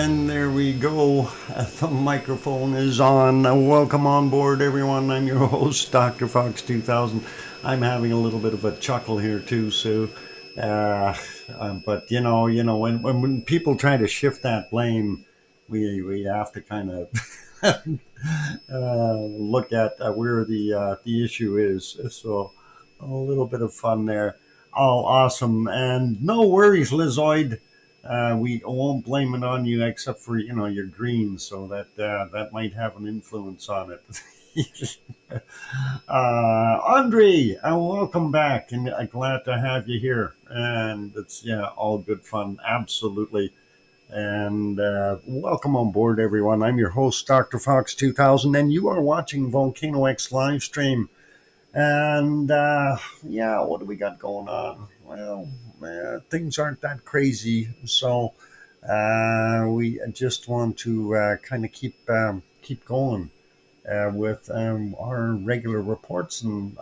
And there we go. The microphone is on. Welcome on board, everyone. I'm your host, DrFox2000. I'm having a little bit of a chuckle here too, Sue. But when people try to shift that blame, we have to kind of look at where the issue is. So a little bit of fun there. Oh, awesome! And no worries, Lizoid. We won't blame it on you, except for you're green, so that might have an influence on it. Andre, welcome back, and glad to have you here. And it's all good fun, absolutely. And welcome on board, everyone. I'm your host, Dr. Fox 2000, and you are watching VolcanoX live stream. And what do we got going on? Well, things aren't that crazy, so we just want to kind of keep going with our regular reports and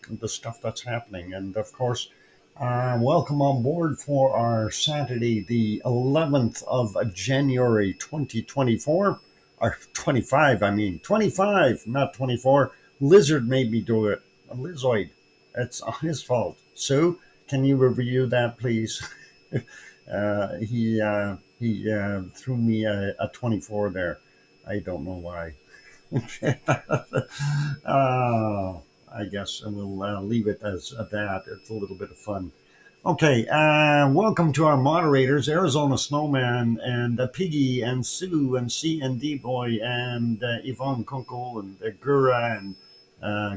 the stuff that's happening. And of course, welcome on board for our Saturday, the 11th of January, 2024, or 25. I mean 25, not 24. Lizard made me do it. A Lizoid. It's his fault. Sue, can you review that, please? He threw me a 24 there. I don't know why. I guess we'll leave it as that. It's a little bit of fun. Okay, welcome to our moderators, Arizona Snowman and Piggy and Sue and C and D Boy and Yvonne Kunkel and Gura, and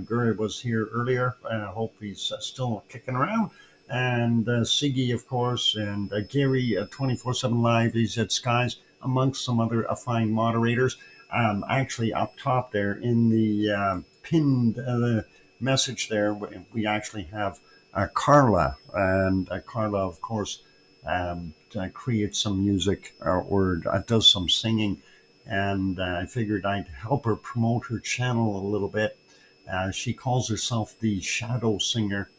Gura was here earlier. Hope he's still kicking around. And Siggy, of course, and Gary 24/7 Live. He's at Skies, amongst some other fine moderators. Actually, up top there in the pinned message there, we actually have Carla, and Carla, of course, creates some music or does some singing, and I figured I'd help her promote her channel a little bit. She calls herself the Shadow Singer,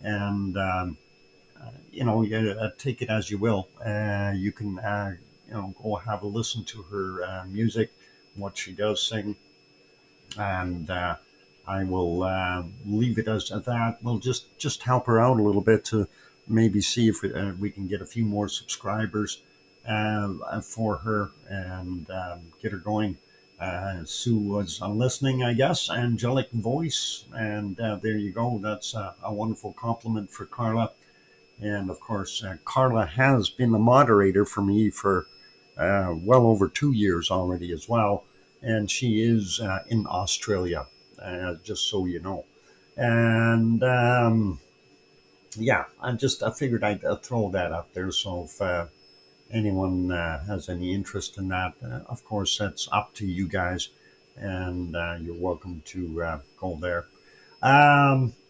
and take it as you will. You can go have a listen to her music, what she does sing, and I will leave it as that. We'll just help her out a little bit to maybe see if we can get a few more subscribers for her and get her going. Sue was listening, I guess. Angelic voice, and there you go. That's a wonderful compliment for Carla. And of course, Carla has been the moderator for me for well over 2 years already as well. And she is in Australia, just so you know. And I figured I'd throw that up there. So if anyone has any interest in that, of course, that's up to you guys. And you're welcome to go there.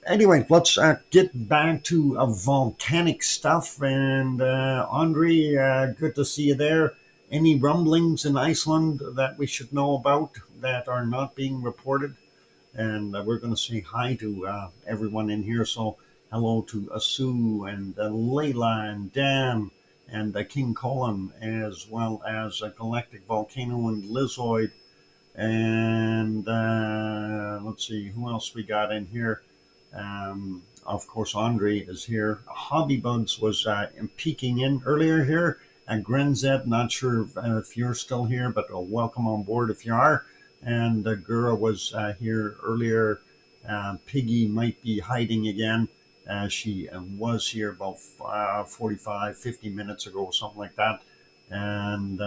Anyway, let's get back to volcanic stuff. And Andre, good to see you there. Any rumblings in Iceland that we should know about that are not being reported? And we're going to say hi to everyone in here. So hello to Sue and Layla and Dan and King Colin, as well as Galactic Volcano and Lizoid. And let's see, who else we got in here? Of course, Andre is here. Hobby Bugs was peeking in earlier here. And Grenzet, not sure if you're still here, but welcome on board if you are. And Gura was here earlier. Piggy might be hiding again. She was here about 45, 50 minutes ago, something like that. And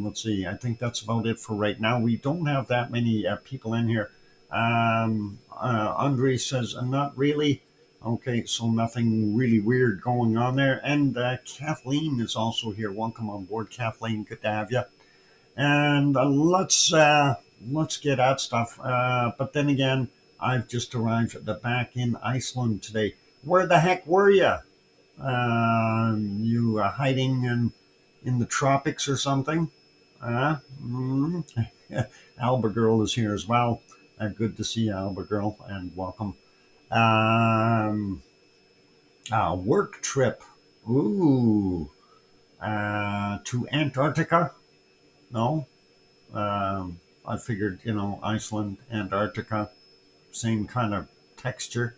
let's see, I think that's about it for right now. We don't have that many people in here. Andre says, not really. Okay, so nothing really weird going on there. And Kathleen is also here. Welcome on board, Kathleen. Good to have you. And let's get at stuff. But then again, I've just arrived back in Iceland today. Where the heck were you? You hiding in the tropics or something? Alba Girl is here as well. Good to see you, Alba Girl, and welcome. Work trip. Ooh. To Antarctica. No, I figured, Iceland, Antarctica, same kind of texture,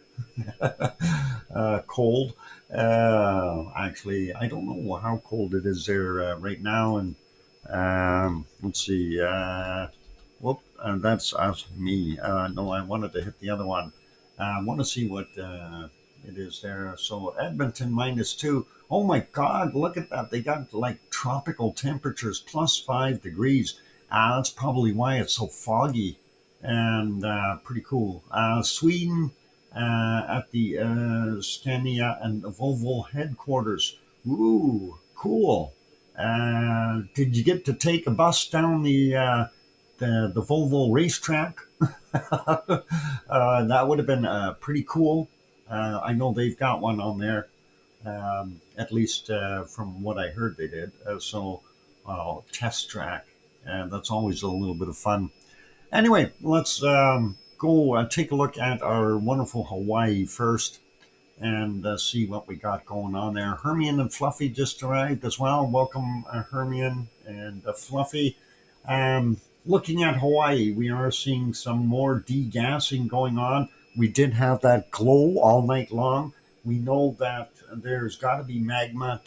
cold. Actually, I don't know how cold it is there right now. And let's see. Whoop, that's me. No, I wanted to hit the other one. I want to see what it is there. So Edmonton -2. Oh my God, look at that. They got like tropical temperatures, +5 degrees. That's probably why it's so foggy and pretty cool. Sweden at the Scania and Volvo headquarters. Ooh, cool. Did you get to take a bus down the Volvo racetrack? That would have been pretty cool. I know they've got one on there, at least from what I heard they did. Test track. That's always a little bit of fun. Anyway, let's go take a look at our wonderful Hawaii first and see what we got going on there. Hermione and Fluffy just arrived as well. Welcome, Hermione and Fluffy. Looking at Hawaii, we are seeing some more degassing going on. We did have that glow all night long. We know that there's got to be magma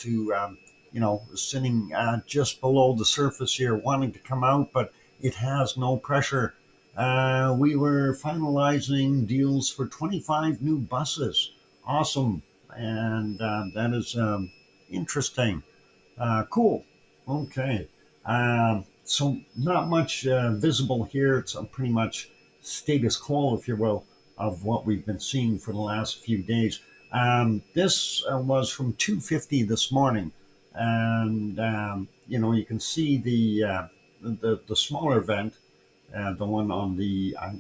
sitting just below the surface here, wanting to come out, but it has no pressure. We were finalizing deals for 25 new buses. Awesome. And that is interesting. Cool. Okay. So not much visible here. It's pretty much status quo, if you will, of what we've been seeing for the last few days. This was from 2:50 this morning, and you can see the smaller vent, the one on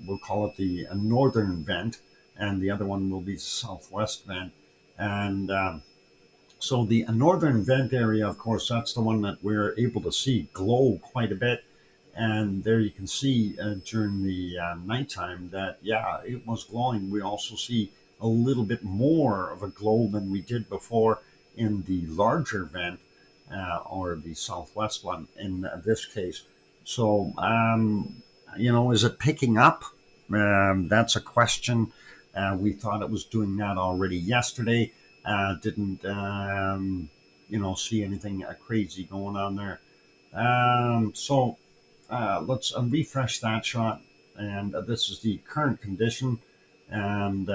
we'll call it the northern vent, and the other one will be southwest vent, and so the northern vent area, of course, that's the one that we're able to see glow quite a bit. And there you can see during the nighttime that, yeah, it was glowing. We also see a little bit more of a glow than we did before in the larger vent, or the southwest one in this case. So, is it picking up? That's a question. We thought it was doing that already yesterday. Didn't see anything crazy going on there. Let's refresh that shot, and this is the current condition. And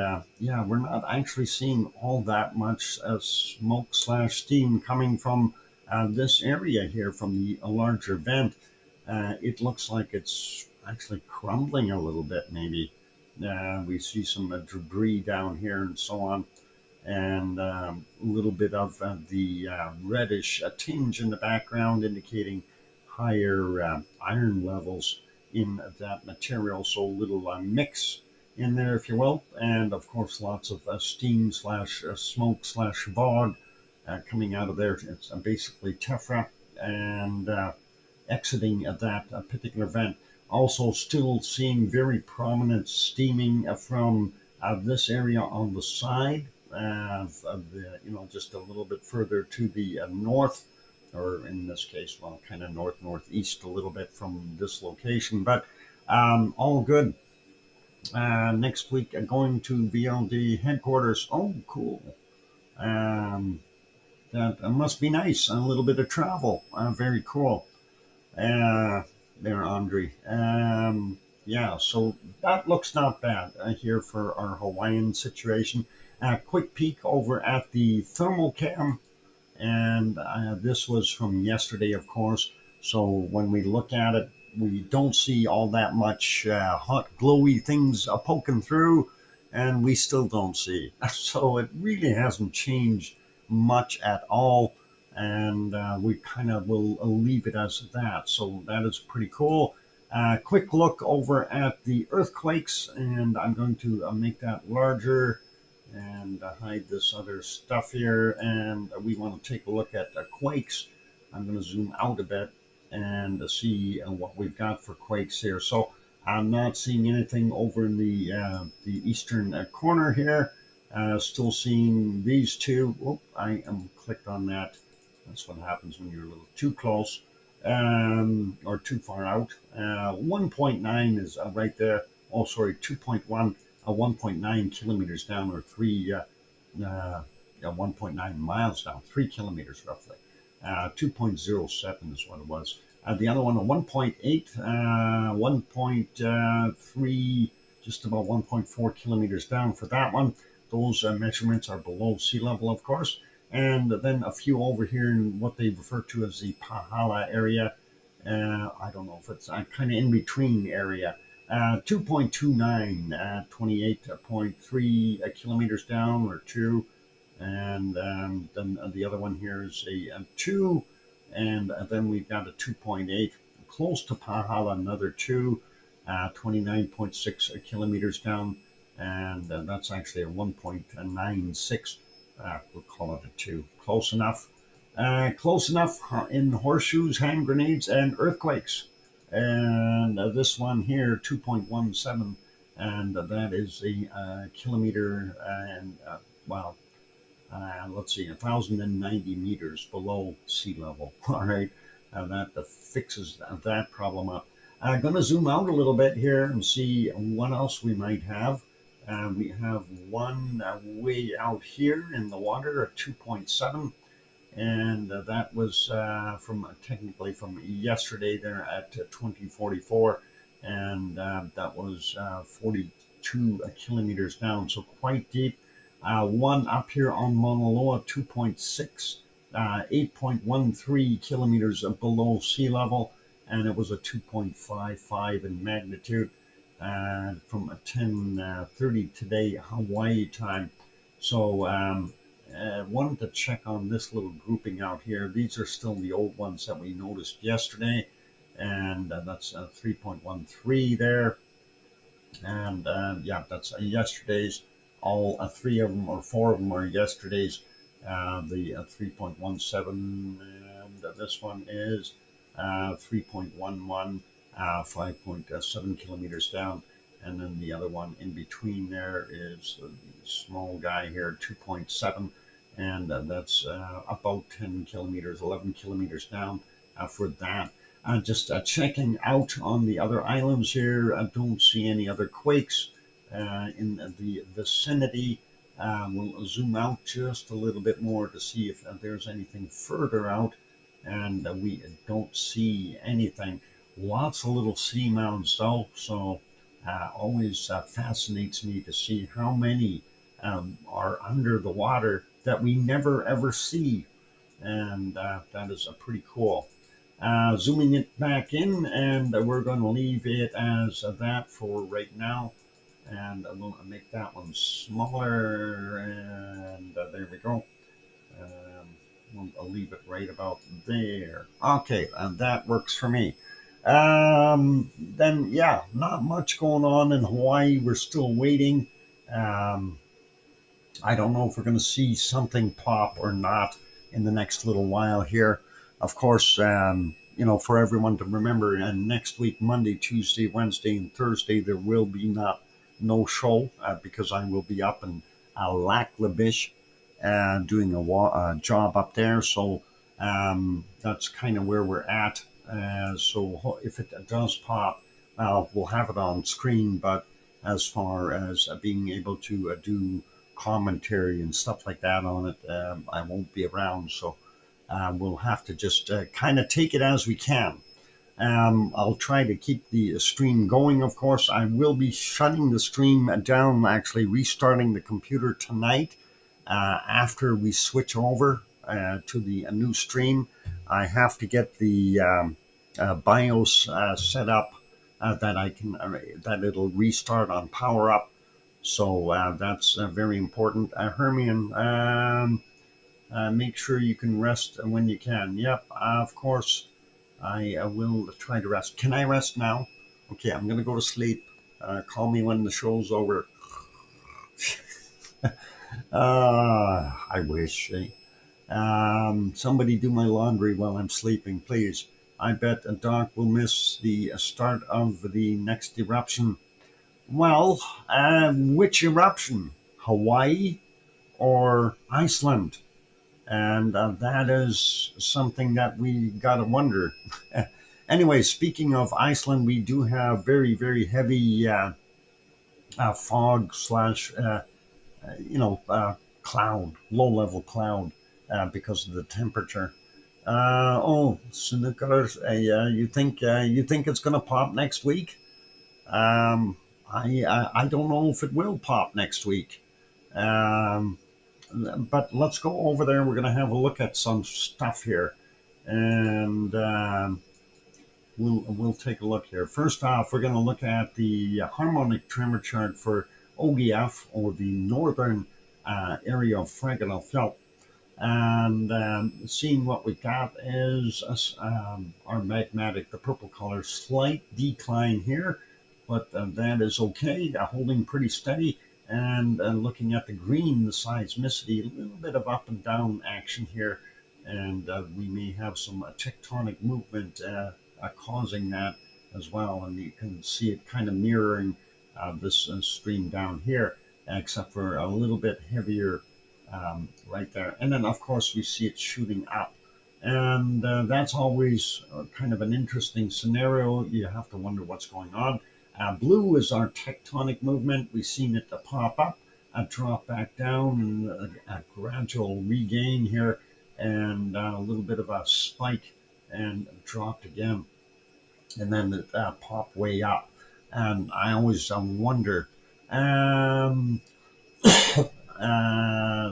we're not actually seeing all that much smoke/steam coming from this area here from the larger vent. It looks like it's actually crumbling a little bit, maybe. We see some debris down here and so on, and a little bit of the reddish tinge in the background indicating higher iron levels in that material. So a little mix in there, if you will. And of course, lots of steam/smoke/fog coming out of there. It's basically tephra and exiting at that particular vent. Also, still seeing very prominent steaming from this area on the side of the, just a little bit further to the north, or in this case, well, kind of northeast a little bit from this location, but all good. Next week, going to VLD headquarters. Oh, cool. That must be nice. A little bit of travel. Very cool. There, Andre. So that looks not bad here for our Hawaiian situation. Quick peek over at the thermal cam, and this was from yesterday, of course. So when we look at it, we don't see all that much hot, glowy things poking through, and we still don't see. So it really hasn't changed much at all, and we kind of will leave it as that. So that is pretty cool. Quick look over at the earthquakes, and I'm going to make that larger and hide this other stuff here. And we want to take a look at quakes. I'm going to zoom out a bit and see what we've got for quakes here. So I'm not seeing anything over in the eastern corner here. Still seeing these two. Oh, I am clicked on that. That's what happens when you're a little too close. or too far out. 1.9 is right there. Oh, sorry, 2.1, 1.9 kilometers down, or 1.9 miles down, 3 kilometers roughly. 2.07 is what it was. The other one, 1.8, 1.3, just about 1.4 kilometers down for that one. Those measurements are below sea level, of course. And then a few over here in what they refer to as the Pahala area. I don't know if it's kind of in between area. 2.29, 28.3 kilometers down, or 2. And then the other one here is a 2. And then we've got a 2.8 close to Pahala, another 2, 29.6 kilometers down. And that's actually a 1.96. We'll call it a 2. Close enough. Close enough in horseshoes, hand grenades, and earthquakes. And this one here, 2.17, and that is a kilometer and, let's see, 1,090 meters below sea level. All right, that fixes that problem up. I'm going to zoom out a little bit here and see what else we might have. We have one way out here in the water at 2.7, and that was technically from yesterday there at 2044, and that was 42 kilometers down, so quite deep. One up here on Mauna Loa, 2.6, 8.13 kilometers below sea level, and it was a 2.55 in magnitude. From 10:30 today Hawaii time. So wanted to check on this little grouping out here. These are still the old ones that we noticed yesterday, and that's 3.13 there. And yeah, that's yesterday's. All 3 of them or 4 of them are yesterday's. The 3.17, and this one is 3.11. 5.7 kilometers down, and then the other one in between there is the small guy here, 2.7, and that's about 10 kilometers, 11 kilometers down for that. Just checking out on the other islands here, I don't see any other quakes in the vicinity. We'll zoom out just a little bit more to see if there's anything further out, and we don't see anything. Lots of little sea mounds though, so always fascinates me to see how many are under the water that we never ever see, and that is pretty cool. Zooming it back in, and we're going to leave it as that for right now, and we'll make that one smaller, and there we go. I'll leave it right about there. Okay, and that works for me. Then yeah, not much going on in Hawaii. We're still waiting. I don't know if we're going to see something pop or not in the next little while here. Of course, for everyone to remember, next week, Monday, Tuesday, Wednesday, and Thursday, there will be no show because I will be up in Lac La Biche doing a job up there. So that's kind of where we're at. So if it does pop, we'll have it on screen. But as far as being able to do commentary and stuff like that on it, I won't be around. So we'll have to just kind of take it as we can. I'll try to keep the stream going, of course. I will be shutting the stream down, actually restarting the computer tonight after we switch over to the new stream. I have to get the BIOS set up that it'll restart on power up. So that's very important. Hermione, make sure you can rest when you can. Yep, of course. I will try to rest. Can I rest now? Okay, I'm going to go to sleep. Call me when the show's over. I wish. Somebody do my laundry while I'm sleeping, please. I bet Doc will miss the start of the next eruption. Well, which eruption? Hawaii or Iceland? And that is something that we got to wonder. Anyway, speaking of Iceland, we do have very, very heavy fog slash, cloud, low level cloud because of the temperature. Snooker, you think it's going to pop next week? I don't know if it will pop next week. Um, but let's go over there. We're going to have a look at some stuff here, and we'll take a look here. First off, we're going to look at the harmonic tremor chart for OGF, or the northern area of Fragile Felt. And seeing what we got is our magmatic, the purple color, slight decline here, but that is okay, holding pretty steady. And looking at the green, the seismicity, a little bit of up and down action here, and we may have some tectonic movement causing that as well. And you can see it kind of mirroring this stream down here, except for a little bit heavier right there. And then, of course, we see it shooting up. And that's always kind of an interesting scenario. You have to wonder what's going on. Blue is our tectonic movement. We've seen it pop up, drop back down, and a gradual regain here, and a little bit of a spike, and dropped again, and then pop way up. And I always wonder.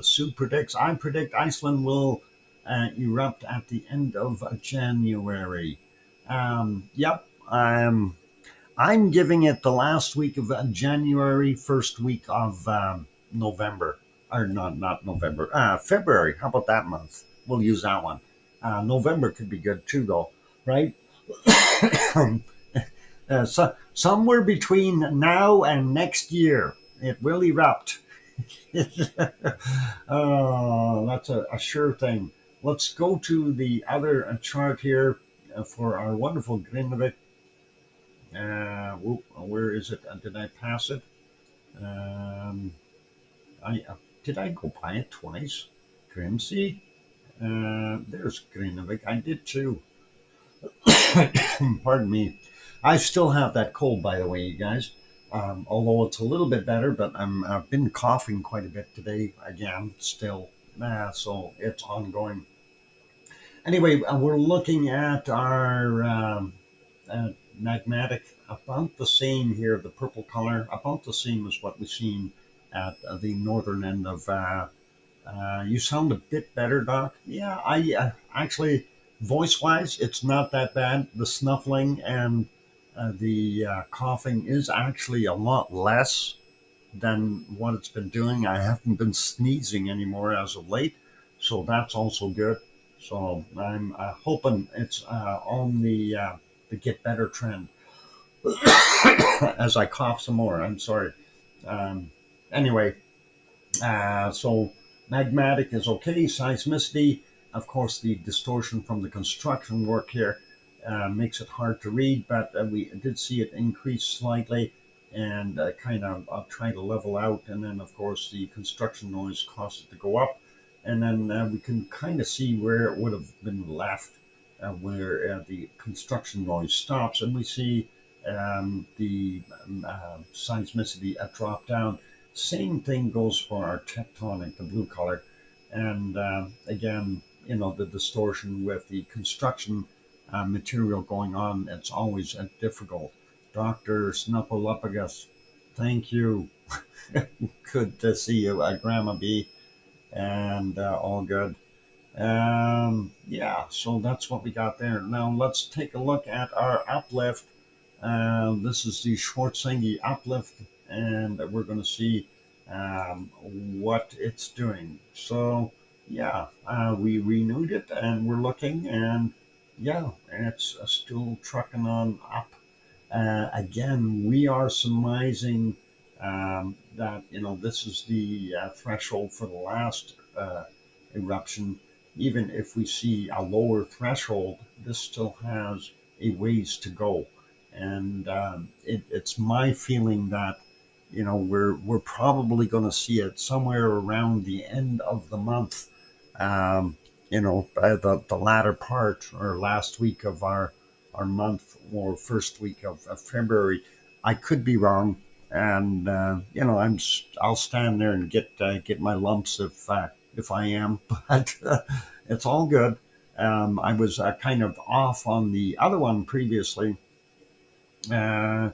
Sue predicts, I predict Iceland will erupt at the end of January. Yep. I'm giving it the last week of January, first week of November, or not November, February. How about that month? We'll use that one. November could be good too, though, right? So somewhere between now and next year, it will erupt. Oh, that's a sure thing. Let's go to the other chart here for our wonderful Grindavik. Where is it? Did I pass it? Did I go by it twice? Grimsey? There's Grindavik. I did too. Pardon me. I still have that cold, by the way, you guys. Although it's a little bit better, but I've been coughing quite a bit today again, still. So it's ongoing. Anyway, we're looking at our magmatic, about the same here, the purple color, about the same as what we've seen at the northern end of. You sound a bit better, Doc. Yeah, I actually, voice-wise, it's not that bad. The snuffling and the coughing is actually a lot less than what it's been doing. I haven't been sneezing anymore as of late, so that's also good. So I'm hoping it's on the get better trend. As I cough some more, I'm sorry. Anyway, so magmatic is okay. Seismicity, of course, the distortion from the construction work here makes it hard to read, but we did see it increase slightly and kind of try to level out. And then, of course, the construction noise caused it to go up. And then we can kind of see where it would have been left, where the construction noise stops. And we see the seismicity drop down. Same thing goes for our tectonic, the blue color. And again, the distortion with the construction material going on, it's always difficult. Dr. Snuffleupagus, thank you. Good to see you, Grandma B, and all good. Yeah, so that's what we got there. Now let's take a look at our uplift. This is the Schwarzschild uplift, and we're going to see what it's doing. So yeah, we renewed it, and we're looking, and yeah, it's still trucking on up. Again, we are surmising that this is the threshold for the last eruption. Even if we see a lower threshold, this still has a ways to go, and it's my feeling that we're probably going to see it somewhere around the end of the month. By the latter part or last week of our month or first week of February. I could be wrong, and I'll stand there and get my lumps if I am, but it's all good. I was kind of off on the other one previously. Uh,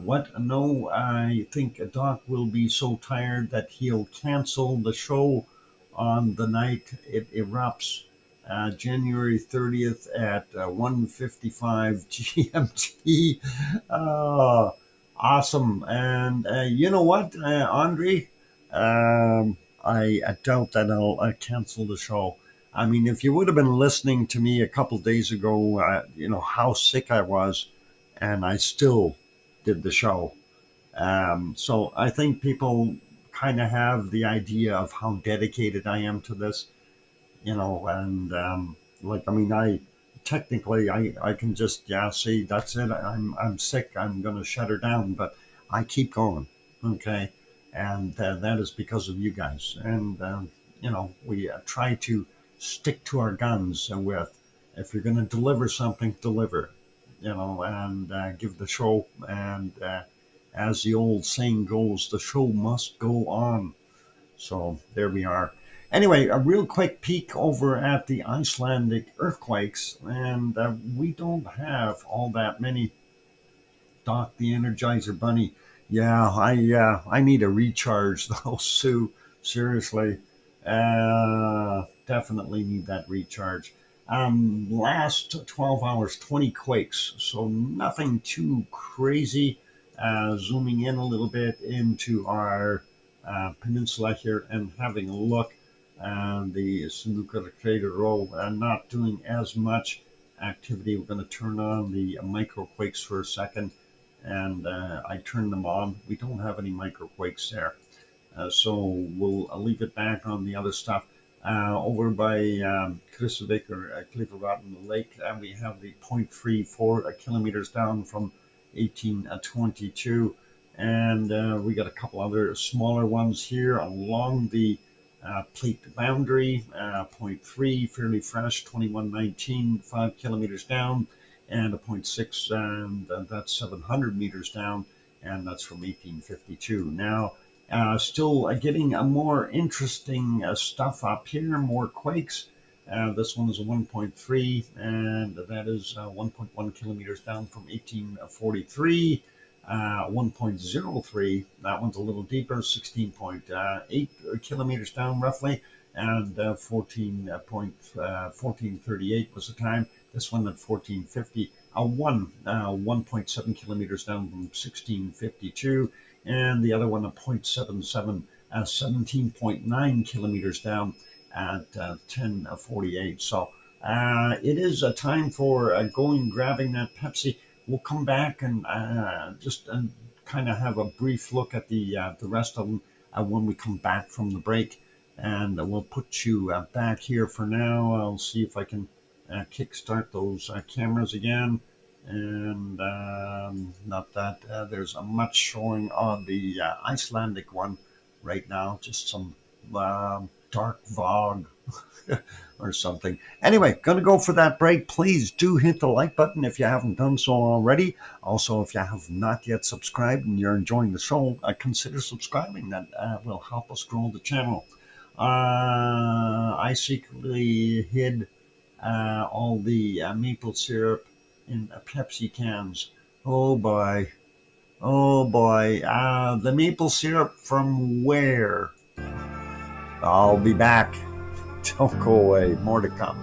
what? No, I think Doc will be so tired that he'll cancel the show on the night it erupts, January 30th at 1:55 GMT. Oh, awesome. And you know what, Andre? I doubt that I'll cancel the show. I mean, if you would have been listening to me a couple days ago, how sick I was, and I still did the show. So I think people kind of have the idea of how dedicated I am to this, and I mean, I can just, yeah, see, that's it. I'm sick. I'm going to shut her down, but I keep going. Okay. And that is because of you guys. And, we try to stick to our guns with, if you're going to deliver something, deliver, and give the show. And as the old saying goes, the show must go on. So there we are. Anyway, a real quick peek over at the Icelandic earthquakes, and we don't have all that many. Doc the Energizer Bunny. Yeah, I need a recharge though, Sue. Seriously, definitely need that recharge. Last 12 hours, 20 quakes, so nothing too crazy. Zooming in a little bit into our peninsula here and having a look. The Snooker Crater Row not doing as much activity. We're going to turn on the microquakes for a second, and I turned them on. We don't have any microquakes there, so we'll leave it back on the other stuff. Over by Kristevik or Clifferrotten Lake, we have the 0.34 kilometers down from 1822, and we got a couple other smaller ones here along the plate boundary, 0.3 fairly fresh, 2119, 5 kilometers down, and a 0.6, and that's 700 meters down, and that's from 1852. Now, still getting a more interesting stuff up here, more quakes. This one is a 1.3, and that is 1.1 kilometers down from 1843. 1.03, that one's a little deeper, 16.8 kilometers down roughly, and 14.1438 was the time. This one at 1450, 1.7 kilometers down from 1652, and the other one at 0.77, 17.9 kilometers down at 1048. So it is a time for grabbing that Pepsi. We'll come back and just kind of have a brief look at the rest of them when we come back from the break, and we'll put you back here for now. I'll see if I can kickstart those cameras again, and not that there's much showing on the Icelandic one right now, just some dark fog or something. Anyway, gonna go for that break. Please do hit the like button if you haven't done so already. Also, if you have not yet subscribed and you're enjoying the show, consider subscribing. That will help us grow the channel. I secretly hid all the maple syrup in Pepsi cans. Oh boy. Oh boy. The maple syrup from where? I'll be back. Don't go away. More to come.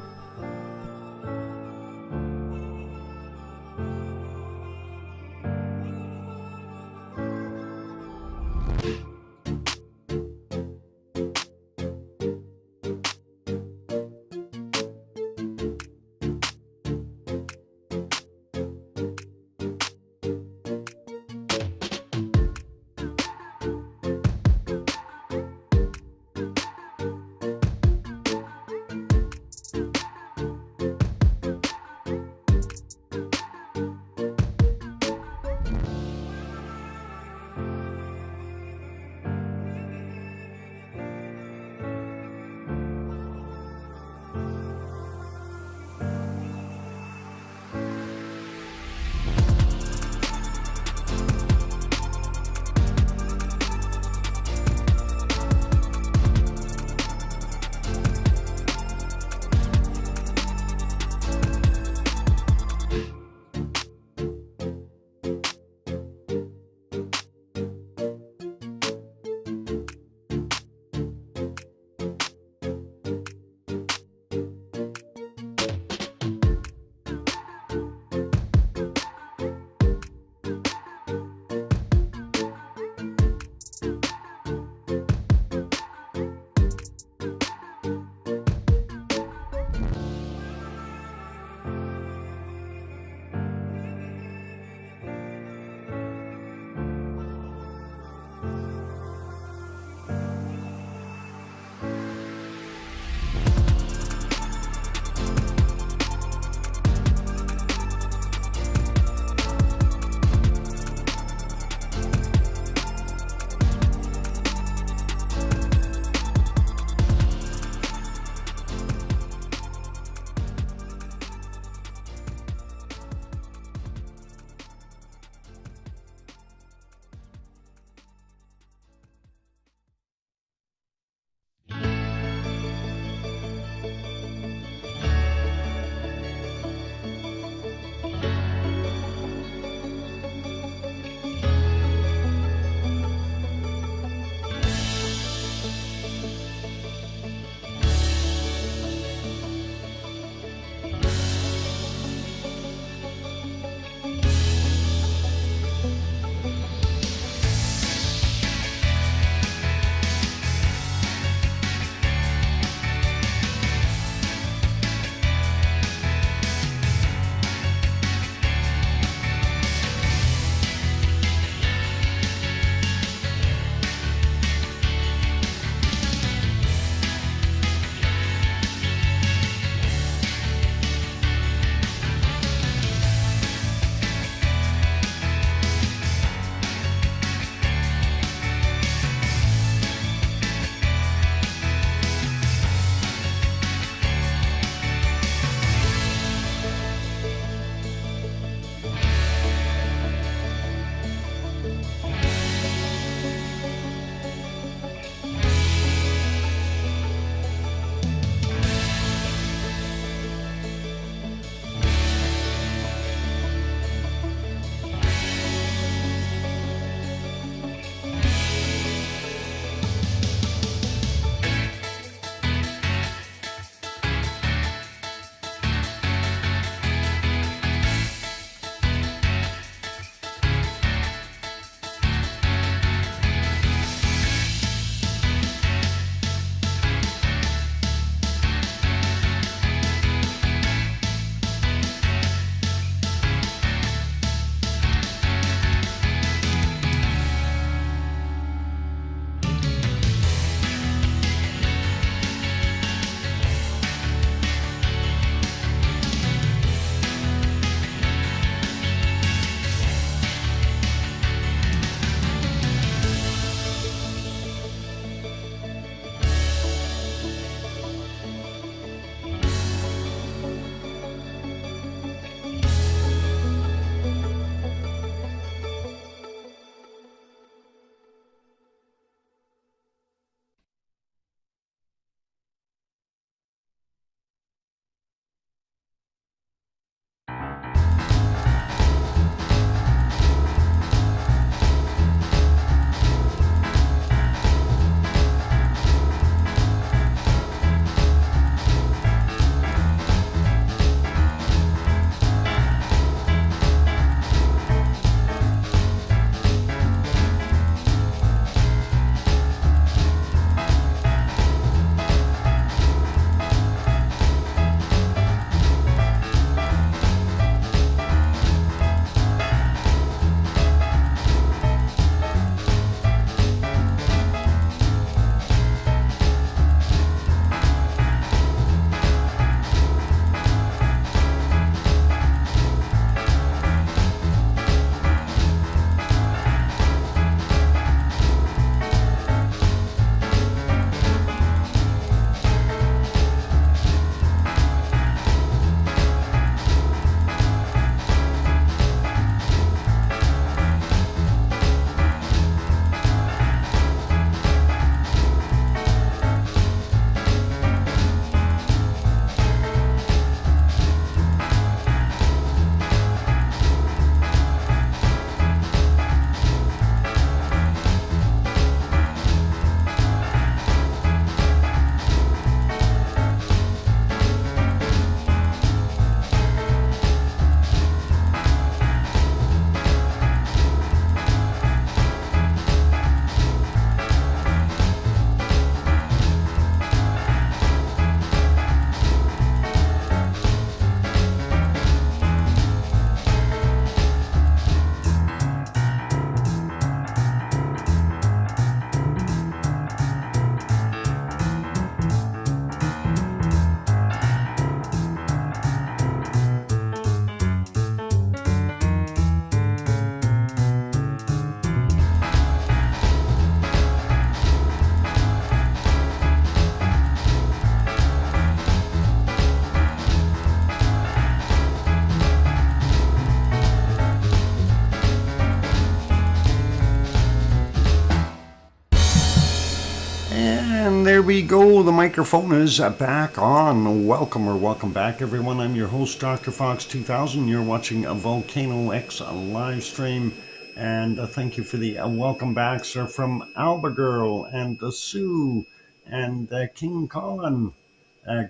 we go. The microphone is back on. Welcome back, everyone. I'm your host, DrFox2000. You're watching a VolcanoX live stream. And thank you for the welcome backs from Alba Girl and Sue and King Colin.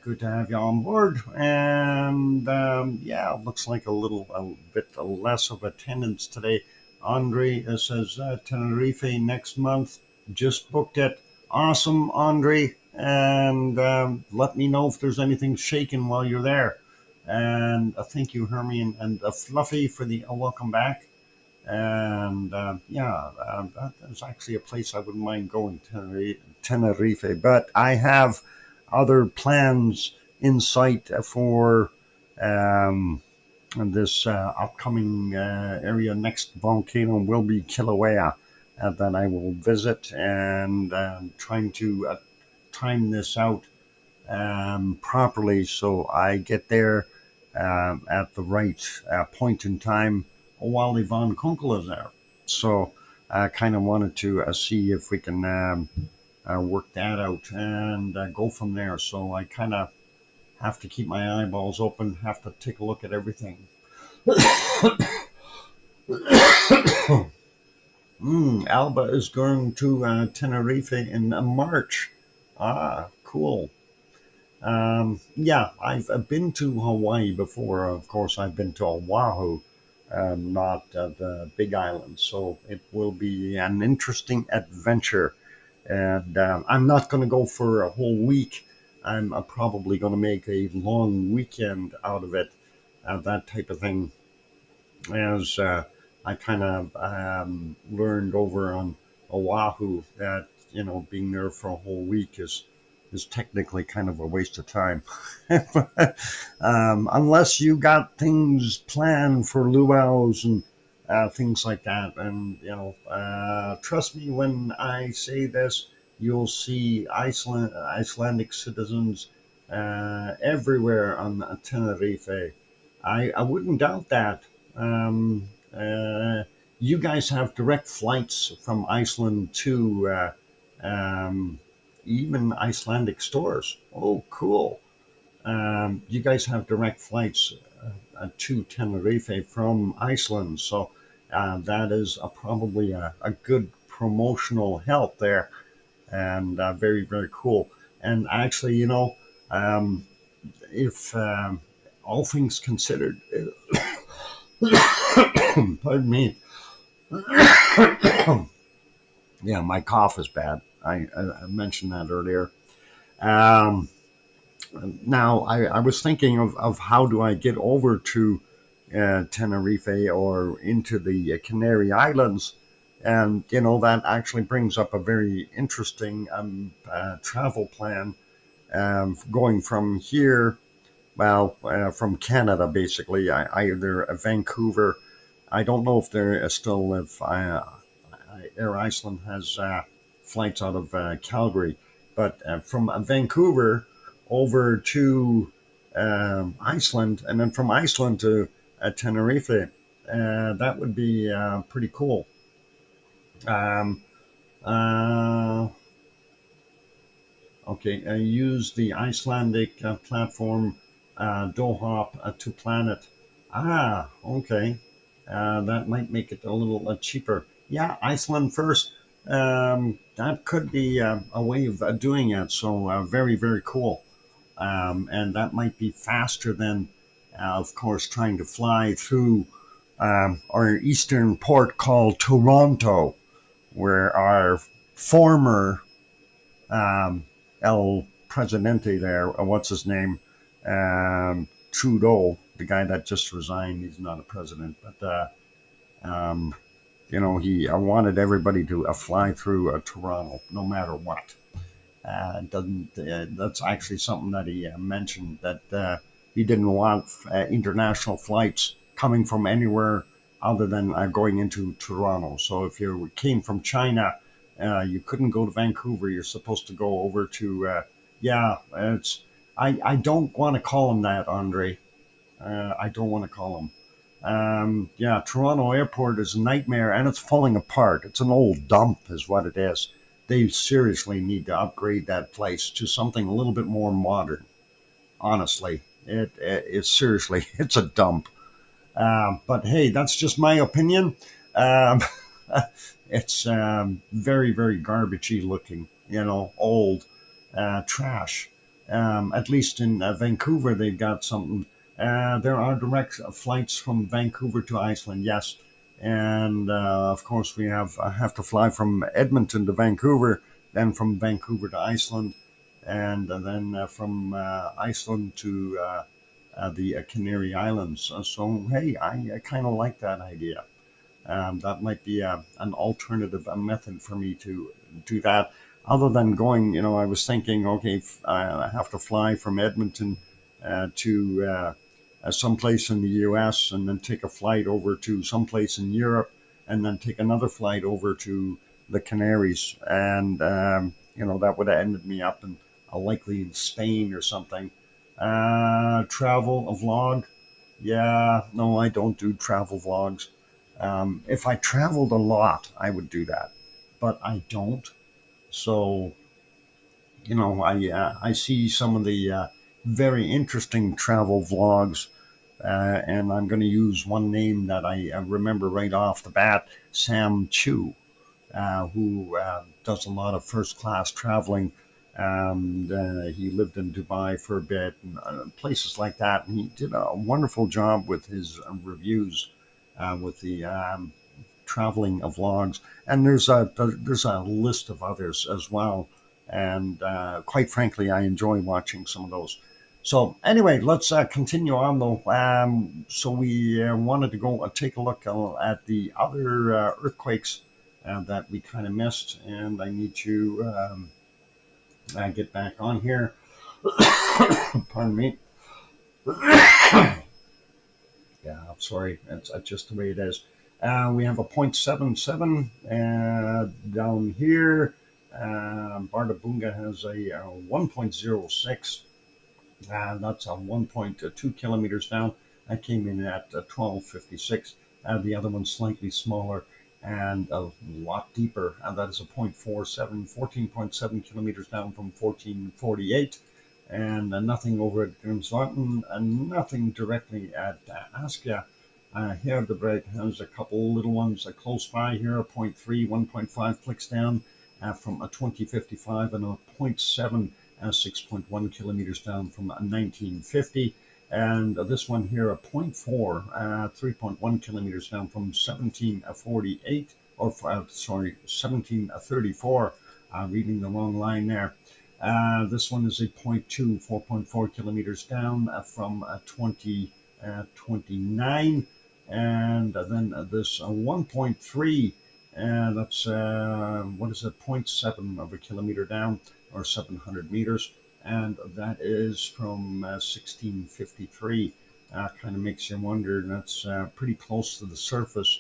Good to have you on board. And yeah, looks like a bit less of attendance today. Andre says Tenerife next month. Just booked it. Awesome, Andre. And let me know if there's anything shaking while you're there. And thank you, Hermione and Fluffy, for the welcome back. And yeah, that is actually a place I wouldn't mind going, Tenerife. But I have other plans in sight for this upcoming area. Next volcano will be Kilauea that I will visit, and trying to time this out properly so I get there at the right point in time while Yvonne Kunkel is there. So I kind of wanted to see if we can work that out and go from there. So I kind of have to keep my eyeballs open, have to take a look at everything. Alba is going to Tenerife in March. Ah, cool. Yeah, I've been to Hawaii before. Of course, I've been to Oahu, not the Big Island. So it will be an interesting adventure. And I'm not going to go for a whole week. I'm probably going to make a long weekend out of it, that type of thing. As I kind of learned over on Oahu that, being there for a whole week is technically kind of a waste of time. Unless you got things planned for luau's and things like that. And, trust me when I say this, you'll see Icelandic citizens everywhere on Tenerife. I wouldn't doubt that. You guys have direct flights from Iceland to even Icelandic stores. Oh, cool. You guys have direct flights to Tenerife from Iceland. So that is probably a good promotional help there. And very, very cool. And actually, if all things considered, pardon me. Yeah, my cough is bad. I mentioned that earlier. Now, I was thinking of how do I get over to Tenerife or into the Canary Islands. And, that actually brings up a very interesting travel plan going from here, from Canada, basically, either Vancouver. I don't know if there still, if Air Iceland has flights out of Calgary, but from Vancouver over to Iceland, and then from Iceland to Tenerife, that would be pretty cool. Okay, use the Icelandic platform DoHop to Planet. Ah, okay. That might make it a little cheaper. Yeah, Iceland first. That could be a way of doing it. So very, very cool. And that might be faster than, of course, trying to fly through our eastern port called Toronto, where our former El Presidente there, what's his name, Trudeau, the guy that just resigned. He's not a president, but he wanted everybody to fly through Toronto, no matter what. That's actually something that he mentioned, that he didn't want international flights coming from anywhere other than going into Toronto. So if you came from China, you couldn't go to Vancouver. You're supposed to go over to, I don't want to call him that, Andre. I don't want to call him. Toronto Airport is a nightmare, and it's falling apart. It's an old dump is what it is. they seriously need to upgrade that place to something a little bit more modern. Honestly, it's seriously it's a dump. But hey, that's just my opinion. Um, it's very, very garbagey looking, old trash. At least in Vancouver, they've got something. There are direct flights from Vancouver to Iceland, yes. And of course, we have to fly from Edmonton to Vancouver, then from Vancouver to Iceland, and then from Iceland to the Canary Islands. So, hey, I kind of like that idea. That might be an alternative method for me to do that. Other than going, I was thinking, okay, I have to fly from Edmonton to someplace in the U.S. and then take a flight over to someplace in Europe and then take another flight over to the Canaries. And, that would have ended me up in likely in Spain or something. Travel, a vlog. Yeah, no, I don't do travel vlogs. If I traveled a lot, I would do that, but I don't. So, I see some of the very interesting travel vlogs, and I'm going to use one name that I remember right off the bat, Sam Chu, who does a lot of first class traveling. He lived in Dubai for a bit and places like that, and he did a wonderful job with his reviews with the traveling vlogs. And there's a list of others as well. And quite frankly, I enjoy watching some of those. So anyway, let's continue on though. So we wanted to go take a look at the other earthquakes that we kind of missed, and I need to get back on here. Pardon me. Yeah, I'm sorry. It's just the way it is. We have a 0.77 down here. Bardabunga has a 1.06. That's a 1.2 kilometers down. I came in at 1256. The other one's slightly smaller and a lot deeper. That is a 0.47, 14.7 kilometers down from 1448. And nothing over at Grimsvötn, and nothing directly at Askja. Herdebreid has a couple little ones close by here, a 0.3, 1.5 clicks down from a 2055, and a 0.7, 6.1 kilometers down from 1950. And this one here, a 0.4, 3.1 kilometers down from 1748, or 1734, reading the wrong line there. This one is a 0.2, 4.4 kilometers down from 2029. And then this 1.3, that's, what is it, 0.7 of a kilometer down, or 700 meters. And that is from 1653. Kind of makes you wonder. That's pretty close to the surface.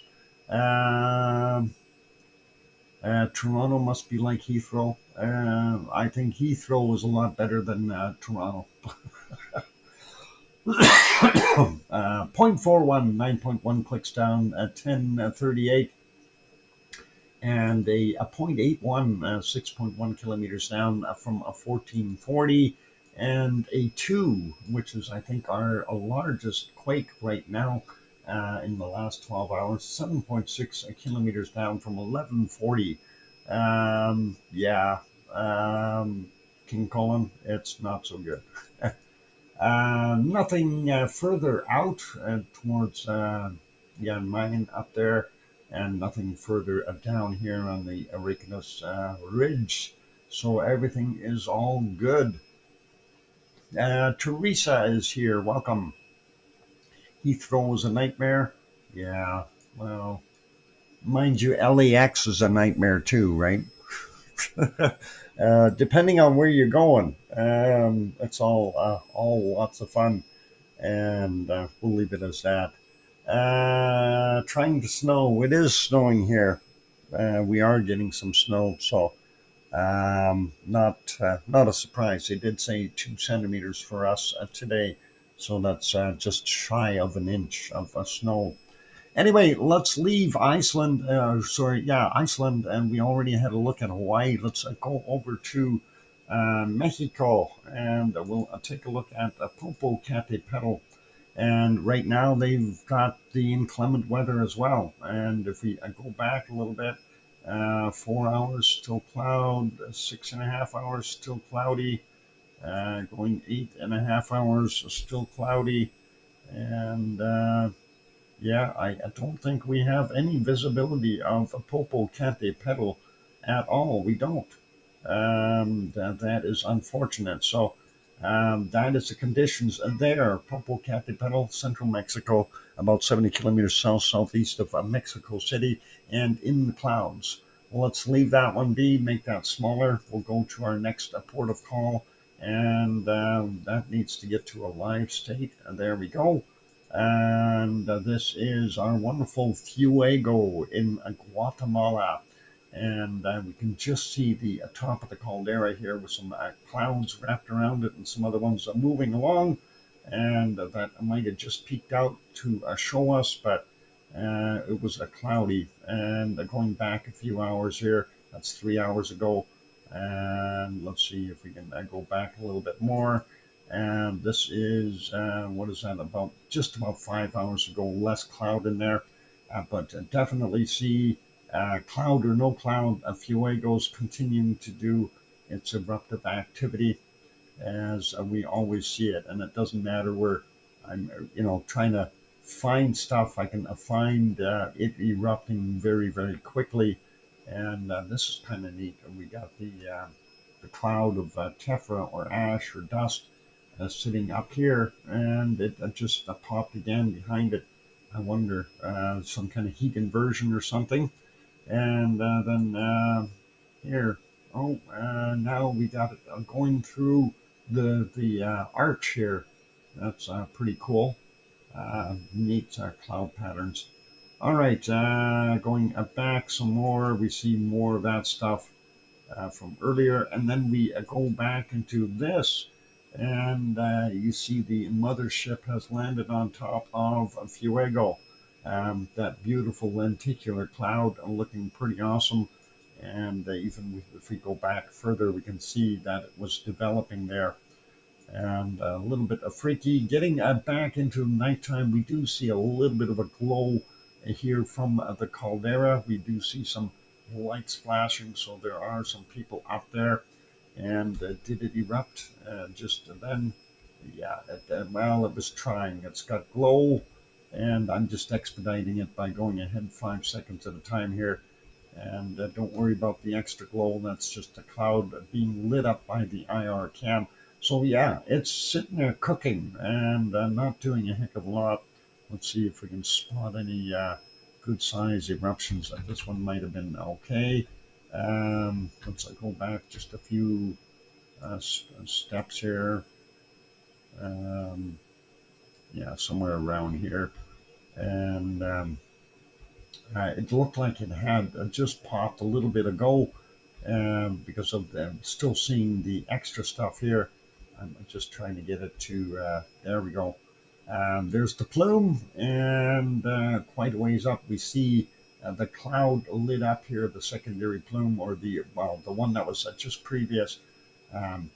Toronto must be like Heathrow. I think Heathrow is a lot better than Toronto. 0.41, 9.1 clicks down at 1038. And a 0.81, 6.1 kilometers down from a 1440. And a 2, which is, I think, our largest quake right now in the last 12 hours, 7.6 kilometers down from 1140. King Cullen, it's not so good. Nothing further out towards mine up there, and nothing further down here on the Reykjanes Ridge. So everything is all good. Teresa is here. Welcome. Heathrow is a nightmare. Yeah, well, mind you, LAX is a nightmare too, right? Depending on where you're going, it's all lots of fun, and we'll leave it as that. Trying to snow. It is snowing here. We are getting some snow, so not a surprise. They did say 2 centimeters for us today, so that's just shy of an inch of snow. Anyway, let's leave Iceland. Iceland, and we already had a look at Hawaii. Let's go over to Mexico, and we'll take a look at Popocatépetl. And right now they've got the inclement weather as well. And if we go back a little bit, 4 hours still cloud, 6.5 hours still cloudy, going 8.5 hours still cloudy, and I don't think we have any visibility of Popocatépetl at all. We don't. That is unfortunate. So that is the conditions there. Popocatépetl, central Mexico, about 70 kilometers southeast of Mexico City, and in the clouds. Well, let's leave that one be, make that smaller. We'll go to our next port of call, and that needs to get to a live state. And there we go. And this is our wonderful Fuego in Guatemala. And we can just see the top of the caldera here with some clouds wrapped around it and some other ones moving along. And that might have just peeked out to show us, but it was cloudy. And going back a few hours here, that's 3 hours ago. And let's see if we can go back a little bit more. And this is, what is that, about just about 5 hours ago, less cloud in there. But definitely see cloud or no cloud, Fuego's continuing to do its eruptive activity as we always see it. And it doesn't matter where I'm, trying to find stuff. I can find it erupting very, very quickly. And this is kind of neat. We got the cloud of tephra or ash or dust sitting up here, and it just popped again behind it. I wonder, some kind of heat inversion or something. And then here, now we got it going through the arch here. That's pretty cool. Neat cloud patterns. All right, going back some more, we see more of that stuff from earlier, and then we go back into this, and you see the mothership has landed on top of Fuego. That beautiful lenticular cloud looking pretty awesome. And even if we go back further, we can see that it was developing there. And a little bit of freaky. Getting back into nighttime, we do see a little bit of a glow here from the caldera. We do see some lights flashing, so there are some people up there. And did it erupt just then? Yeah, it was trying. It's got glow, and I'm just expediting it by going ahead 5 seconds at a time here. And don't worry about the extra glow. That's just a cloud being lit up by the IR cam. So yeah, it's sitting there cooking and not doing a heck of a lot. Let's see if we can spot any good size eruptions. This one might have been okay. Let's go back just a few steps here. Somewhere around here. And it looked like it had just popped a little bit ago because of them still seeing the extra stuff here. I'm just trying to get it to, there we go. There's the plume, and quite a ways up we see the cloud lit up here, the secondary plume, or the one that was just previous,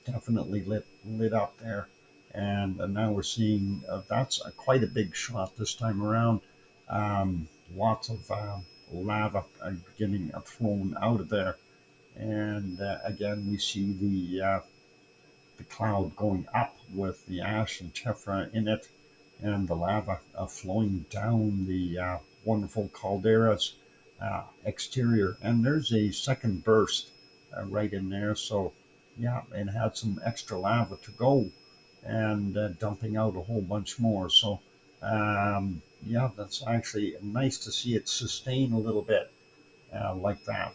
definitely lit up there. And now we're seeing that's quite a big shot this time around. Lots of lava getting thrown out of there. And again, we see the cloud going up with the ash and tephra in it, and the lava flowing down the wonderful caldera's exterior. And there's a second burst right in there. So yeah, it had some extra lava to go, and dumping out a whole bunch more. So that's actually nice to see it sustain a little bit like that.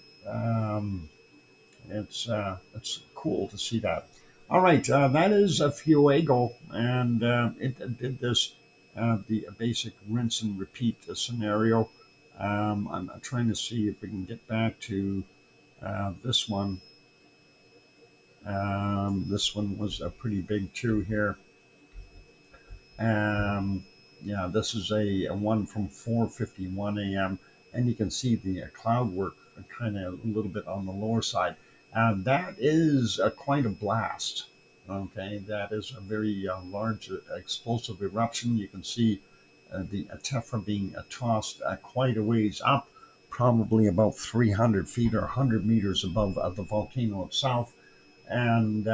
It's cool to see that. All right, that is a Fuego, and it did this the basic rinse and repeat scenario. I'm trying to see if we can get back to this one. This one was pretty big too here. yeah, this is a one from 4:51 a.m. and you can see the cloud work kind of a little bit on the lower side. That is quite a blast. Okay, that is a very large explosive eruption. You can see the tephra being tossed quite a ways up, probably about 300 feet or 100 meters above the volcano itself, and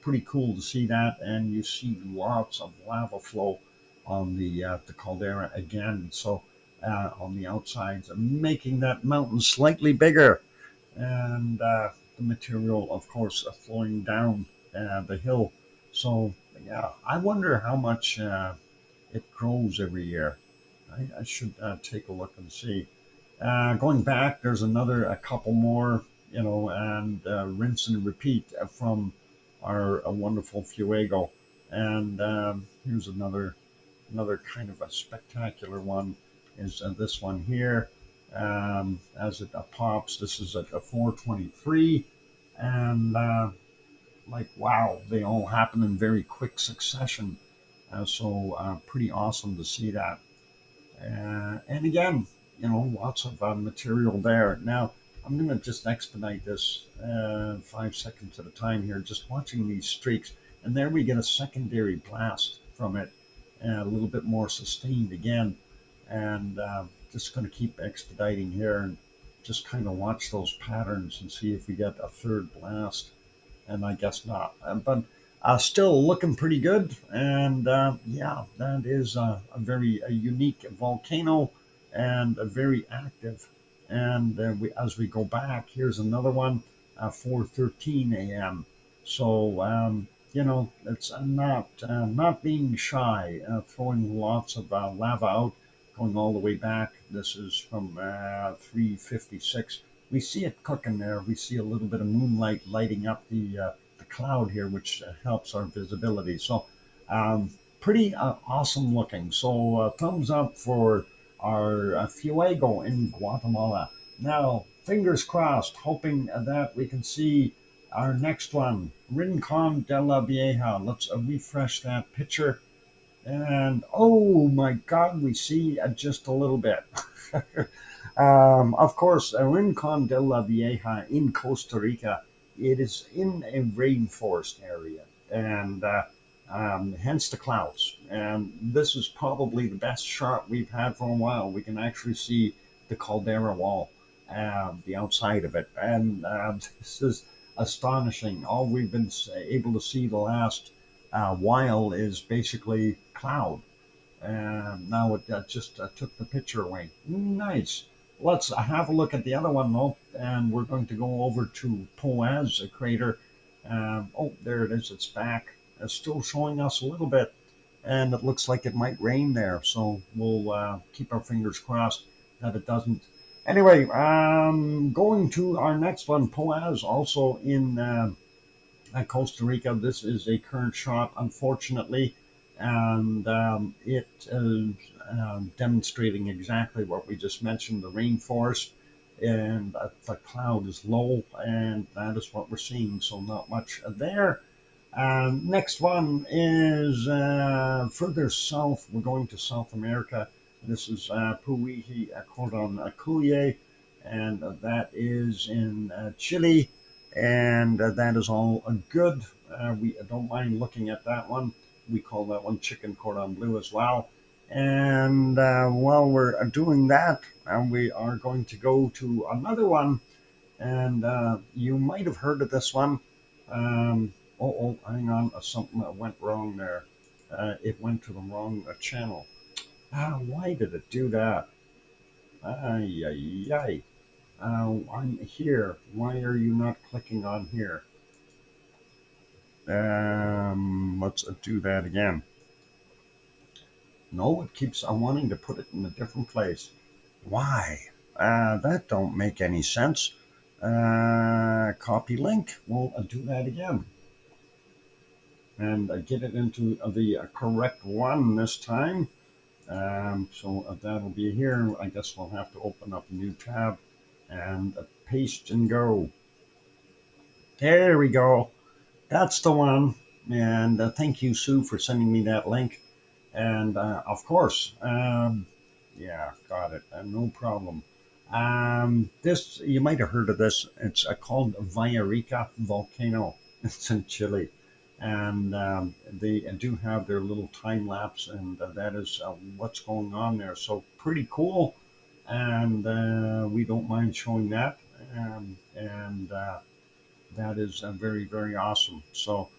pretty cool to see that. And you see lots of lava flow on the caldera again. So on the outsides, making that mountain slightly bigger, and the material, of course, flowing down the hill. So yeah, I wonder how much it grows every year. I should take a look and see. Going back, there's a couple more, and rinse and repeat from our wonderful Fuego. And here's another kind of a spectacular one is this one here. As it pops, this is at a 4:23, and like wow, they all happen in very quick succession. So pretty awesome to see that. And again, lots of material there. Now, I'm going to just expedite this 5 seconds at a time here, just watching these streaks. And there we get a secondary blast from it, a little bit more sustained again. And just going to keep expediting here and just kind of watch those patterns and see if we get a third blast. And I guess not. But still looking pretty good. And yeah, that is a very unique volcano and very active. And as we go back, here's another one, 4:13 a.m. So it's not being shy, throwing lots of lava out, going all the way back. This is from 3:56. We see it cooking there. We see a little bit of moonlight lighting up the cloud here, which helps our visibility. So pretty awesome looking. So thumbs up for our Fuego in Guatemala. Now, fingers crossed, hoping that we can see our next one, Rincon de la Vieja. Let's refresh that picture. And oh my God, we see just a little bit. Of course, Rincon de la Vieja in Costa Rica, it is in a rainforest area, and hence the clouds. And this is probably the best shot we've had for a while. We can actually see the caldera wall, the outside of it, and this is astonishing. All we've been able to see the last while is basically cloud. Now it just took the picture away. Nice. Let's have a look at the other one though, and we're going to go over to Poaz crater. Oh, there it is. It's back. It's still showing us a little bit, and it looks like it might rain there. So we'll keep our fingers crossed that it doesn't. Anyway, going to our next one, Poaz, also in Costa Rica. This is a current shot, unfortunately, and it is demonstrating exactly what we just mentioned, the rainforest, and the cloud is low, and that is what we're seeing, so not much there. Next one is further south. We're going to South America. This is Puihi Cordon Cuye, and that is in Chile, and that is all good. We don't mind looking at that one. We call that one chicken cordon bleu as well. And while we're doing that, we are going to go to another one, and you might have heard of this one. Hang on, something that went wrong there. It went to the wrong channel. Why did it do that? Ay, ay, ay. I'm here. Why are you not clicking on here? Let's do that again. No, it keeps wanting to put it in a different place. Why? That don't make any sense. Copy link. We'll do that again. And get it into the correct one this time. So that'll be here. I guess we'll have to open up a new tab and paste and go. There we go. That's the one. And thank you, Sue, for sending me that link. And of course, yeah, got it. No problem. This, you might have heard of this. It's called Villarrica Volcano. It's in Chile. And they do have their little time lapse, and that is what's going on there. So pretty cool. And we don't mind showing that. And that is very, very awesome. So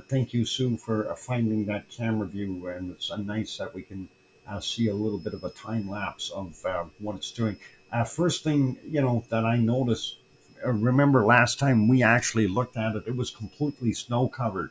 thank you, Sue, for finding that camera view. And it's nice that we can see a little bit of a time lapse of what it's doing. First thing, that I noticed, remember last time we actually looked at it, it was completely snow covered.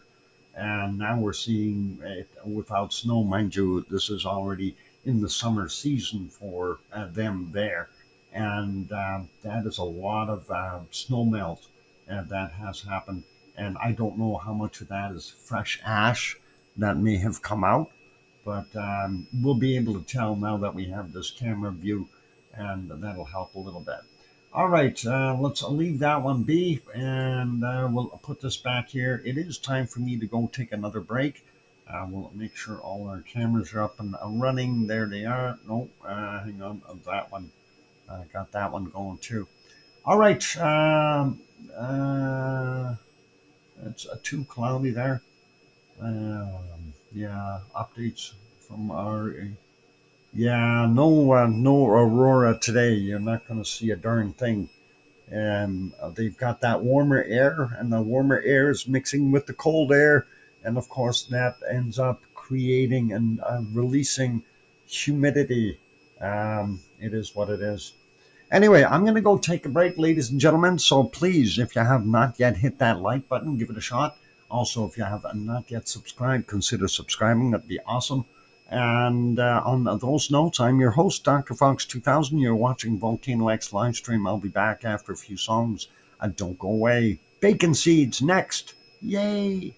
And now we're seeing it without snow. Mind you, this is already in the summer season for them there. And that is a lot of snow melt that has happened. And I don't know how much of that is fresh ash that may have come out, but we'll be able to tell now that we have this camera view, and that'll help a little bit. All right, let's leave that one be, and we'll put this back here. It is time for me to go take another break. We'll make sure all our cameras are up and running. There they are. No, hang on, that one. Got that one going too. All right. It's too cloudy there. Yeah, updates from our. Yeah, no aurora today. You're not going to see a darn thing. And they've got that warmer air, and the warmer air is mixing with the cold air, and of course that ends up creating and releasing humidity. It is what it is. Anyway, I'm going to go take a break, ladies and gentlemen. So please, if you have not yet hit that like button, give it a shot. Also, if you have not yet subscribed, consider subscribing. That'd be awesome. And on those notes, I'm your host, DrFox2000. You're watching VolcanoX live stream. I'll be back after a few songs. Don't go away. Bacon seeds next. Yay!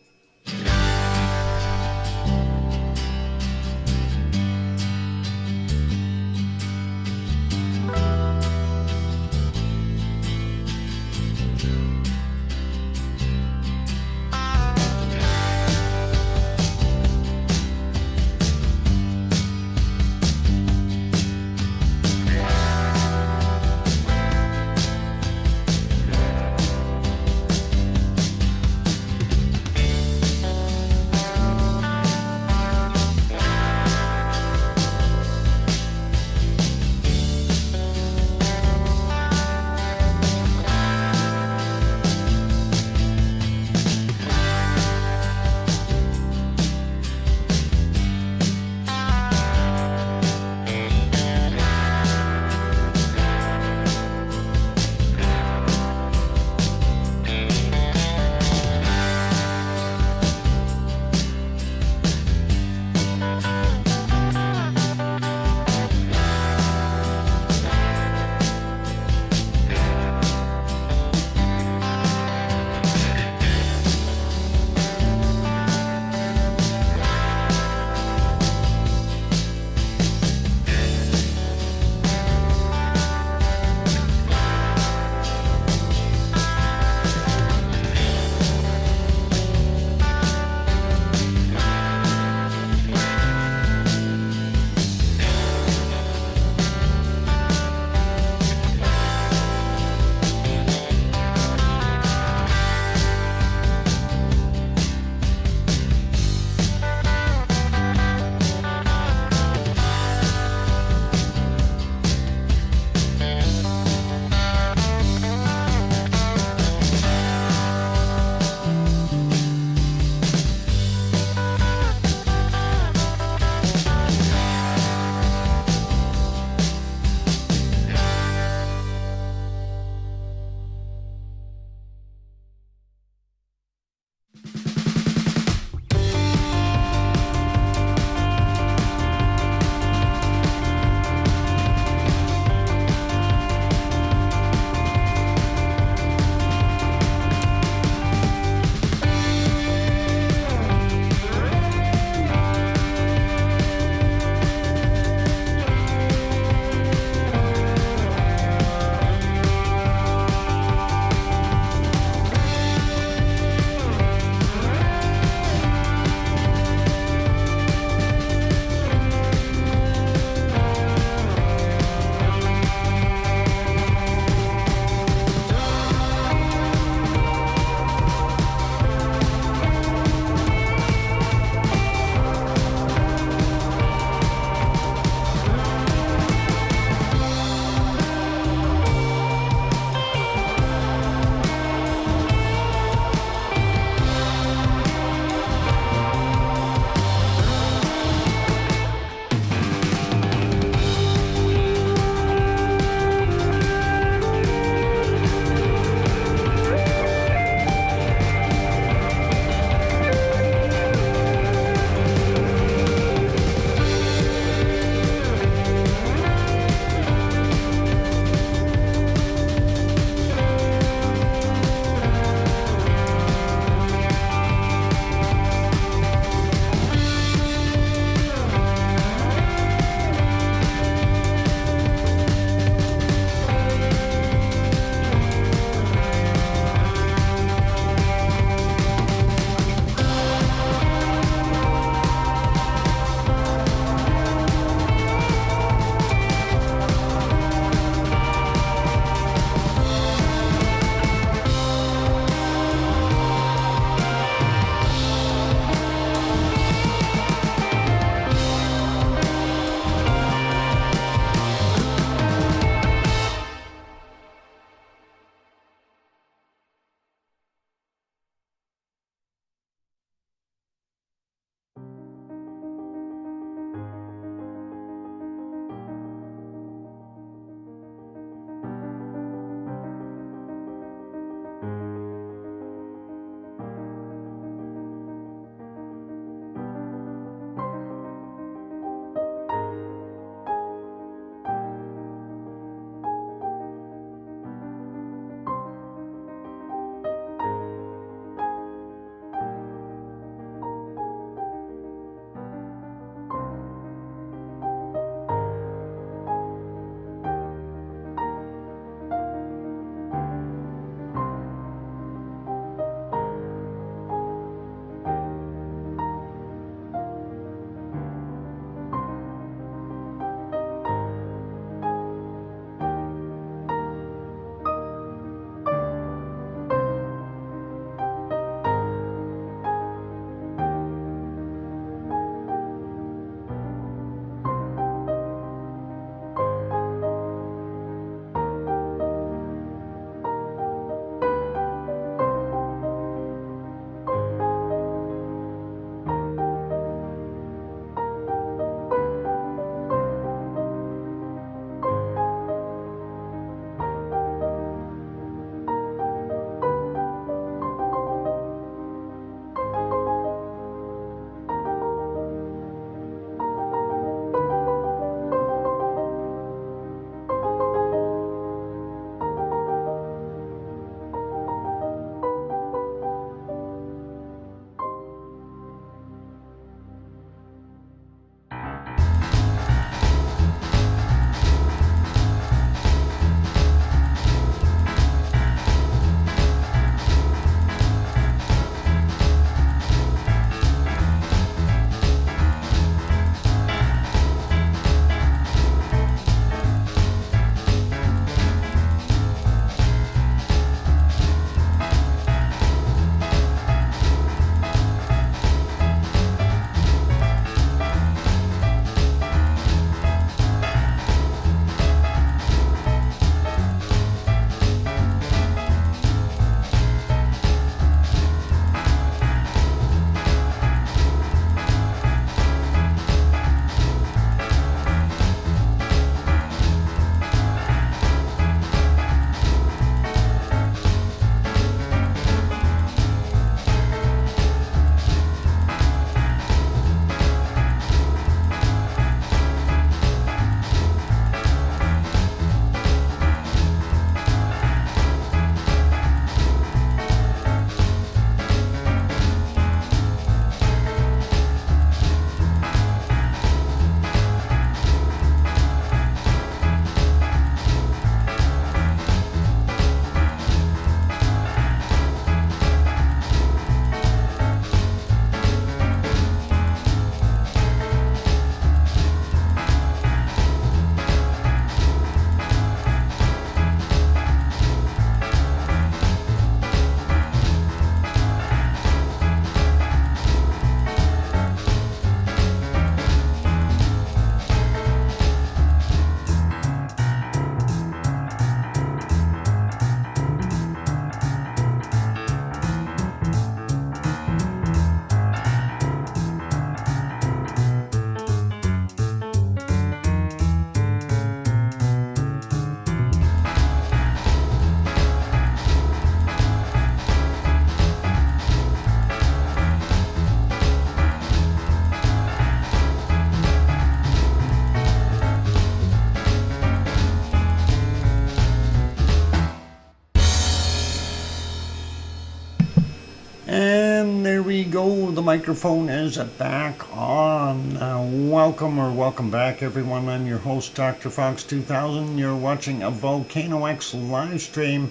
the microphone is back on. Welcome back, everyone. I'm your host, DrFox2000. You're watching a VolcanoX live stream,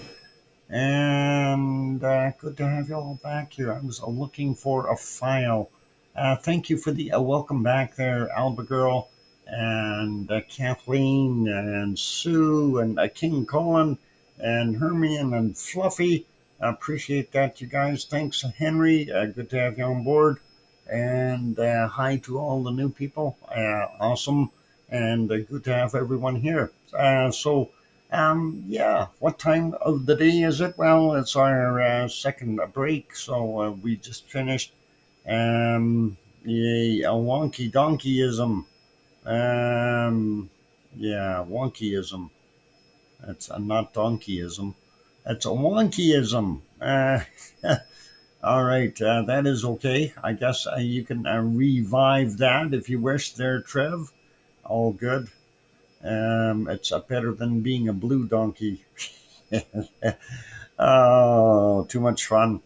and good to have you all back here. I was looking for a file. Thank you for the welcome back there, Alba Girl, and Kathleen, and Sue, and King Colin, and Hermione, and Fluffy. I appreciate that, you guys. Thanks, Henry. Good to have you on board. And hi to all the new people. Awesome. And good to have everyone here. Yeah, what time of the day is it? Well, it's our second break, so we just finished a wonky donkeyism. Yeah, wonkyism. It's not donkeyism. It's a wonkyism. All right, that is okay. I guess you can revive that if you wish there, Trev. All good. It's better than being a blue donkey. Oh, too much fun.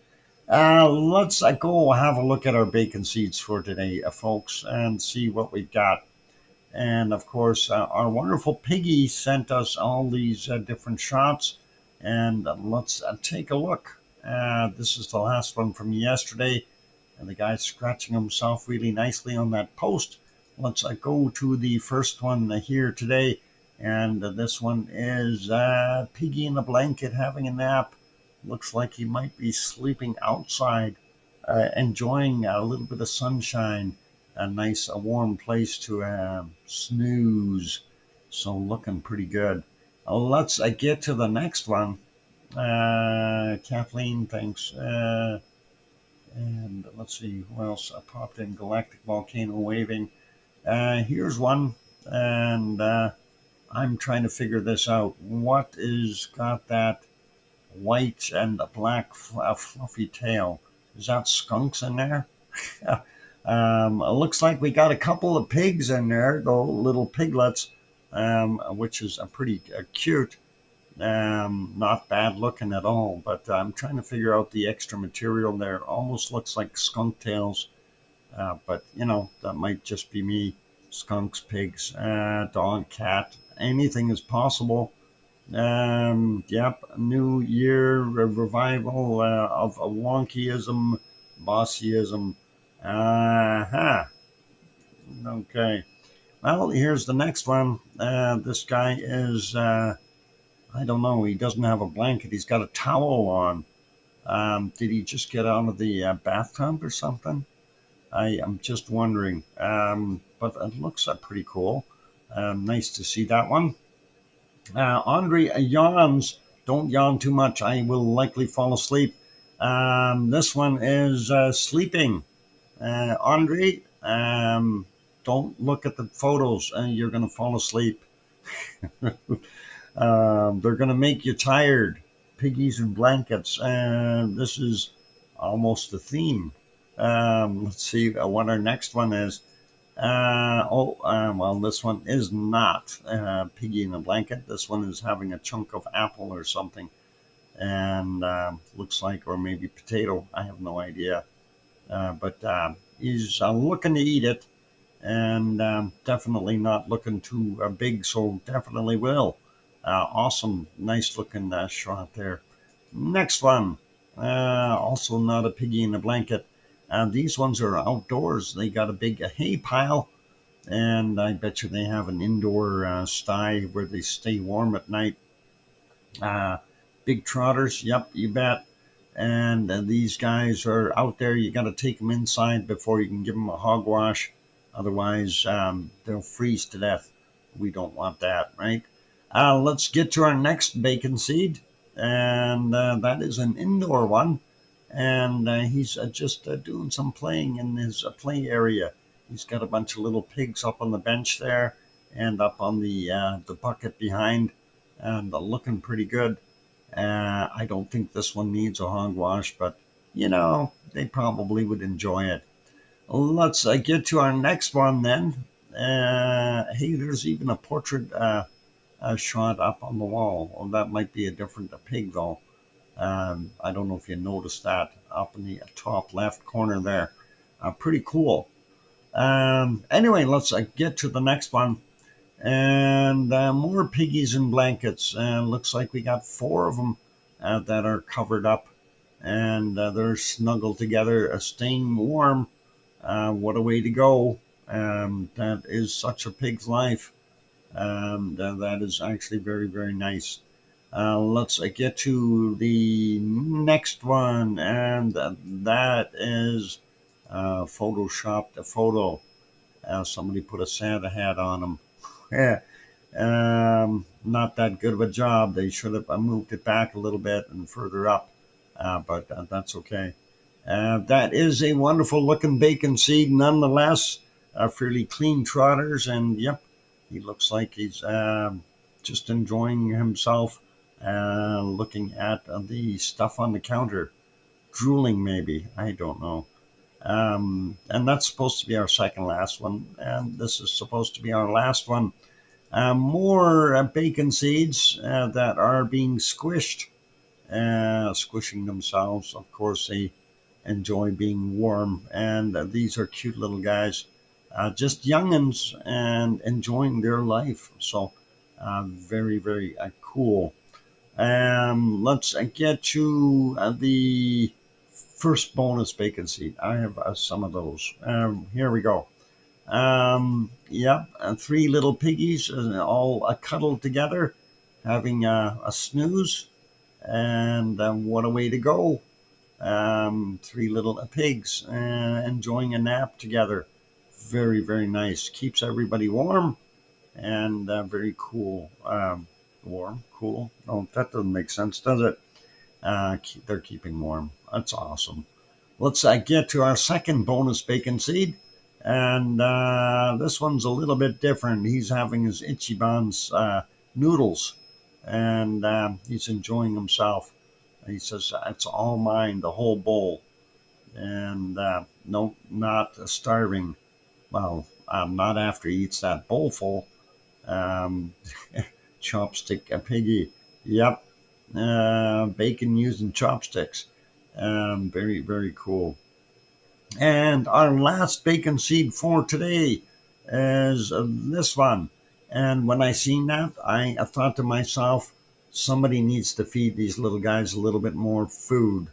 Let's go have a look at our bacon seeds for today, folks, and see what we've got. And, of course, our wonderful Piggy sent us all these different shots. And let's take a look. This is the last one from yesterday. And the guy's scratching himself really nicely on that post. Let's go to the first one here today. And this one is Piggy in a blanket having a nap. Looks like he might be sleeping outside, enjoying a little bit of sunshine. A nice, warm place to snooze. So looking pretty good. Let's get to the next one. Kathleen, thanks. And let's see who else popped in. Galactic Volcano Waving. Here's one. And I'm trying to figure this out. What is got that white and black fluffy tail? Is that skunks in there? It looks like we got a couple of pigs in there, though, little piglets. Which is pretty cute. Not bad looking at all, but I'm trying to figure out the extra material there. Almost looks like skunk tails, but that might just be me. Skunks, pigs, dog, cat, anything is possible. Yep, New Year revival of a wonkyism, bossyism. Okay. Well, here's the next one. This guy is, I don't know, he doesn't have a blanket. He's got a towel on. Did he just get out of the bathtub or something? I am just wondering. But it looks pretty cool. Nice to see that one. Andre yawns. Don't yawn too much. I will likely fall asleep. This one is sleeping. Andre, don't look at the photos and you're going to fall asleep. They're going to make you tired. Piggies and blankets. This is almost the theme. Let's see what our next one is. Well, this one is not Piggy in a blanket. This one is having a chunk of apple or something. And looks like, or maybe potato. I have no idea. But he's looking to eat it. And definitely not looking too big, so definitely will. Awesome, nice looking shot there. Next one, also not a piggy in a blanket. These ones are outdoors. They got a big hay pile, and I bet you they have an indoor sty where they stay warm at night. Big trotters, yep, you bet. And these guys are out there. You got to take them inside before you can give them a hogwash. Otherwise, they'll freeze to death. We don't want that, right? Let's get to our next bacon seed. And that is an indoor one. And he's just doing some playing in his play area. He's got a bunch of little pigs up on the bench there and up on the bucket behind. And looking pretty good. I don't think this one needs a hogwash, but, they probably would enjoy it. Let's get to our next one then. Hey, there's even a portrait shot up on the wall. Well, that might be a different pig, though. I don't know if you noticed that up in the top left corner there. Pretty cool. Anyway, let's get to the next one. And more piggies and blankets. Looks like we got 4 of them that are covered up, and they're snuggled together, staying warm. What a way to go. That is such a pig's life. That is actually very, very nice. Let's get to the next one, and that is photoshopped a photo. Somebody put a Santa hat on him. Yeah. Not that good of a job. They should have moved it back a little bit and further up, but that's okay. That is a wonderful looking bacon seed, nonetheless. Fairly clean trotters, and yep, he looks like he's just enjoying himself, looking at the stuff on the counter, drooling maybe. I don't know. And that's supposed to be our second last one, and this is supposed to be our last one. More bacon seeds that are being squished, squishing themselves. Of course, they enjoy being warm, and these are cute little guys, just youngins and enjoying their life. So, very, very cool. Let's get to the first bonus bacon seed. I have some of those. Here we go. Yep, 3 little piggies all cuddled together, having a snooze, and what a way to go. 3 little pigs enjoying a nap together. Very, very nice. Keeps everybody warm and very cool. Warm, cool. Oh, that doesn't make sense, does it? They're keeping warm. That's awesome. Let's get to our second bonus bacon seed. And this one's a little bit different. He's having his Ichiban's noodles, and he's enjoying himself. He says, it's all mine, the whole bowl. And no, not starving. Well, not after he eats that bowl full. Chopstick piggy. Yep. Bacon using chopsticks. Very, very cool. And our last bacon seed for today is this one. And when I seen that, I thought to myself, somebody needs to feed these little guys a little bit more food.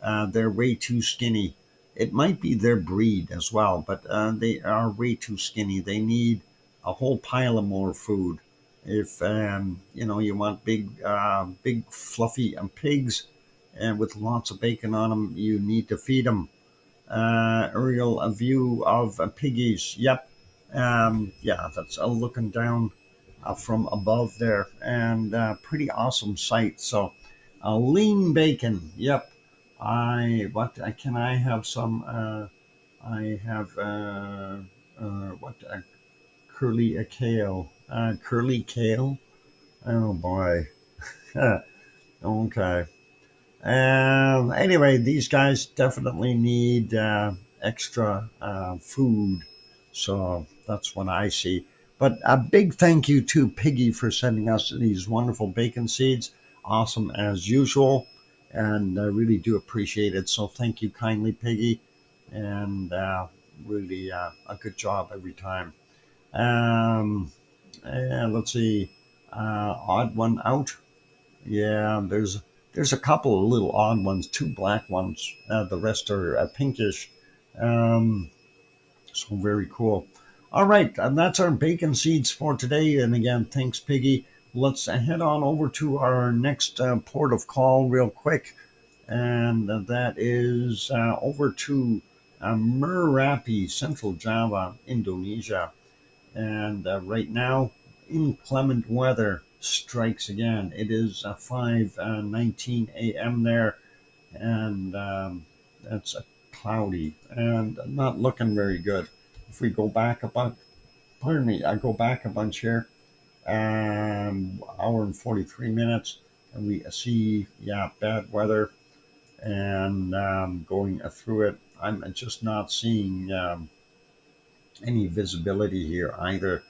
They're way too skinny. It might be their breed as well, but they are way too skinny. They need a whole pile of more food. If you want big, fluffy pigs, and with lots of bacon on them, you need to feed them. Aerial view of piggies. Yep. Yeah, that's looking down from above there, and pretty awesome sight. So, lean bacon. Yep. Can I have some? I have curly kale. Curly kale. Oh boy. Okay. Anyway, these guys definitely need extra food. So that's what I see. But a big thank you to Piggy for sending us these wonderful bacon seeds. Awesome as usual. And I really do appreciate it. So thank you kindly, Piggy. And really a good job every time. And let's see. Odd one out. Yeah, there's a couple of little odd ones, 2 black ones. The rest are pinkish. So very cool. All right, and that's our bacon seeds for today. And again, thanks, Piggy. Let's head on over to our next port of call real quick. And that is over to Merapi, Central Java, Indonesia. And right now, inclement weather strikes again. It is 5:19 a.m. there, and it's cloudy and not looking very good. If we go back a bunch, pardon me, I go back a bunch here, hour and 43 minutes, and we see, yeah, bad weather, and going through it. I'm just not seeing any visibility here either.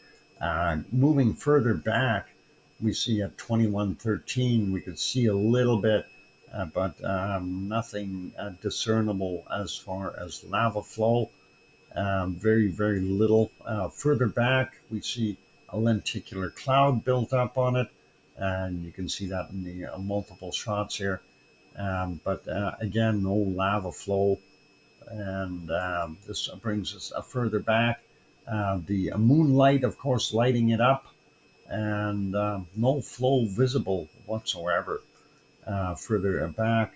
Moving further back, we see at 21:13, we could see a little bit, but nothing discernible as far as lava flow. Very, very little. Further back, we see a lenticular cloud built up on it, and you can see that in the multiple shots here. But again, no lava flow, and this brings us further back. The moonlight, of course, lighting it up, and no flow visible whatsoever. Further back,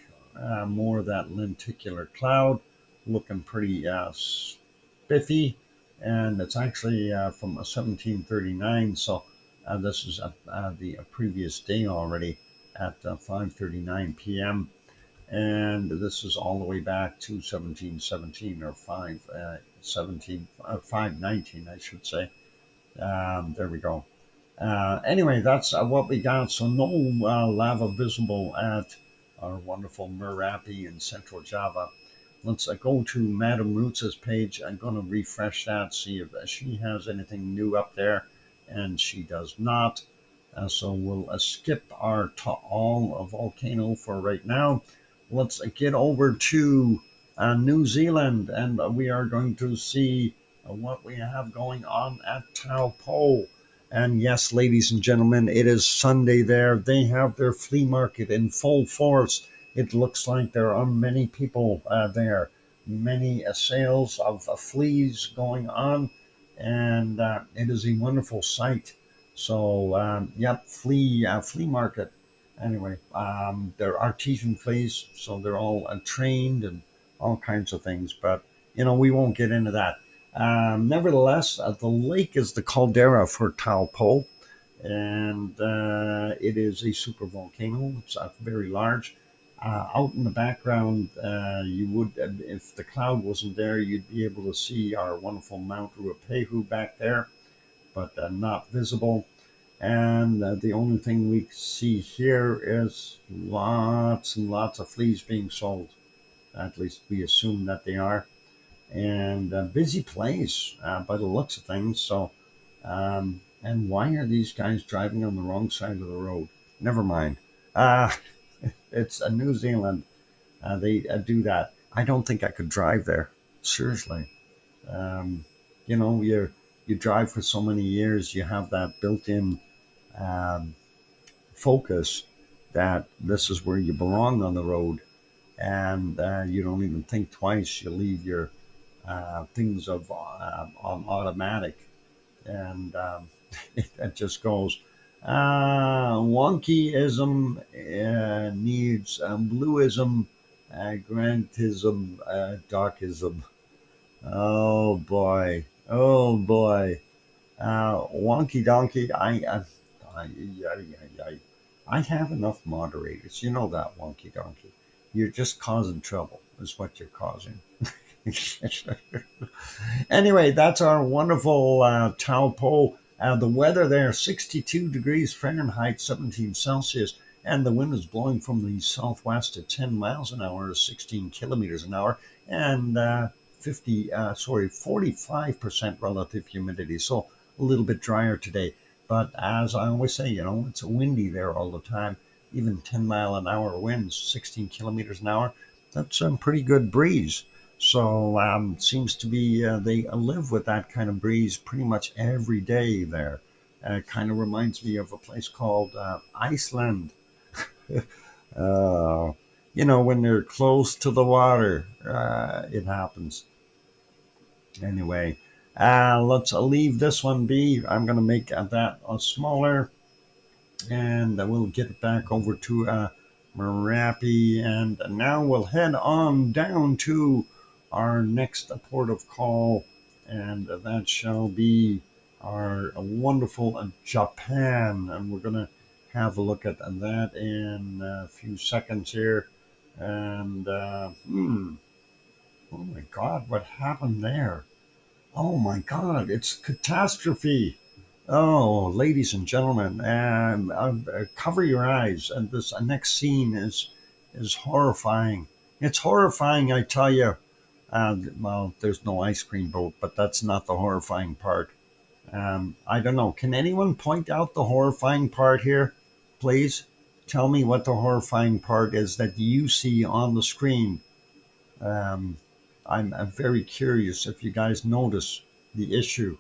more of that lenticular cloud, looking pretty spiffy, and it's actually from 1739. So this is the previous day already at 5:39 p.m. And this is all the way back to 1717 or 519, I should say. There we go. Anyway, that's what we got. So no lava visible at our wonderful Merapi in Central Java. Let's go to Madame Roots' page. I'm going to refresh that, see if she has anything new up there, and she does not. So we'll skip our all volcano for right now. Let's get over to New Zealand, and we are going to see what we have going on at Taupo. And yes, ladies and gentlemen, it is Sunday there. They have their flea market in full force. It looks like there are many people there, many sales of fleas going on, and it is a wonderful sight. So, yep, flea market. Anyway, they're artesian fleas, so they're all trained and all kinds of things. But we won't get into that. Nevertheless, the lake is the caldera for Taupo, and it is a super volcano. It's very large. Out in the background, you would, if the cloud wasn't there, you'd be able to see our wonderful Mount Ruapehu back there, but not visible. And the only thing we see here is lots and lots of fleas being sold. At least we assume that they are. And a busy place by the looks of things. So, and why are these guys driving on the wrong side of the road? Never mind. It's New Zealand. They do that. I don't think I could drive there. Seriously. You drive for so many years, you have that built-in focus that this is where you belong on the road, and you don't even think twice. You leave your things on automatic, and it just goes. Wonkyism needs bluism, grantism, darkism. Oh boy! Oh boy! Wonky donkey. I have enough moderators. You know that, wonky donkey. You're just causing trouble. Is what you're causing. Anyway, that's our wonderful Taupo. The weather there, 62 degrees Fahrenheit, 17 Celsius, and the wind is blowing from the southwest at 10 miles an hour, 16 kilometers an hour, and 45% relative humidity. So a little bit drier today. But as I always say, it's windy there all the time. Even 10-mile-an-hour winds, 16 kilometers an hour. That's a pretty good breeze. So seems to be they live with that kind of breeze pretty much every day there. It kind of reminds me of a place called Iceland. When they're close to the water, it happens. Anyway, let's leave this one be. I'm going to make that smaller, and we'll get it back over to Merapi. And now we'll head on down to our next port of call, and that shall be our wonderful Japan. And we're going to have a look at that in a few seconds here. And, oh my God, what happened there? Oh my God, it's catastrophe. Oh, ladies and gentlemen, cover your eyes. And this next scene is horrifying. It's horrifying, I tell you. Well, there's no ice cream boat, but that's not the horrifying part. I don't know. Can anyone point out the horrifying part here, please? Tell me what the horrifying part is that you see on the screen. Um, I'm very curious if you guys notice the issue.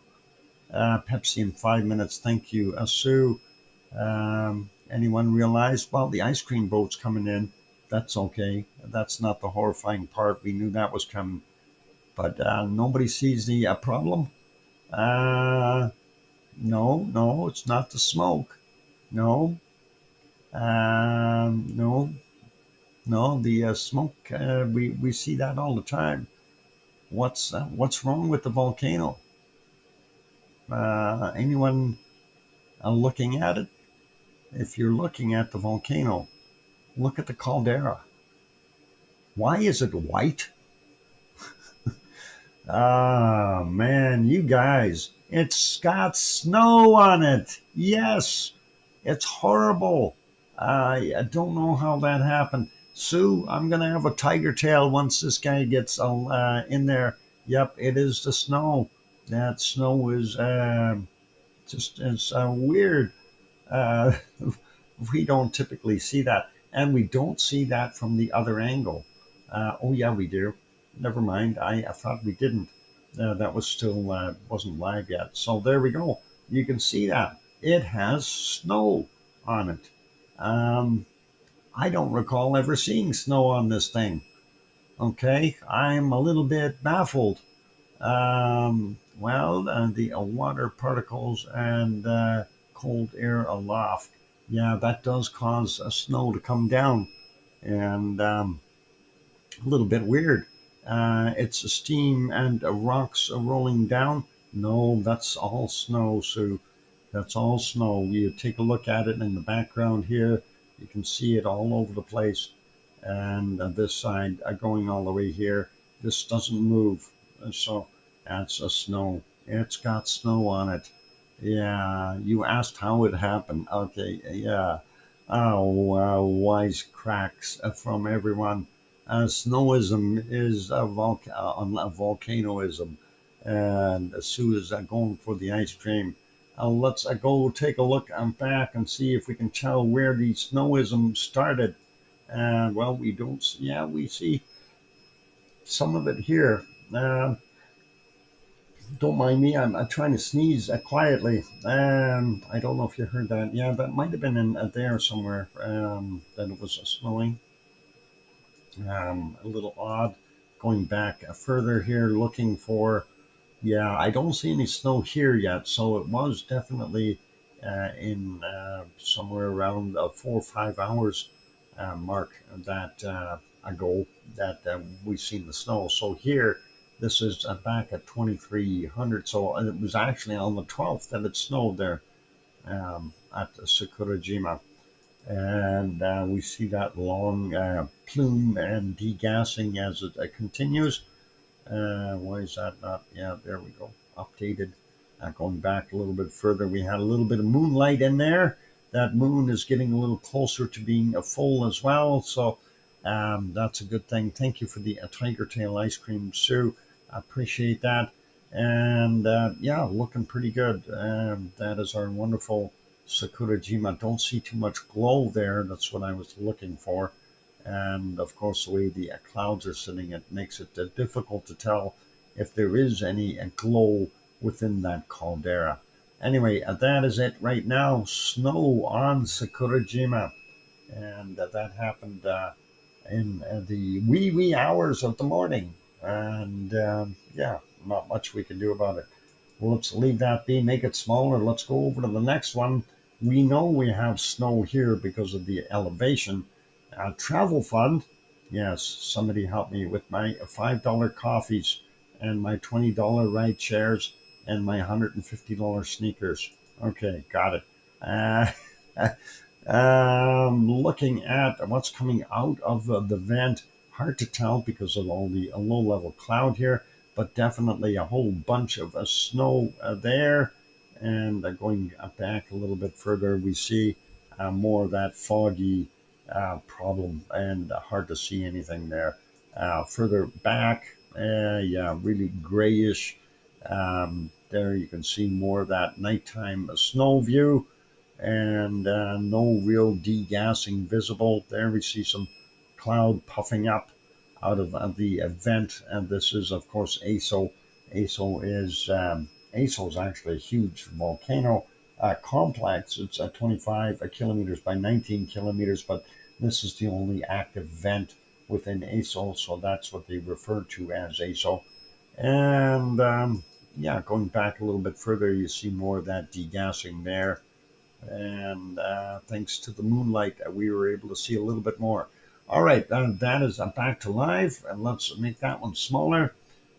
Pepsi in 5 minutes. Thank you. Sue, anyone realize? Well, the ice cream boat's coming in. That's okay. That's not the horrifying part. We knew that was coming. But nobody sees the problem? Uh, no, it's not the smoke. No, no, no, the smoke. We see that all the time. What's wrong with the volcano? Anyone looking at it? If you're looking at the volcano, look at the caldera. Why is it white? Ah, man, you guys, it's got snow on it. Yes, it's horrible. I don't know how that happened. Sue, I'm going to have a tiger tail once this guy gets in there. Yep, it is the snow. That snow is just it's weird. Uh, we don't typically see that, and we don't see that from the other angle. Oh yeah, we do. Never mind. I thought we didn't. That was still wasn't live yet. So there we go. You can see that it has snow on it. Um, I don't recall ever seeing snow on this thing. Okay, I'm a little bit baffled. The water particles and cold air aloft. Yeah, that does cause snow to come down, and a little bit weird. It's a steam and rocks rolling down. No, that's all snow, Sue. That's all snow. You take a look at it in the background here. You can see it all over the place. And this side going all the way here. This doesn't move. So that's a snow. It's got snow on it. Yeah, you asked how it happened. Okay, yeah. Oh, wise cracks from everyone. Snowism is a volcanoism, and Sue is going for the ice cream. Let's go take a look back and see if we can tell where the snowism started. And well, we don't. Yeah, we see some of it here. Don't mind me. I'm trying to sneeze quietly. I don't know if you heard that. Yeah, that might have been in there somewhere. That it was snowing. A little odd. Going back further here, looking for. Yeah, I don't see any snow here yet. So it was definitely in somewhere around 4 or 5 hours mark that ago that we've seen the snow. So here, this is back at 2300. So it was actually on the 12th that it snowed there at Sakurajima. And we see that long plume and degassing as it continues. Why is that not? Yeah, there we go. Updated. Going back a little bit further, we had a little bit of moonlight in there. That moon is getting a little closer to being a full as well. So that's a good thing. Thank you for the tiger tail ice cream, Sue. I appreciate that. And yeah, looking pretty good. That is our wonderful Sakurajima. Don't see too much glow there. That's what I was looking for. And of course, the way the clouds are sitting, it makes it difficult to tell if there is any glow within that caldera. Anyway, that is it right now. Snow on Sakurajima. And that happened in the wee hours of the morning. And yeah, not much we can do about it. Well, let's leave that be, make it smaller. Let's go over to the next one. We know we have snow here because of the elevation. Travel fund. Yes, somebody help me with my $5 coffees and my $20 ride shares and my $150 sneakers. Okay, got it. Looking at what's coming out of the vent, hard to tell because of all the low level cloud here, but definitely a whole bunch of snow there. And going back a little bit further, we see more of that foggy problem and hard to see anything there. Further back, yeah, really grayish. There you can see more of that nighttime snow view. and no real degassing visible. There we see some cloud puffing up out of the event, and this is, of course, ASO. ASO is actually a huge volcano complex. It's 25 kilometers by 19 kilometers, but this is the only active vent within ASO, so that's what they refer to as ASO. And yeah, going back a little bit further, you see more of that degassing there. And thanks to the moonlight, we were able to see a little bit more. All right, that is back to live, and let's make that one smaller.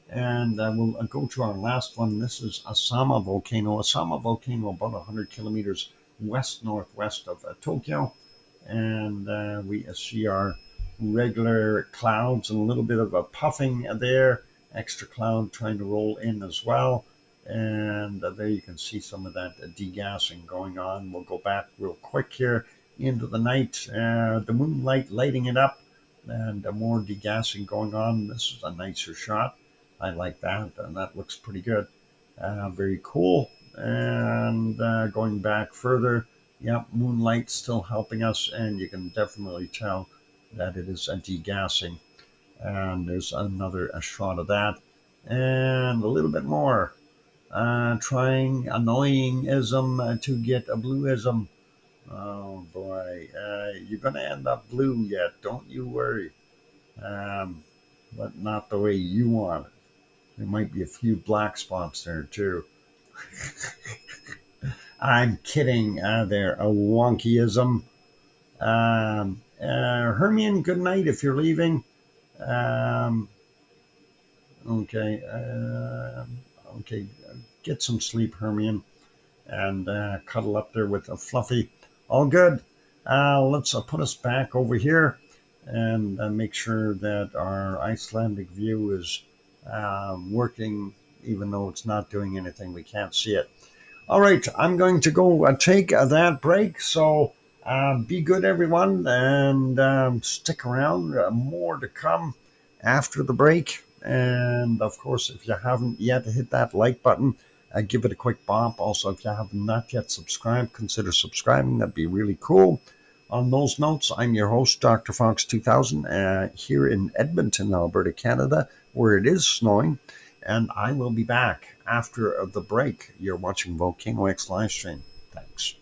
And we'll go to our last one. This is Asama Volcano. Asama Volcano, about 100 kilometers west-northwest of Tokyo. And we see our regular clouds and a little bit of a puffing there. Extra cloud trying to roll in as well. And there you can see some of that degassing going on. We'll go back real quick here into the night. The moonlight lighting it up, and more degassing going on. This is a nicer shot. I like that, and that looks pretty good. Very cool. And going back further, yeah, moonlight still helping us, and you can definitely tell that it is a degassing. And there's another shot of that, and a little bit more. Trying annoying-ism to get a blue-ism. Oh boy, you're going to end up blue yet, don't you worry. But not the way you want it. There might be a few black spots there too. I'm kidding there, a wonkyism. Hermione, good night if you're leaving. Okay. Okay. Get some sleep, Hermione, and cuddle up there with a Fluffy. All good. Let's put us back over here and make sure that our Icelandic view is working, even though it's not doing anything. We can't see it. All right, I'm going to go take that break. So be good, everyone, and stick around. More to come after the break. And of course, if you haven't yet hit that like button, give it a quick bump. Also, if you have not yet subscribed, consider subscribing. That'd be really cool. On those notes, I'm your host, DrFox2000, here in Edmonton, Alberta, Canada, where it is snowing. And I will be back after the break. You're watching VolcanoX live stream. Thanks.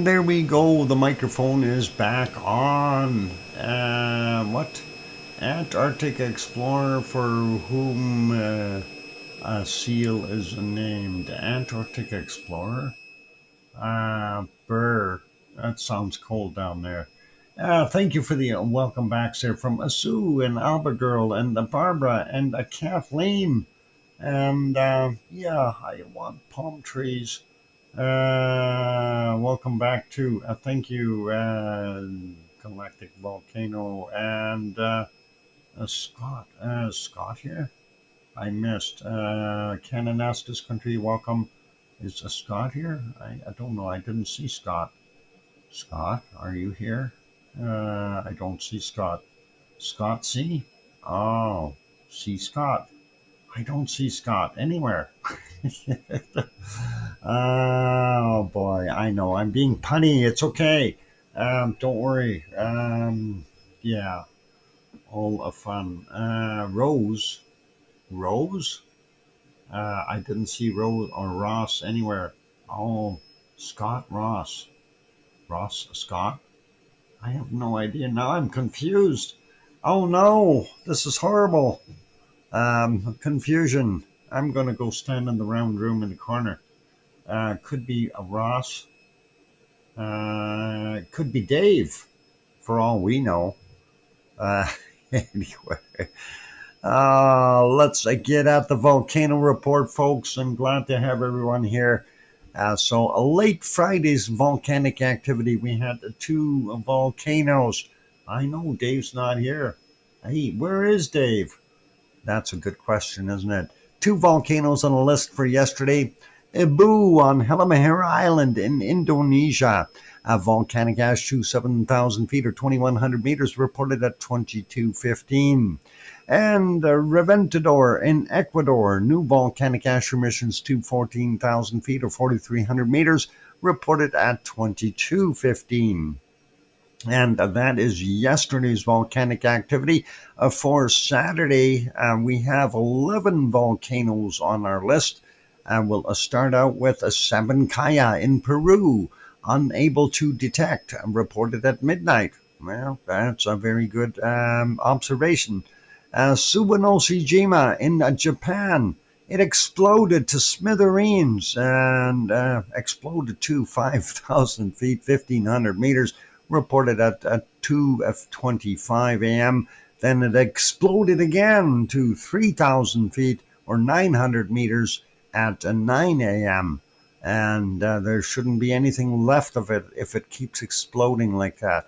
there we go. The microphone is back on. What? Antarctic explorer for whom a seal is named. Antarctic explorer? Burr. That sounds cold down there. Thank you for the welcome backs there from Sue and Alba Girl and Barbara and Kathleen. And yeah, I want palm trees. Welcome back to, thank you, Galactic Volcano and Scott. Scott here? I missed. Cananastas Country, welcome. Is Scott here? I don't know. I didn't see Scott. Scott, are you here? I don't see Scott. Scott C? Oh, see Scott. I don't see Scott anywhere. Oh boy, I know. I'm being punny. It's okay. Don't worry. Yeah, all of fun. Rose. Rose? I didn't see Rose or Ross anywhere. Oh, Scott Ross. Ross Scott? I have no idea. Now I'm confused. Oh no, this is horrible. Confusion. I'm going to go stand in the round room in the corner. Could be a Ross. Could be Dave, for all we know. Anyway. Let's get at the volcano report, folks. I'm glad to have everyone here. So a late Friday's volcanic activity. We had 2 volcanoes. I know Dave's not here. Hey, where is Dave? That's a good question, isn't it? 2 volcanoes on the list for yesterday. Ibu on Halmahera Island in Indonesia. Volcanic ash to 7,000 feet or 2,100 meters reported at 22:15. And Reventador in Ecuador, new volcanic ash emissions to 14,000 feet or 4,300 meters reported at 22:15. And that is yesterday's volcanic activity. For Saturday, we have 11 volcanoes on our list. We'll start out with Sabancaya in Peru, unable to detect, reported at midnight. Well, that's a very good observation. Subanoshijima in Japan, it exploded to smithereens and exploded to 5,000 feet, 1,500 meters, reported at 2:25 a.m. Then it exploded again to 3,000 feet or 900 meters at 9 a.m. And there shouldn't be anything left of it if it keeps exploding like that.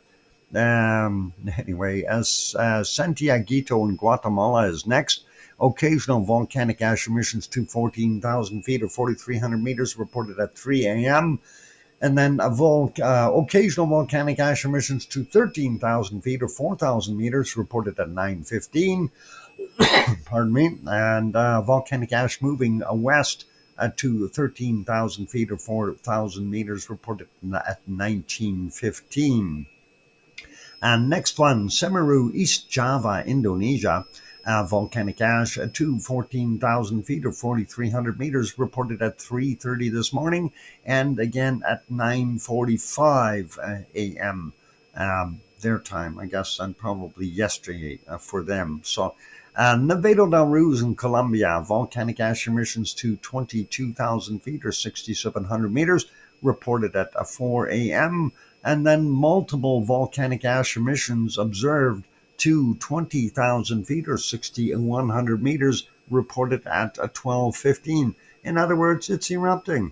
Anyway, as Santiaguito in Guatemala is next. Occasional volcanic ash emissions to 14,000 feet or 4,300 meters reported at 3 a.m. And then occasional volcanic ash emissions to 13,000 feet or 4,000 meters reported at 9:15. Pardon me. And volcanic ash moving west to 13,000 feet or 4,000 meters reported at 19:15. And next one, Semeru, East Java, Indonesia. Volcanic ash to 14,000 feet or 4,300 meters reported at 3:30 this morning and again at 9:45 a.m. Their time, I guess, and probably yesterday for them. So Nevado del Ruiz in Colombia, volcanic ash emissions to 22,000 feet or 6,700 meters reported at 4 a.m. And then multiple volcanic ash emissions observed to 20,000 feet or 6,100 meters reported at 12:15. In other words, it's erupting.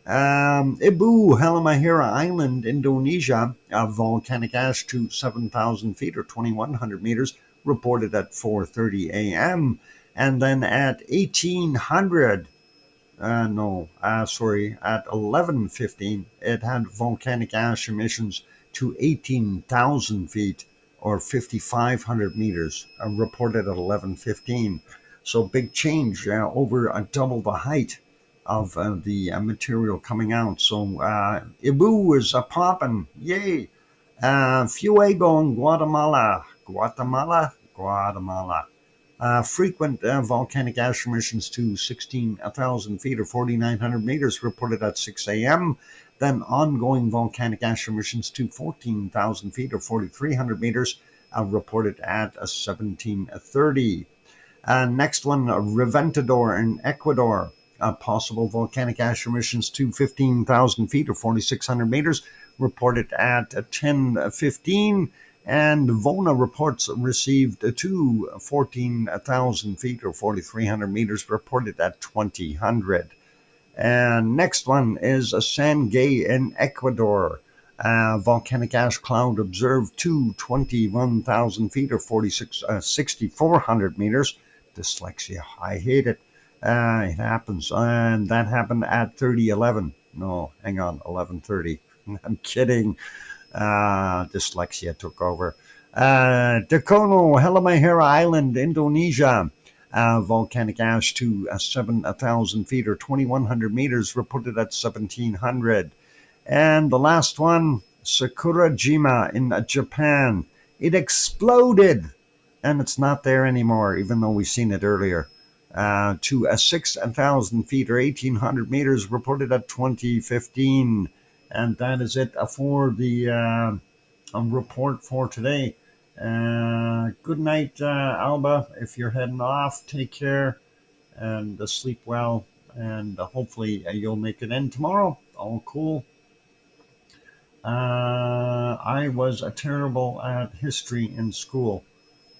Ibu, Halmahera Island, Indonesia, volcanic ash to 7,000 feet or 2,100 meters reported at 4:30 a.m. And then at 1800, at 11:15, it had volcanic ash emissions to 18,000 feet or 5,500 meters reported at 11:15. So big change, over double the height of the material coming out. So Ibu is popping, yay! Fuego in Guatemala. Frequent volcanic ash emissions to 16,000 feet or 4,900 meters reported at 6 a.m. Then ongoing volcanic ash emissions to 14,000 feet or 4,300 meters reported at 17:30. Next one, Reventador in Ecuador. Possible volcanic ash emissions to 15,000 feet or 4,600 meters reported at 10:15. And Vona reports received to 14,000 feet or 4,300 meters reported at 2000. And next one is Sangay in Ecuador. Volcanic ash cloud observed to 21,000 feet or 6,400 meters. Dyslexia, I hate it. It happens, and that happened at 30:11. No, hang on, 11:30. I'm kidding. Dyslexia took over. Dakono, Halmahera Island, Indonesia. Volcanic ash to 7,000 feet or 2,100 meters reported at 1,700. And the last one, Sakurajima in Japan. It exploded, and it's not there anymore, even though we've seen it earlier. To 6,000 feet or 1,800 meters reported at 2015. And that is it for the report for today. Good night, Alba. If you're heading off, take care and sleep well. And hopefully you'll make it in tomorrow. All cool. I was terrible at history in school.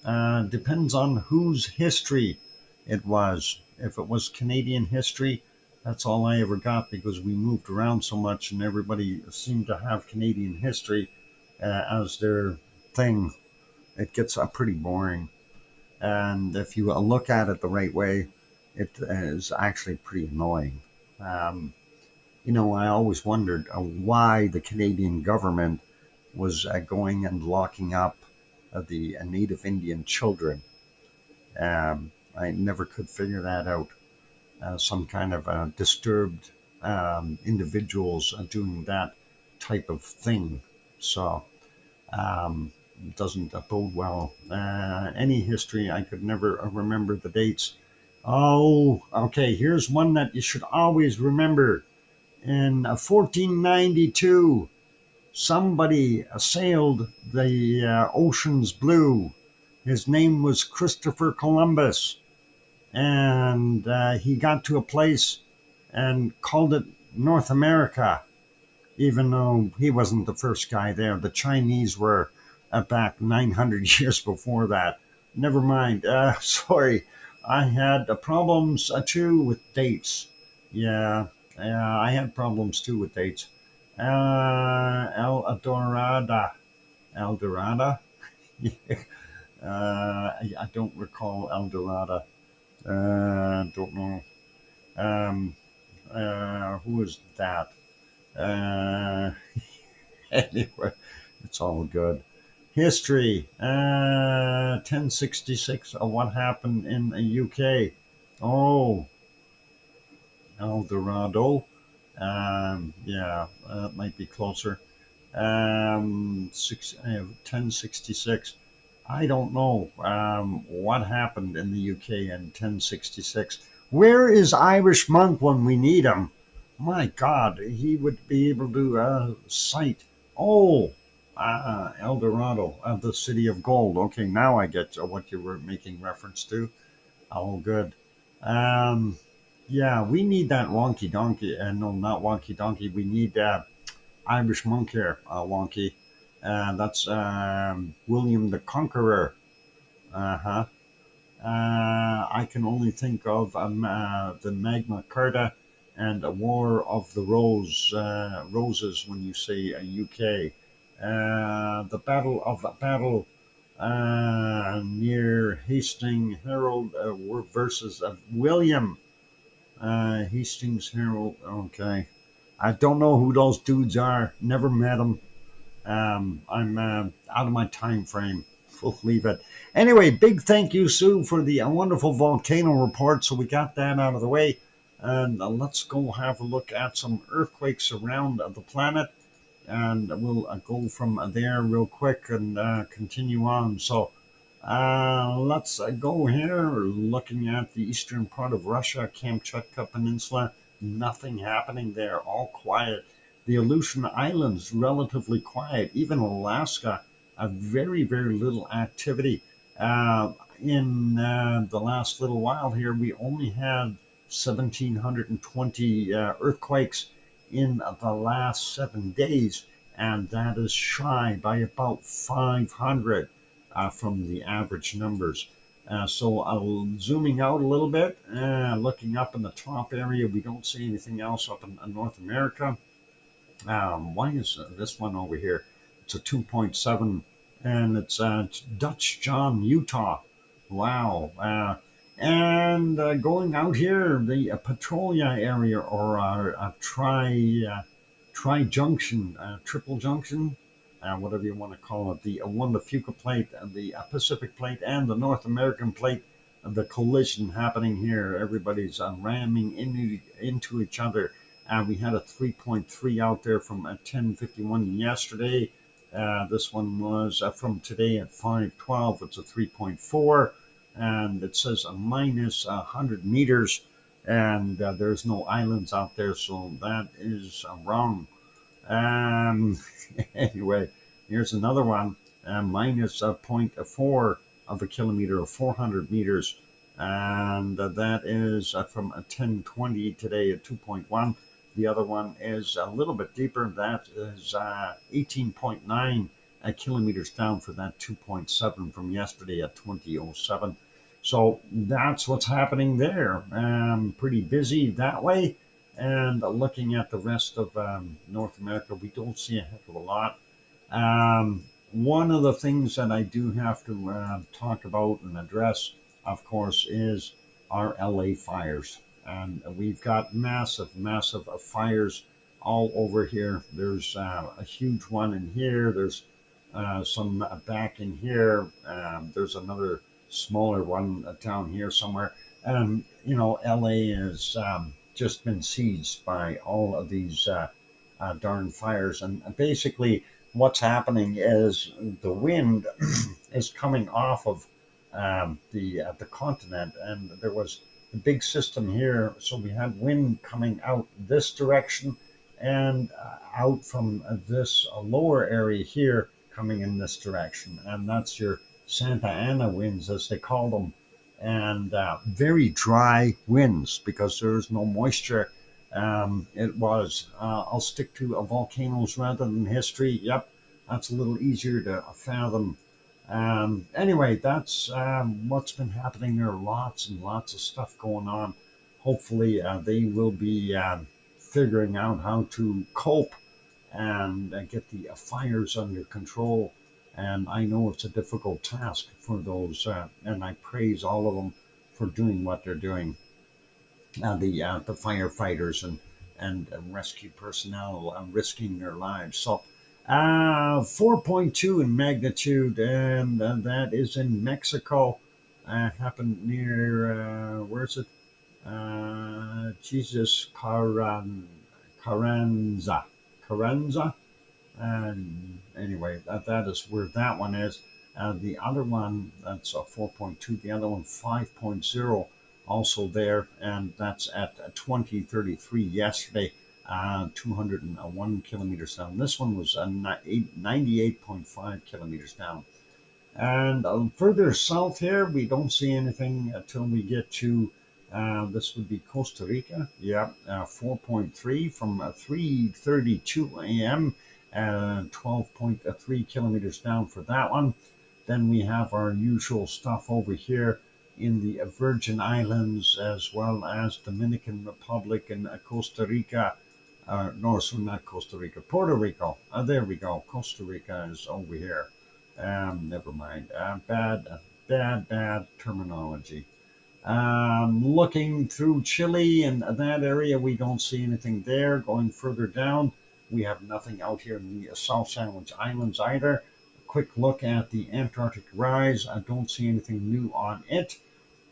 Depends on whose history it was. If it was Canadian history, that's all I ever got because we moved around so much and everybody seemed to have Canadian history as their thing. It gets pretty boring. And if you look at it the right way, it is actually pretty annoying. I always wondered why the Canadian government was going and locking up the Native Indian children. I never could figure that out. Some kind of disturbed individuals doing that type of thing. So it doesn't bode well. Any history, I could never remember the dates. Oh, okay, here's one that you should always remember. In 1492, somebody sailed the oceans blue. His name was Christopher Columbus. And he got to a place and called it North America, even though he wasn't the first guy there. The Chinese were back 900 years before that. Never mind. Sorry, I had problems too with dates. Yeah, I had problems too with dates. El Dorada. El Dorada? I don't recall El Dorada. Don't know. Who is that? Anyway, it's all good. History. 1066. What happened in the UK? Oh, El Dorado. Yeah, that might be closer. 1066. I don't know what happened in the UK in 1066. Where is Irish Monk when we need him? My God, he would be able to cite. Oh, El Dorado, the city of gold. Okay, now I get what you were making reference to. All good. Yeah, we need that wonky donkey. No, not wonky donkey. We need Irish Monk here, wonky. That's William the Conqueror. I can only think of the Magna Carta and a War of the Roses when you say UK. The Battle of Battle near Hastings Herald versus William Hastings Herald. Okay. I don't know who those dudes are. Never met them. I'm out of my time frame. We'll leave it. Anyway, big thank you, Sue, for the wonderful volcano report. So we got that out of the way. And let's go have a look at some earthquakes around the planet. And we'll go from there real quick and continue on. So Let's go here, looking at the eastern part of Russia, Kamchatka Peninsula. Nothing happening there, all quiet. The Aleutian Islands, relatively quiet. Even Alaska, a very, very little activity. In the last little while here, we only had 1,720 earthquakes in the last 7 days, and that is shy by about 500 from the average numbers. So zooming out a little bit, looking up in the top area, we don't see anything else up in North America. Why is this one over here? It's a 2.7, and it's Dutch John, Utah. Wow. And going out here, the Petrolia area, or tri-junction, triple junction, whatever you want to call it, the one, the Fuca plate, the Pacific plate, and the North American plate, the collision happening here. Everybody's ramming into each other. We had a 3.3 out there from 10:51 yesterday. This one was from today at 5:12. It's a 3.4, and it says a minus 100 meters, and there's no islands out there, so that is wrong. Um, anyway, here's another one, minus zero point 0.4 of a kilometer, or 400 meters, and that is from 10:20 today at 2.1. The other one is a little bit deeper. That is 18.9 kilometers down for that 2.7 from yesterday at 20:07. So that's what's happening there. Pretty busy that way. And looking at the rest of North America, we don't see a heck of a lot. One of the things that I do have to talk about and address, of course, is our LA fires. And we've got massive, massive fires all over here. There's a huge one in here. There's some back in here. There's another smaller one down here somewhere. And, LA is just been seized by all of these darn fires. And basically, what's happening is the wind is coming off of the continent, and there was a big system here. So we had wind coming out this direction and out from this lower area here coming in this direction. And that's your Santa Ana winds, as they call them, and very dry winds because there's no moisture. It was, I'll stick to volcanoes rather than history. Yep, that's a little easier to fathom. Anyway, that's what's been happening. There are lots and lots of stuff going on. Hopefully, they will be figuring out how to cope and get the fires under control. And I know it's a difficult task for those, and I praise all of them for doing what they're doing. The firefighters and rescue personnel risking their lives. So 4.2 in magnitude, and that is in Mexico. Happened near, where's it? Jesus, Carranza. And anyway, that is where that one is. The other one, that's a 4.2. The other one, 5.0, also there, and that's at 20:33 yesterday. 201 kilometers down. This one was 98.5 kilometers down. And further south here, we don't see anything until we get to, this would be Costa Rica. Yeah, 4.3 from 3:32 a.m. 12.3 kilometers down for that one. Then we have our usual stuff over here in the Virgin Islands, as well as Dominican Republic and Costa Rica. No, so not Costa Rica, Puerto Rico. There we go. Costa Rica is over here. Never mind. Bad terminology. Looking through Chile and that area, we don't see anything there. Going further down, we have nothing out here in the South Sandwich Islands either. Quick look at the Antarctic rise. I don't see anything new on it.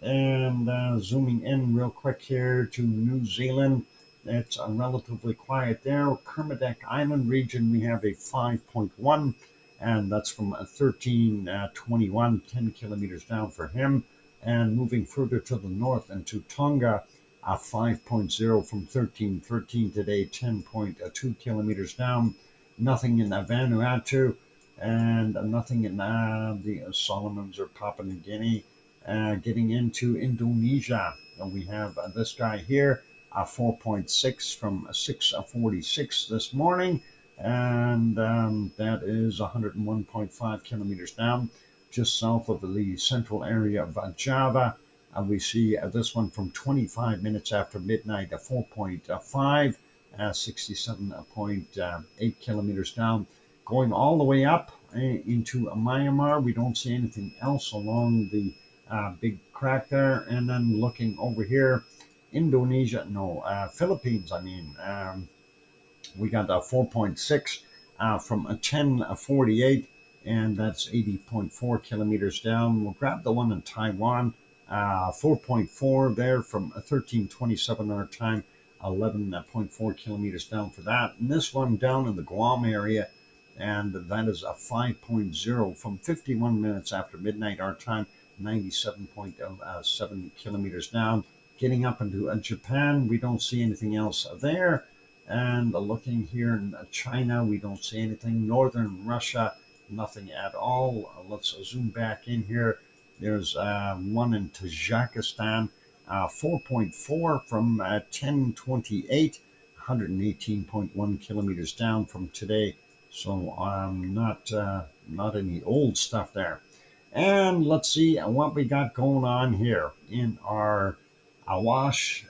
And zooming in real quick here to New Zealand, it's relatively quiet there. Kermadec Island region, we have a 5.1. and that's from 1321, 10 kilometers down for him. And moving further to the north into Tonga, 5.0 from 1313 today, 10.2 kilometers down. Nothing in Vanuatu, and nothing in the Solomons or Papua New Guinea. Getting into Indonesia, we have this guy here, 4.6 from 6:46 this morning, and that is 101.5 kilometers down, just south of the central area of Java. We see this one from 25 minutes after midnight, 4.5, 67.8 kilometers down. Going all the way up into Myanmar, we don't see anything else along the big crack there. And then looking over here, Indonesia, no, Philippines, we got 4.6 from 10:48, and that's 80.4 kilometers down. We'll grab the one in Taiwan, 4.4 there from 13:27 our time, 11.4 kilometers down for that. And this one down in the Guam area, and that is a 5.0 from 51 minutes after midnight our time, 97.7 kilometers down. Getting up into Japan, we don't see anything else there. And looking here in China, we don't see anything. Northern Russia, nothing at all. Let's zoom back in here. There's one in Tajikistan, 4.4 from 10:28, 118.1 kilometers down from today. So not any old stuff there. And let's see what we got going on here in our Awash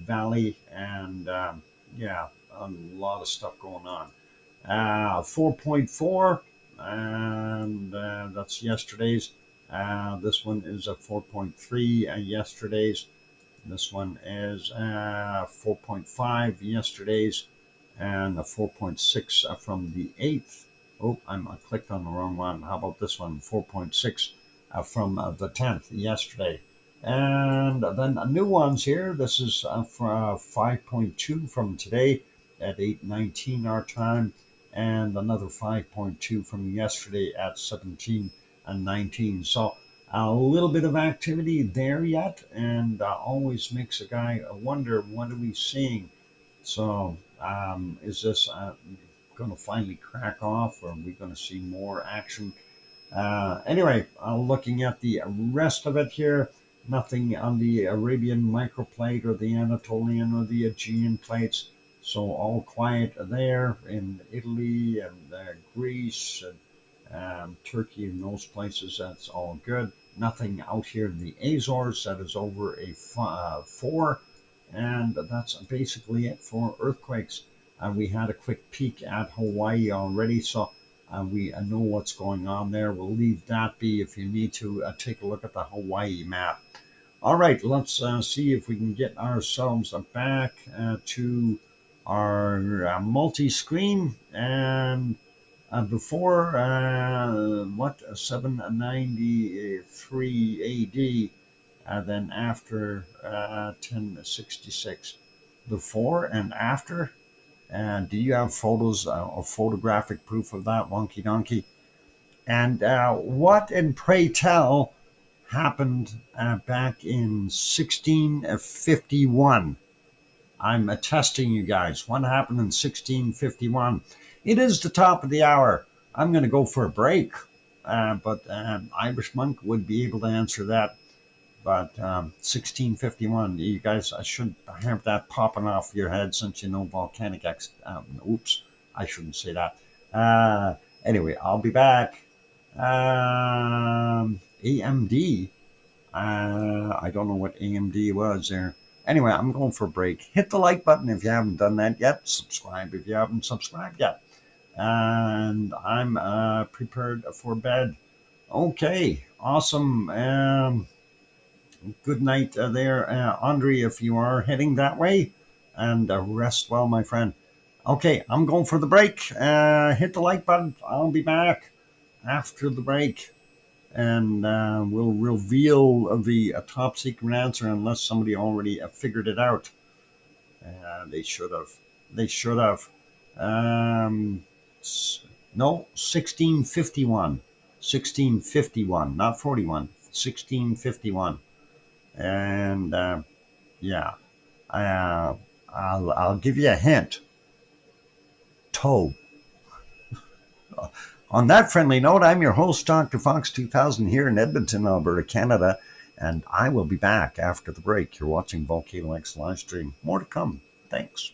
Valley, and yeah, a lot of stuff going on. 4.4, and that's yesterday's. This one is a 4.3 yesterday's. This one is 4.5 yesterday's, and a 4.6 from the 8th. Oh, I clicked on the wrong one. How about this one? 4.6 from the 10th yesterday. And then new ones here. This is for 5.2 from today at 8:19 our time, and another 5.2 from yesterday at 17:19. So a little bit of activity there yet, and always makes a guy wonder, what are we seeing? So is this going to finally crack off, or are we going to see more action? Anyway, looking at the rest of it here, nothing on the Arabian microplate or the Anatolian or the Aegean plates. So all quiet there in Italy and Greece and Turkey and those places. That's all good. Nothing out here in the Azores. That is over a 4. And that's basically it for earthquakes. We had a quick peek at Hawaii already, so we know what's going on there. We'll leave that be. If you need to take a look at the Hawaii map. All right, let's see if we can get ourselves back to our multi-screen. And before 793 AD, then after 1066. Before and after. And do you have photos or photographic proof of that, wonky donkey? And what, and pray tell, happened back in 1651? I'm testing you guys. What happened in 1651? It is the top of the hour. I'm going to go for a break, but Irish Monk would be able to answer that. But 1651, you guys, I should have that popping off your head since you know VolcanoX. Oops, I shouldn't say that. Anyway, I'll be back. AMD. I don't know what AMD was there. Anyway, I'm going for a break. Hit the like button if you haven't done that yet. Subscribe if you haven't subscribed yet. And I'm prepared for bed. Okay, awesome. Good night there, Andre, if you are heading that way. And rest well, my friend. Okay, I'm going for the break. Hit the like button. I'll be back after the break. And we'll reveal the top secret answer unless somebody already figured it out. They should have. No, 1651. 1651, not 41. 1651. And yeah, I'll give you a hint. Toe. On that friendly note, I'm your host, Dr. Fox2000, here in Edmonton, Alberta, Canada, and I will be back after the break. You're watching VolcanoX live stream. More to come. Thanks.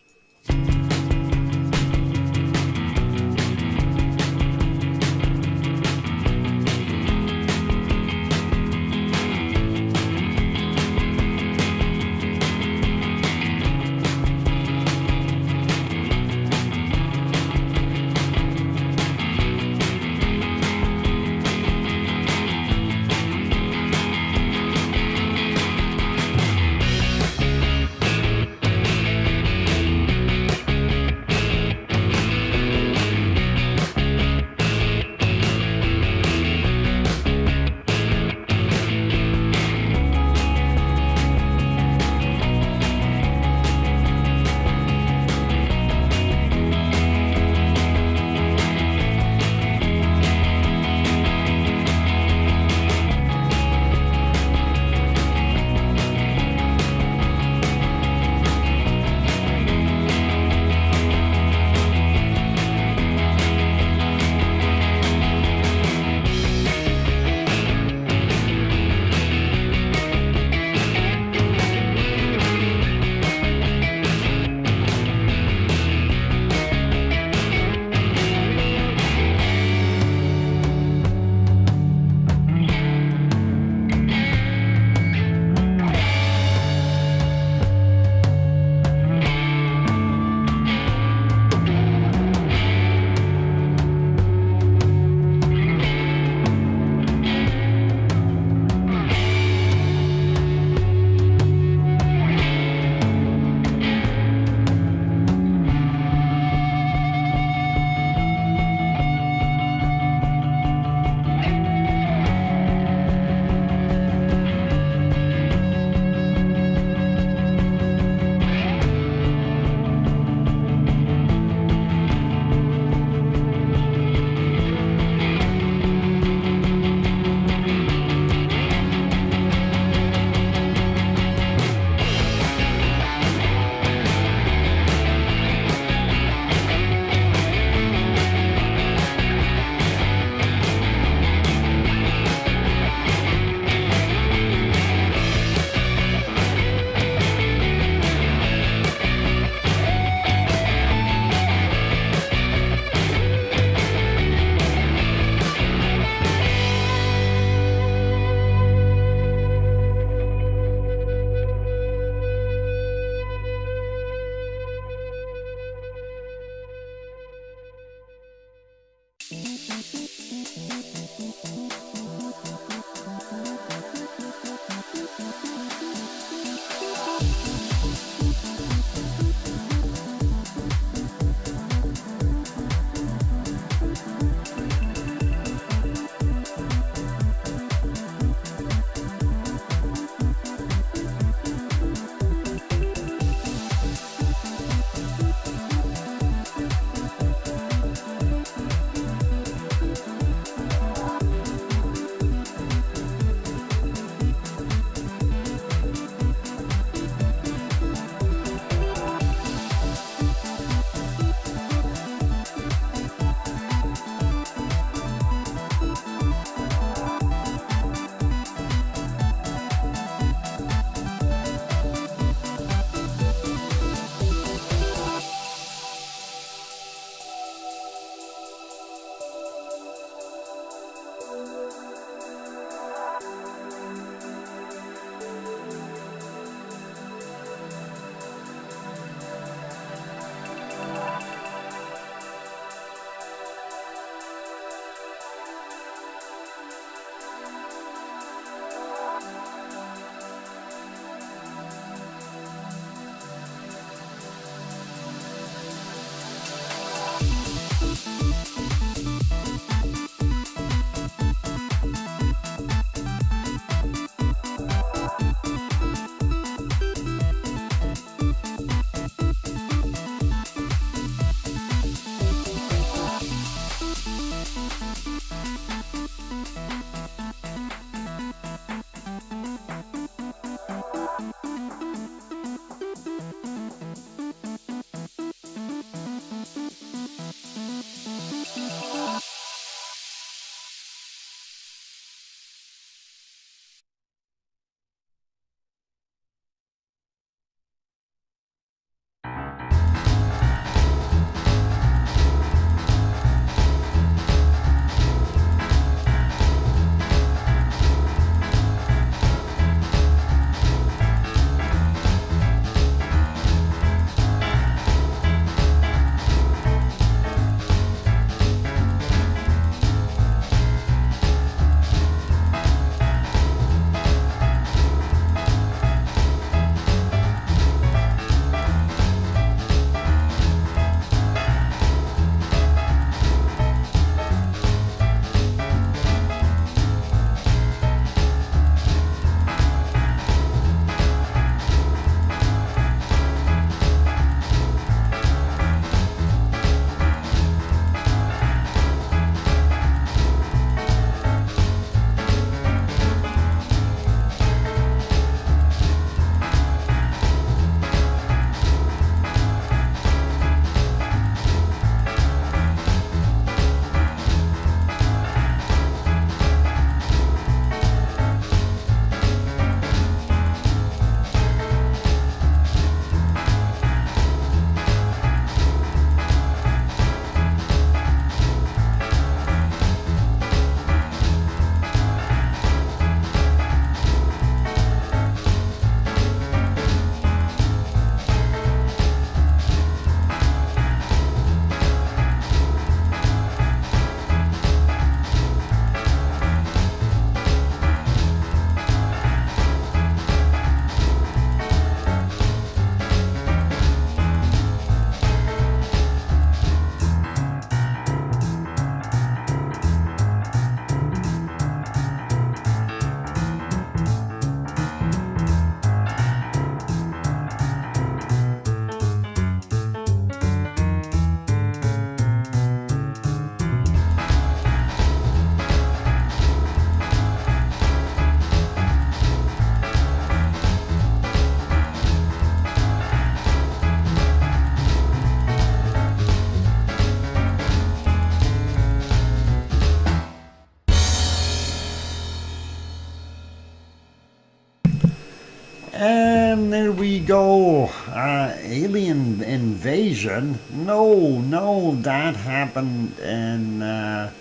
And there we go. Alien invasion. No, that happened in a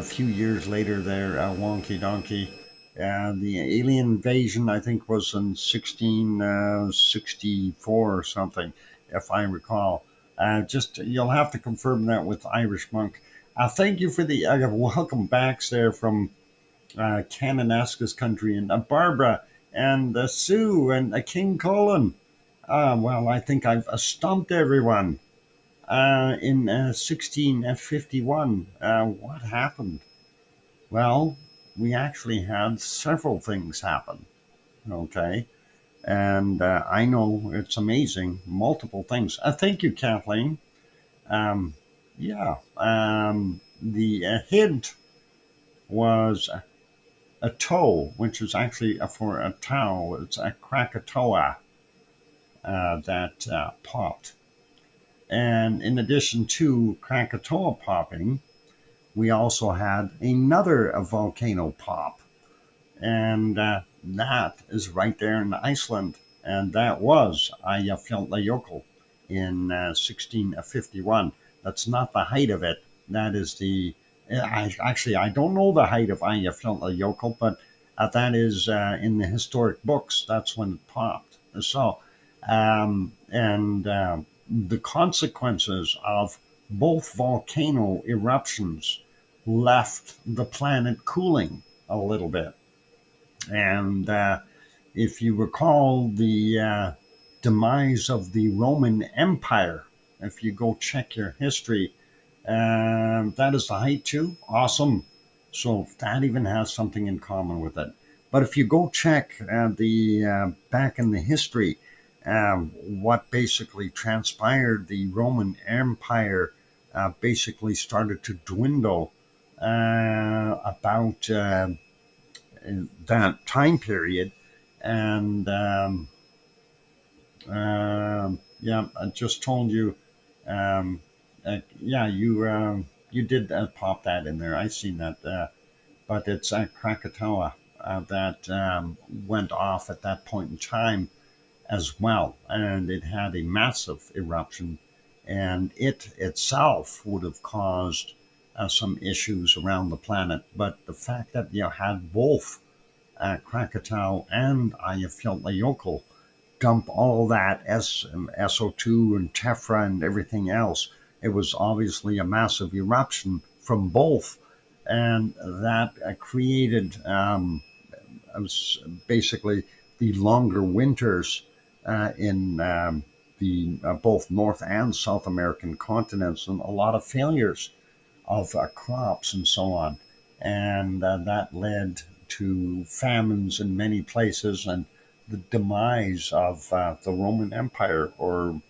few years later there, wonky donkey. The alien invasion, I think, was in 1664 or something, if I recall. Just you'll have to confirm that with Irish Monk. Thank you for the welcome backs there from Kananaska's country, and Barbara and Sue and King Colin. Well, I think I've stumped everyone. In 1651, what happened? Well, we actually had several things happen. Okay. And I know it's amazing, multiple things. Thank you, Kathleen. Um, yeah. The hint was a toe, which is actually for a towel. It's a Krakatoa that popped. And in addition to Krakatoa popping, we also had another volcano pop. And that is right there in Iceland. And that was Eyjafjallajökull in 1651. That's not the height of it. That is I don't know the height of Eyjafjallajökull, but that is in the historic books. That's when it popped. So, and the consequences of both volcano eruptions left the planet cooling a little bit. And if you recall the demise of the Roman Empire, if you go check your history, that is the height too. Awesome. So that even has something in common with it. But if you go check the back in the history, what basically transpired, the Roman Empire basically started to dwindle about that time period. And yeah, I just told you. Yeah, you did pop that in there. I seen that, but it's Krakatoa that went off at that point in time as well, and it had a massive eruption, and it itself would have caused some issues around the planet. But the fact that you had both Krakatoa and Eyjafjallajökull dump all that SO2 and tephra and everything else, it was obviously a massive eruption from both, and that created basically the longer winters in the both North and South American continents, and a lot of failures of crops and so on. And that led to famines in many places and the demise of the Roman Empire, or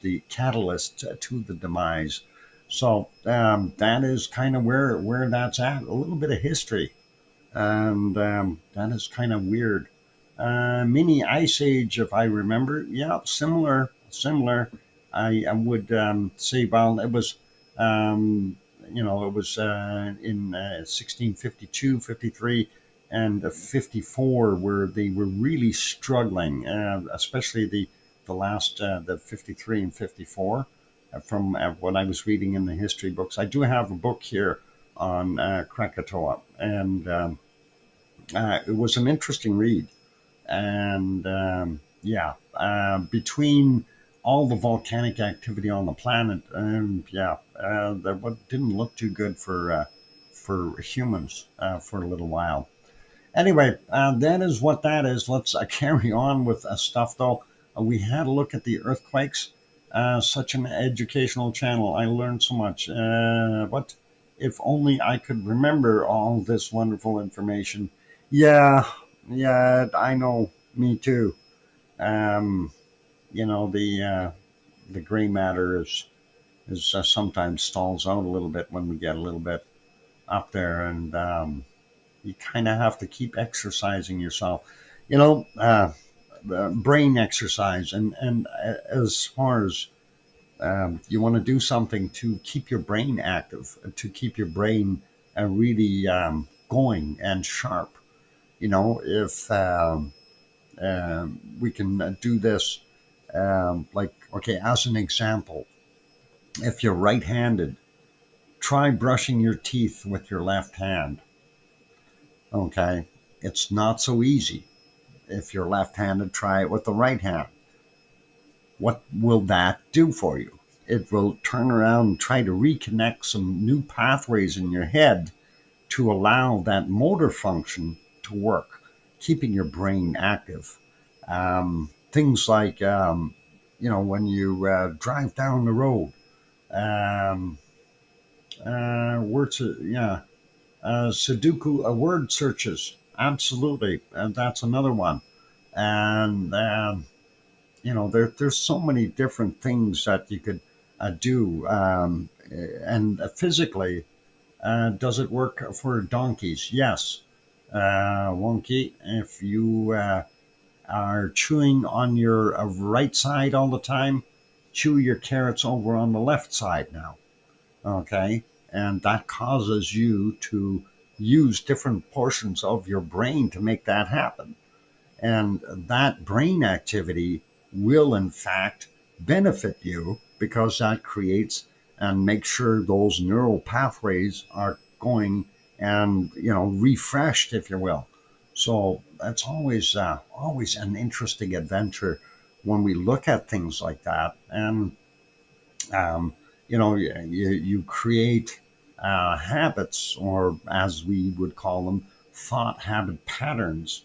the catalyst to the demise. So that is kind of where that's at. A little bit of history, and that is kind of weird. Mini ice age, if I remember. Yeah, similar. I would say, well, it was, it was in 1652, 53, and 54, where they were really struggling, especially the last, the 53 and 54, from what I was reading in the history books. I do have a book here on Krakatoa, and it was an interesting read. And yeah, between all the volcanic activity on the planet, yeah, that didn't look too good for humans for a little while. Anyway, that is what that is. Let's carry on with stuff, though. We had a look at the earthquakes. Such an educational channel. I learned so much. What if only I could remember all this wonderful information? Yeah, yeah, I know. Me too. Um, the gray matter is sometimes stalls out a little bit when we get a little bit up there, and you kind of have to keep exercising yourself. Brain exercise, and as far as you want to do something to keep your brain active, to keep your brain really going and sharp. If We can do this, like, okay, as an example, if you're right-handed, try brushing your teeth with your left hand. Okay, it's not so easy. If you're left-handed, try it with the right hand. What will that do for you? It will turn around and try to reconnect some new pathways in your head to allow that motor function to work, keeping your brain active. Things like, when you drive down the road, Sudoku word searches, absolutely, and that's another one. And there's so many different things that you could do, and physically, does it work for donkeys? Yes. Wonky, if you are chewing on your right side all the time, chew your carrots over on the left side now. Okay, and that causes you to use different portions of your brain to make that happen. And that brain activity will, in fact, benefit you because that creates and makes sure those neural pathways are going and, refreshed, if you will. So that's always an interesting adventure when we look at things like that. And you create habits, or as we would call them, thought habit patterns.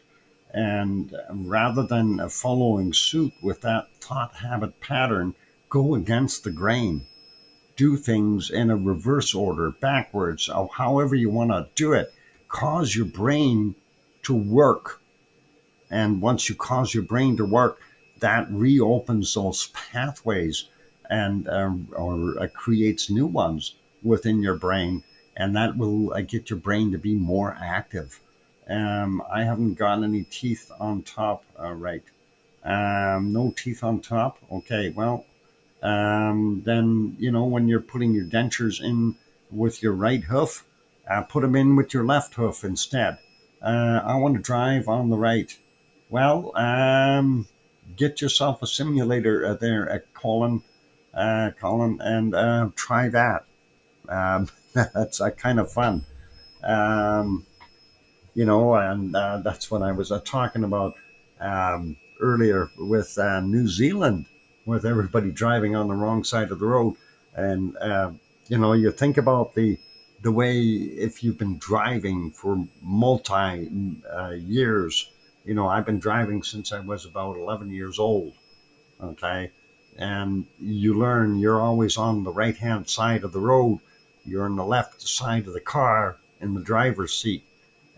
And rather than following suit with that thought habit pattern, go against the grain. Do things in a reverse order, backwards, or however you want to do it. Cause your brain to work. And once you cause your brain to work, that reopens those pathways and creates new ones within your brain, and that will get your brain to be more active. I haven't got any teeth on top, right? No teeth on top. Okay, well, then when you're putting your dentures in with your right hoof, put them in with your left hoof instead. I want to drive on the right. Well, get yourself a simulator there, Colin, and try that. That's kind of fun. And that's what I was talking about earlier with New Zealand, with everybody driving on the wrong side of the road. And, you think about the way, if you've been driving for multi years, I've been driving since I was about 11 years old. Okay. And you learn you're always on the right hand side of the road. You're on the left side of the car in the driver's seat.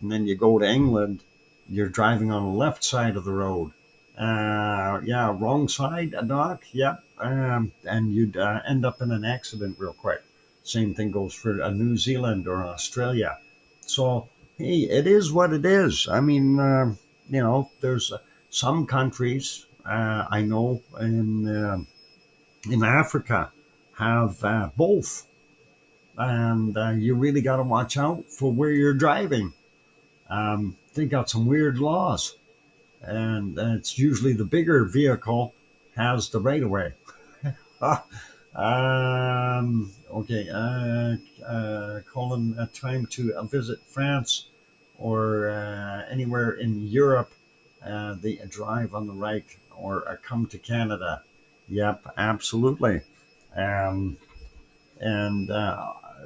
And then you go to England, you're driving on the left side of the road. Wrong side, Doc. Yep. And you'd end up in an accident real quick. Same thing goes for New Zealand or Australia. So, hey, it is what it is. I mean, there's some countries I know in Africa have both. And you really got to watch out for where you're driving. They got some weird laws, and it's usually the bigger vehicle has the right of way. Okay, Colin, time to visit France or anywhere in Europe. They drive on the right, or come to Canada. Yep, absolutely. And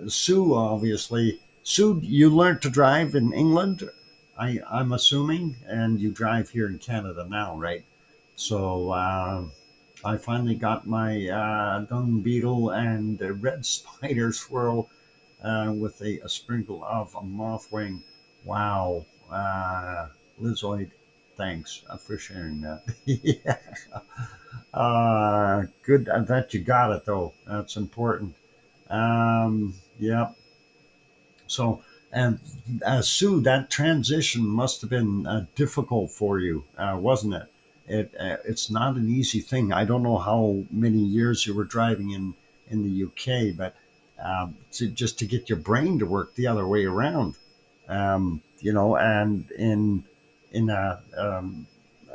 Sue, obviously. Sue, you learned to drive in England, I'm assuming, and you drive here in Canada now, right? So I finally got my dung beetle and a red spider swirl with a sprinkle of a mothwing. Wow. Lizoid, thanks for sharing that. Yeah. Good that you got it, though. That's important. Yep. So, and Sue, that transition must have been difficult for you, wasn't it? It's not an easy thing. I don't know how many years you were driving in the UK, but just to get your brain to work the other way around, and in a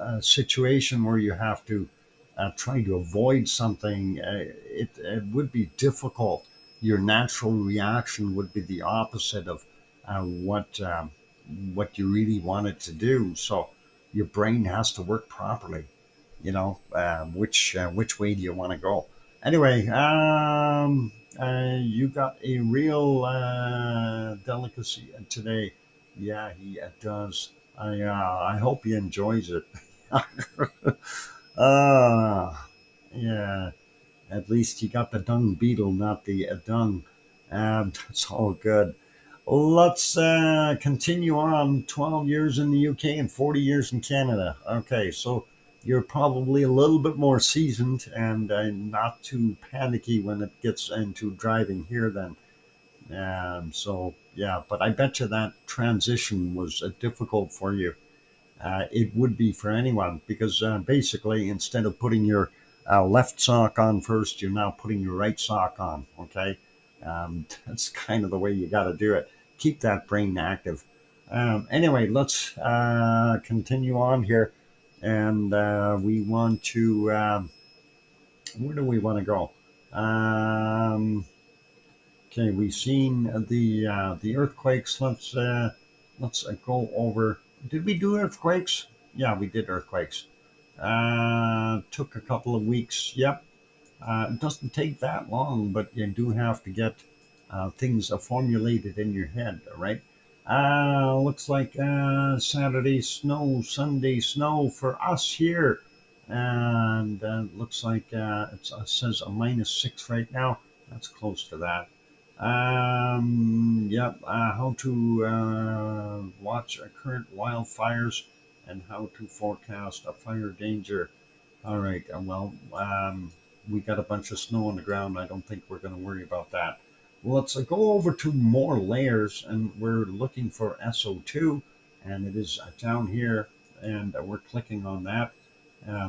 a situation where you have to try to avoid something, it would be difficult. Your natural reaction would be the opposite of what you really wanted to do. So your brain has to work properly. Which way do you want to go? Anyway, you got a real delicacy today. Yeah, he does. I hope he enjoys it. uh, yeah, at least he got the dung beetle, not the dung. That's all good. Let's continue on. 12 years in the UK and 40 years in Canada. Okay, so you're probably a little bit more seasoned and not too panicky when it gets into driving here then. So, yeah, but I bet you that transition was difficult for you. It would be for anyone because basically, instead of putting your left sock on first, you're now putting your right sock on. Okay, that's kind of the way you got to do it. Keep that brain active. Anyway, let's continue on here, and we want to. Where do we want to go? Okay, we've seen the earthquakes. Let's go over. Did we do earthquakes? Yeah, we did earthquakes. Took a couple of weeks. Yep. It doesn't take that long, but you do have to get things formulated in your head, right? Looks like Saturday snow, Sunday snow for us here. And looks like it says a -6 right now. That's close to that. Yep. How to watch current wildfires and how to forecast a fire danger. All right. We got a bunch of snow on the ground. I don't think we're going to worry about that. Let's go over to more layers, and we're looking for SO2, and it is down here, and we're clicking on that.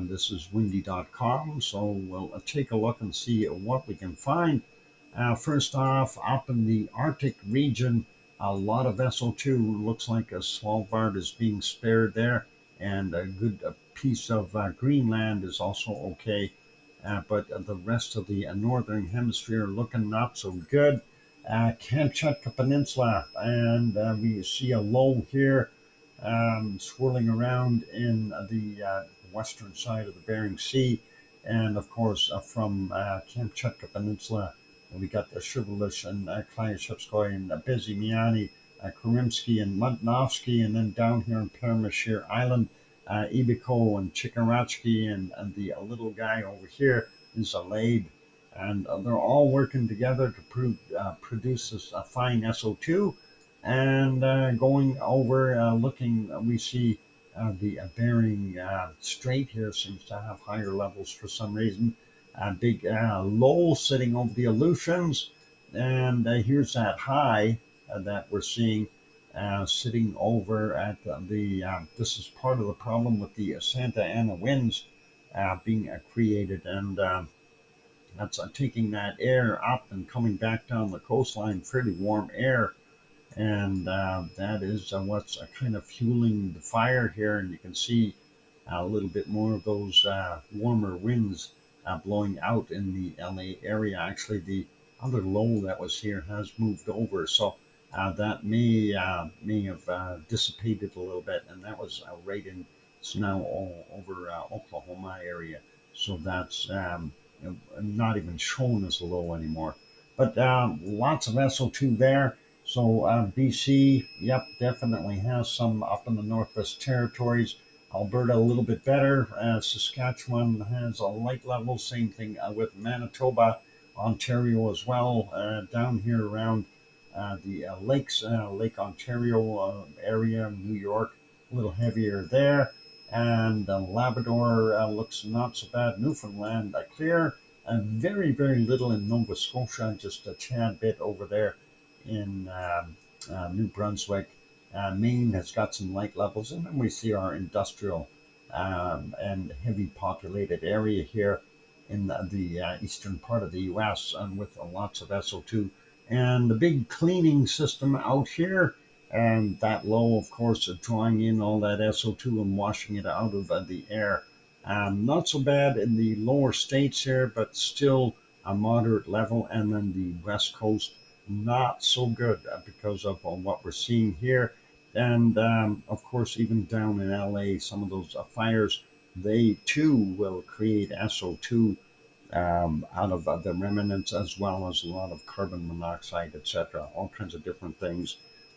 This is windy.com, so we'll take a look and see what we can find. First off, up in the Arctic region, a lot of SO2. Looks like a Svalbard is being spared there, and a good piece of Greenland is also okay. But the rest of the northern hemisphere looking not so good. Kamchatka Peninsula, and we see a low here swirling around in the western side of the Bering Sea. And of course, from Kamchatka Peninsula, we got the Shrivellish and Klyashevskoy and Bezimiany, Karimsky and Mudnovsky, and then down here in Permashir Island, Ibiko and Chikarachki, and the little guy over here is Alade. And they're all working together to produce this fine SO2. And going over, looking, we see the Bering Strait here seems to have higher levels for some reason. A big low sitting over the Aleutians. And here's that high that we're seeing sitting over at this is part of the problem with the Santa Ana winds being created, and that's taking that air up and coming back down the coastline, fairly warm air, and that is what's kind of fueling the fire here, and you can see a little bit more of those warmer winds blowing out in the LA area. Actually, the other low that was here has moved over, so that may have dissipated a little bit, and that was right in. It's now all over Oklahoma area, so that's not even shown as a low anymore. But lots of SO2 there. So BC, yep, definitely has some up in the Northwest Territories. Alberta a little bit better. Saskatchewan has a light level. Same thing with Manitoba, Ontario as well. Down here around the lakes, Lake Ontario area, New York, a little heavier there. And Labrador looks not so bad. Newfoundland clear. Very, very little in Nova Scotia, just a tad bit over there in New Brunswick. Maine has got some light levels, and then we see our industrial and heavy populated area here in the eastern part of the U.S. With lots of SO2. And the big cleaning system out here And that low, of course, drawing in all that SO2 and washing it out of the air. Not so bad in the lower states here, but still a moderate level. And then the west coast, not so good because of what we're seeing here. And of course, even down in LA, some of those fires, they too will create SO2 out of the remnants, as well as a lot of carbon monoxide, etc., all kinds of different things.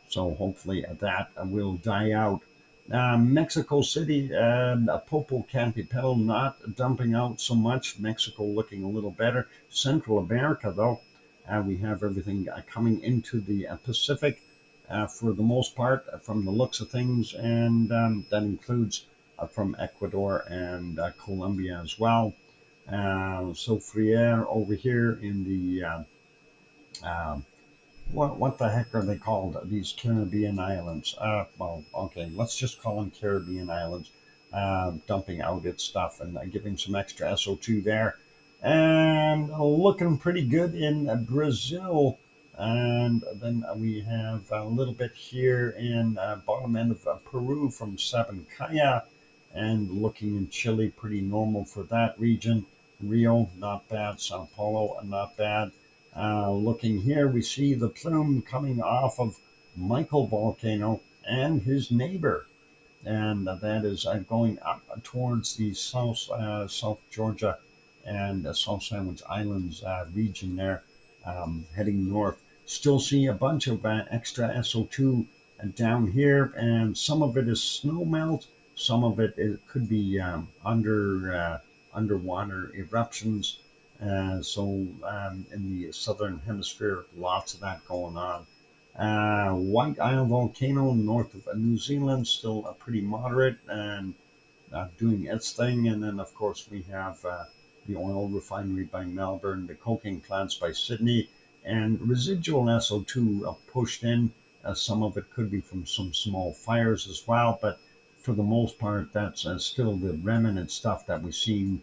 So hopefully that will die out. Mexico City, Popocatépetl not dumping out so much. Mexico looking a little better. Central America, though, we have everything coming into the Pacific for the most part, from the looks of things, and that includes from Ecuador and Colombia as well. So Friere over here in the what the heck are they called? These Caribbean islands. Well, okay, let's just call them Caribbean islands. Dumping out its stuff and giving some extra SO2 there, and looking pretty good in Brazil. And then we have a little bit here in bottom end of Peru from Sabancaya, and looking in Chile pretty normal for that region. Rio, not bad. Sao Paulo, not bad. Looking here, we see the plume coming off of Michael volcano and his neighbor, and that is going up towards the South Georgia and South Sandwich Islands region there, heading north. Still see a bunch of extra SO2 down here, and some of it is snow melt, some of it could be underwater eruptions. In the southern hemisphere, lots of that going on. White Isle volcano north of New Zealand, still pretty moderate and doing its thing. And then, of course, we have the oil refinery by Melbourne, the coking plants by Sydney, and residual SO2 pushed in. Some of it could be from some small fires as well, but for the most part, that's still the remnant stuff that we've seen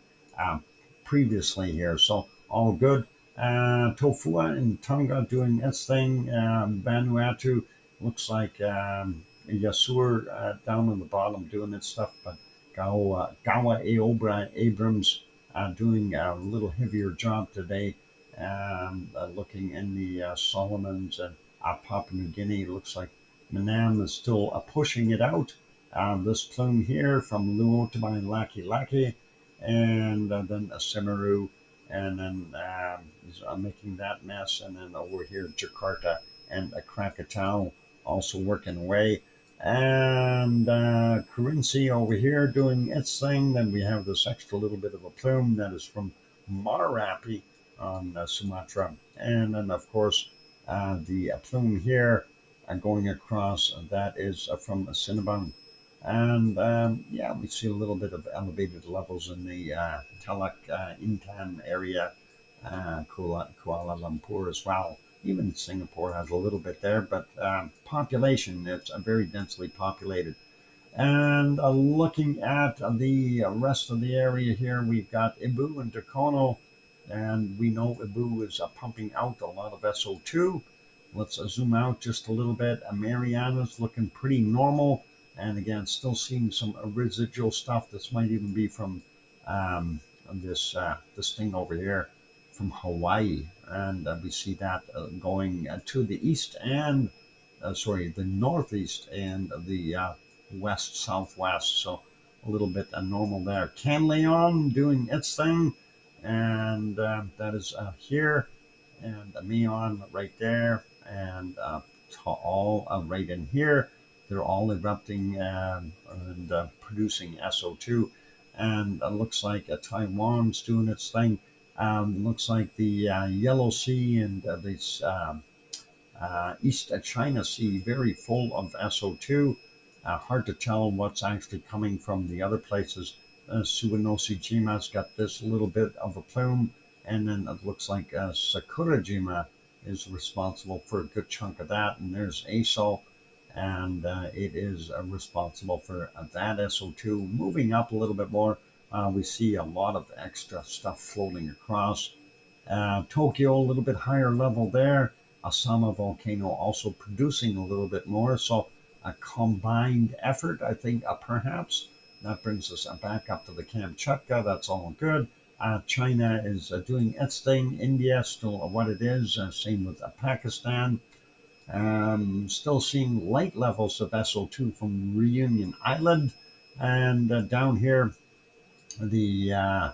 previously here. So all good. Tofua and Tonga doing its thing. Vanuatu looks like Yasur down on the bottom doing its stuff, but Gawa Aobra Abrams doing a little heavier job today. Looking in the Solomons and Papua New Guinea, looks like Manam is still pushing it out. This plume here from Luotabay and Laki Laki, and then Semeru, and then he's making that mess. And then over here, Jakarta and Krakatau also working away. And Kerinci over here doing its thing. Then we have this extra little bit of a plume that is from Marapi on Sumatra. And then, of course, the plume here going across, that is from Cinnabon. And yeah, we see a little bit of elevated levels in the Teluk Intan area, Kuala Lumpur as well. Even Singapore has a little bit there, but population, it's very densely populated. And looking at the rest of the area here, we've got Ibu and Dakono, and we know Ibu is pumping out a lot of SO2. Let's zoom out just a little bit. Mariana's looking pretty normal. And again, still seeing some residual stuff. This might even be from this thing over here from Hawaii. And we see that going to the east and, the northeast and the west-southwest. So a little bit normal there. Canleon doing its thing. And that is here. And Meon right there. And all right in here. They're all erupting and producing SO2. And it looks like Taiwan's doing its thing. Looks like the Yellow Sea and this East China Sea very full of SO2. Hard to tell what's actually coming from the other places. Suwanoshi-jima's got this little bit of a plume. And then it looks like Sakurajima is responsible for a good chunk of that. And there's Aso. And it is responsible for that SO2. Moving up a little bit more, we see a lot of extra stuff floating across. Tokyo, a little bit higher level there. Asama volcano also producing a little bit more. So a combined effort, I think, perhaps. That brings us back up to the Kamchatka. That's all good. China is doing its thing. India still what it is. Same with Pakistan. Still seeing light levels of SO2 from Reunion Island. And down here, the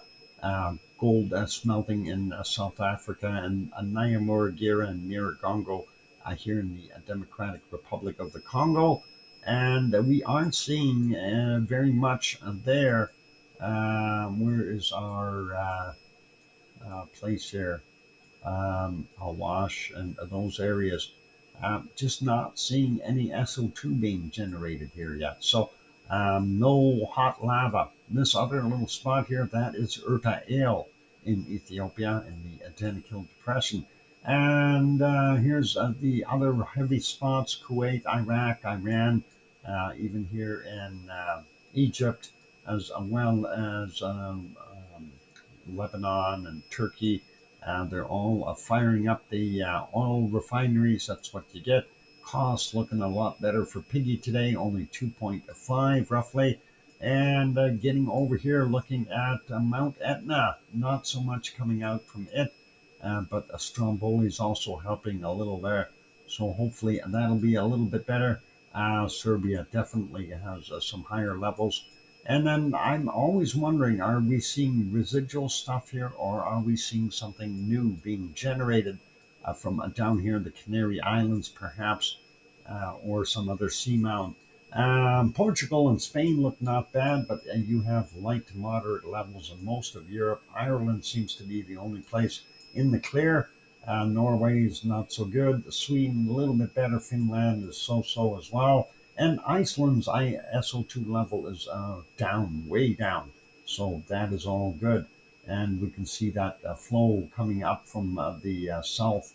gold smelting in South Africa and Nyamuragira and Nyiragongo here in the Democratic Republic of the Congo. And we aren't seeing very much there. Where is our place here? Awash and those areas. Just not seeing any SO2 being generated here yet. So no hot lava. This other little spot here, that is Eruption in Ethiopia in the Danakil Depression. And here's the other heavy spots, Kuwait, Iraq, Iran, even here in Egypt, as well as Lebanon and Turkey. They're all firing up the oil refineries. That's what you get. Costs looking a lot better for Piggy today, only 2.5 roughly. And getting over here, looking at Mount Etna, not so much coming out from it, but Stromboli is also helping a little there. So hopefully that'll be a little bit better. Serbia definitely has some higher levels. And then I'm always wondering, are we seeing residual stuff here, or are we seeing something new being generated from down here in the Canary Islands, perhaps, or some other seamount? Portugal and Spain look not bad, but you have light to moderate levels in most of Europe. Ireland seems to be the only place in the clear. Norway is not so good. Sweden a little bit better. Finland is so-so as well. And Iceland's SO2 level is down, way down. So that is all good. And we can see that flow coming up from the south.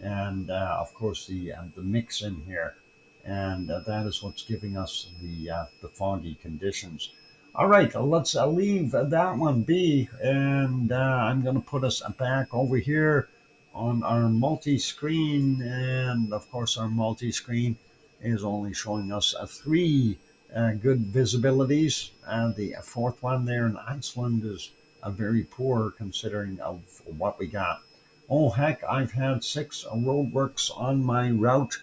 And of course, the mix in here. And that is what's giving us the foggy conditions. All right, let's leave that one be. And I'm going to put us back over here on our multi-screen. And of course, our multi-screen is only showing us three good visibilities. The fourth one there in Iceland is very poor considering of what we got. Oh, heck, I've had 6 roadworks on my route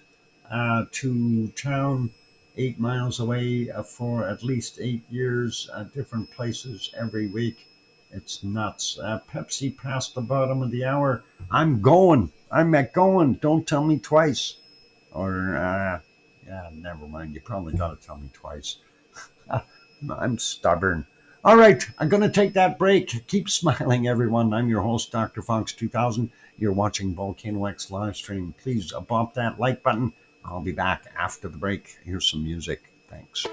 to town 8 miles away for at least 8 years, different places every week. It's nuts. Pepsi past the bottom of the hour. I'm going. Don't tell me twice. Or, yeah, never mind. You probably got to tell me twice. I'm stubborn. All right, I'm going to take that break. Keep smiling, everyone. I'm your host, Dr. Fox2000. You're watching VolcanoX live stream. Please bump that like button. I'll be back after the break. Here's some music. Thanks.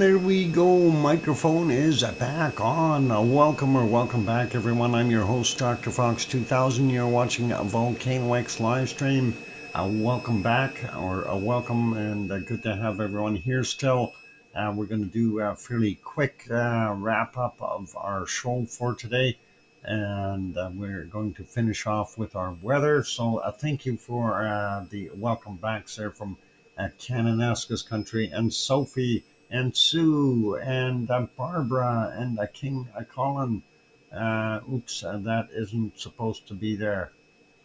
And there we go. Microphone is back on. Welcome back, everyone. I'm your host, DrFox2000. You're watching a VolcanoX live stream. Welcome back, or welcome, and good to have everyone here still. We're going to do a fairly quick wrap up of our show for today, and we're going to finish off with our weather. So thank you for the welcome backs there from Cananaska's country, and Sophie, and Sue, and Barbara, and King Colin. Oops, that isn't supposed to be there.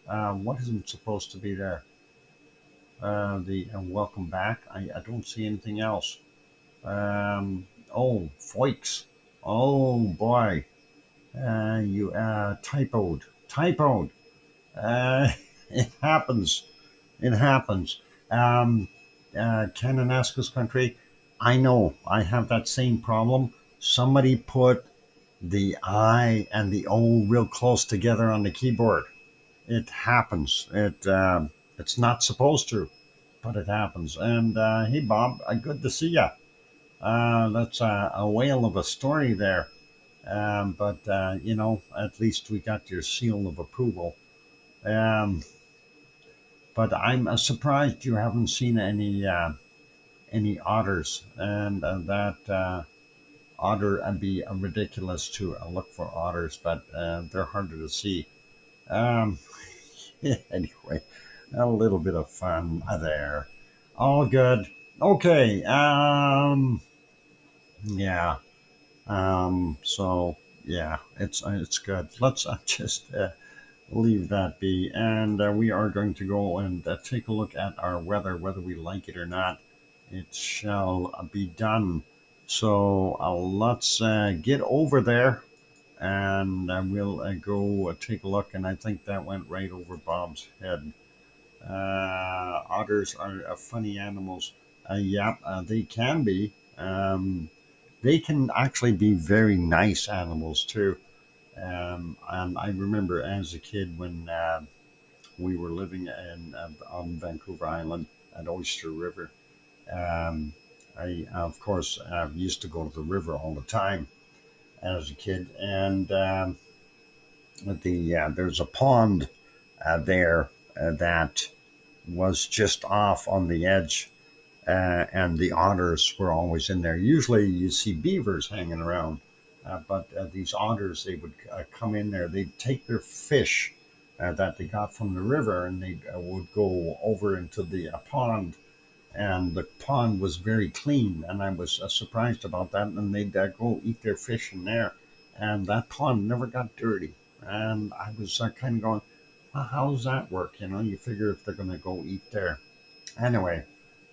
What isn't supposed to be there? The welcome back. I don't see anything else. Oh, Foix. Oh boy. You typoed. Uh, it happens. It happens. Kananaska's country. I know I have that same problem. Somebody put the I and the O real close together on the keyboard. It happens. It's not supposed to, but it happens. And hey, Bob, good to see you. That's a whale of a story there. But at least we got your seal of approval. But I'm surprised you haven't seen any otters, and that otter would be ridiculous to look for otters, but they're harder to see. Um, anyway, a little bit of fun there. All good. Okay. Yeah. So yeah, it's good. Let's just leave that be, and we are going to go and take a look at our weather, whether we like it or not. It shall be done. So let's get over there, and we'll go take a look. And I think that went right over Bob's head. Otters are funny animals. Yeah, they can be. They can actually be very nice animals too. And I remember as a kid when we were living on Vancouver Island at Oyster River. Um, I, of course, used to go to the river all the time as a kid, and there's a pond there that was just off on the edge, and the otters were always in there. Usually, you see beavers hanging around, but these otters, they would come in there. They'd take their fish that they got from the river, and they would go over into the pond, and the pond was very clean, and I was surprised about that. And they'd go eat their fish in there, and that pond never got dirty. And I was kind of going, well, how does that work? You figure if they're going to go eat there. Anyway,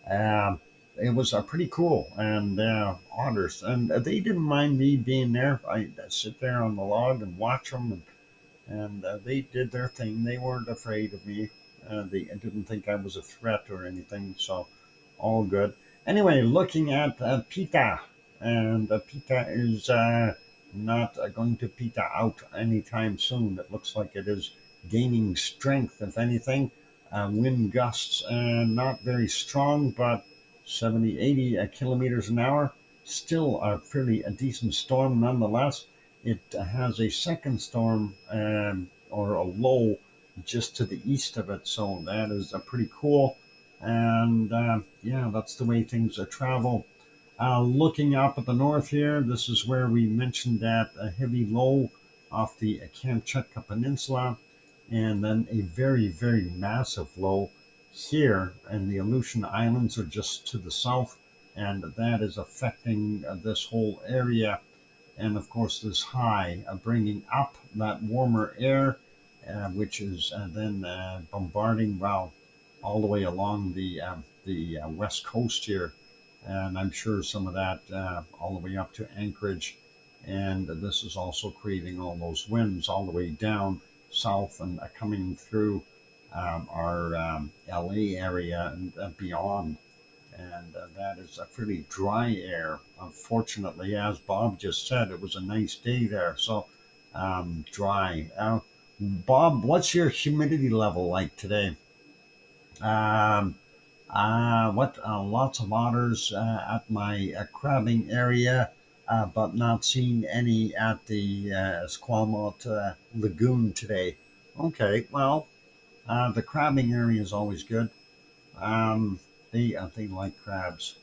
it was pretty cool, and otters, and they didn't mind me being there. I sit there on the log and watch them, and they did their thing. They weren't afraid of me. They didn't think I was a threat or anything, so all good. Anyway, looking at Pita, and Pita is not going to Pita out anytime soon. It looks like it is gaining strength, if anything. Wind gusts, not very strong, but 70, 80 kilometers an hour. Still a fairly decent storm nonetheless. It has a second storm, or a low, just to the east of it, so that is pretty cool. And yeah, that's the way things travel. Looking up at the north here, this is where we mentioned that a heavy low off the Kamchatka Peninsula, and then a very, very massive low here, and the Aleutian Islands are just to the south, and that is affecting this whole area. And of course, this high bringing up that warmer air, which is then bombarding, well, all the way along the west coast here, and I'm sure some of that all the way up to Anchorage. And this is also creating all those winds all the way down south and coming through our LA area and beyond. And that is a pretty dry air. Unfortunately, as Bob just said, it was a nice day there, so dry. Bob, what's your humidity level like today? Lots of otters at my crabbing area, but not seeing any at the Squamot Lagoon today. Okay, well, the crabbing area is always good. Um, they like crabs.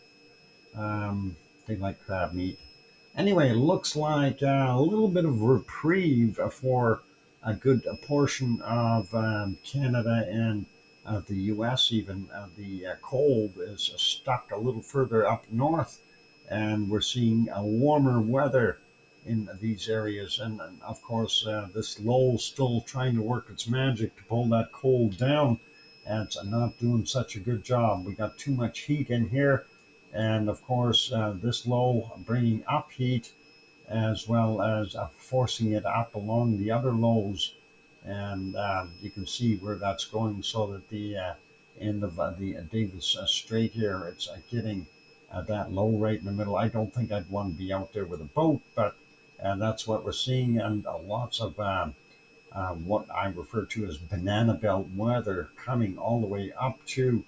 They like crab meat. Anyway, it looks like a little bit of reprieve for a good portion of Canada and the U.S. Even the cold is stuck a little further up north, and we're seeing a warmer weather in these areas. And of course, this low still trying to work its magic to pull that cold down, and it's not doing such a good job. We got too much heat in here, and of course, this low bringing up heat as well as forcing it up along the other lows. And you can see where that's going, so that the end of the Davis Strait here, it's getting that low right in the middle. I don't think I'd want to be out there with a boat, but that's what we're seeing, and lots of what I refer to as banana belt weather coming all the way up to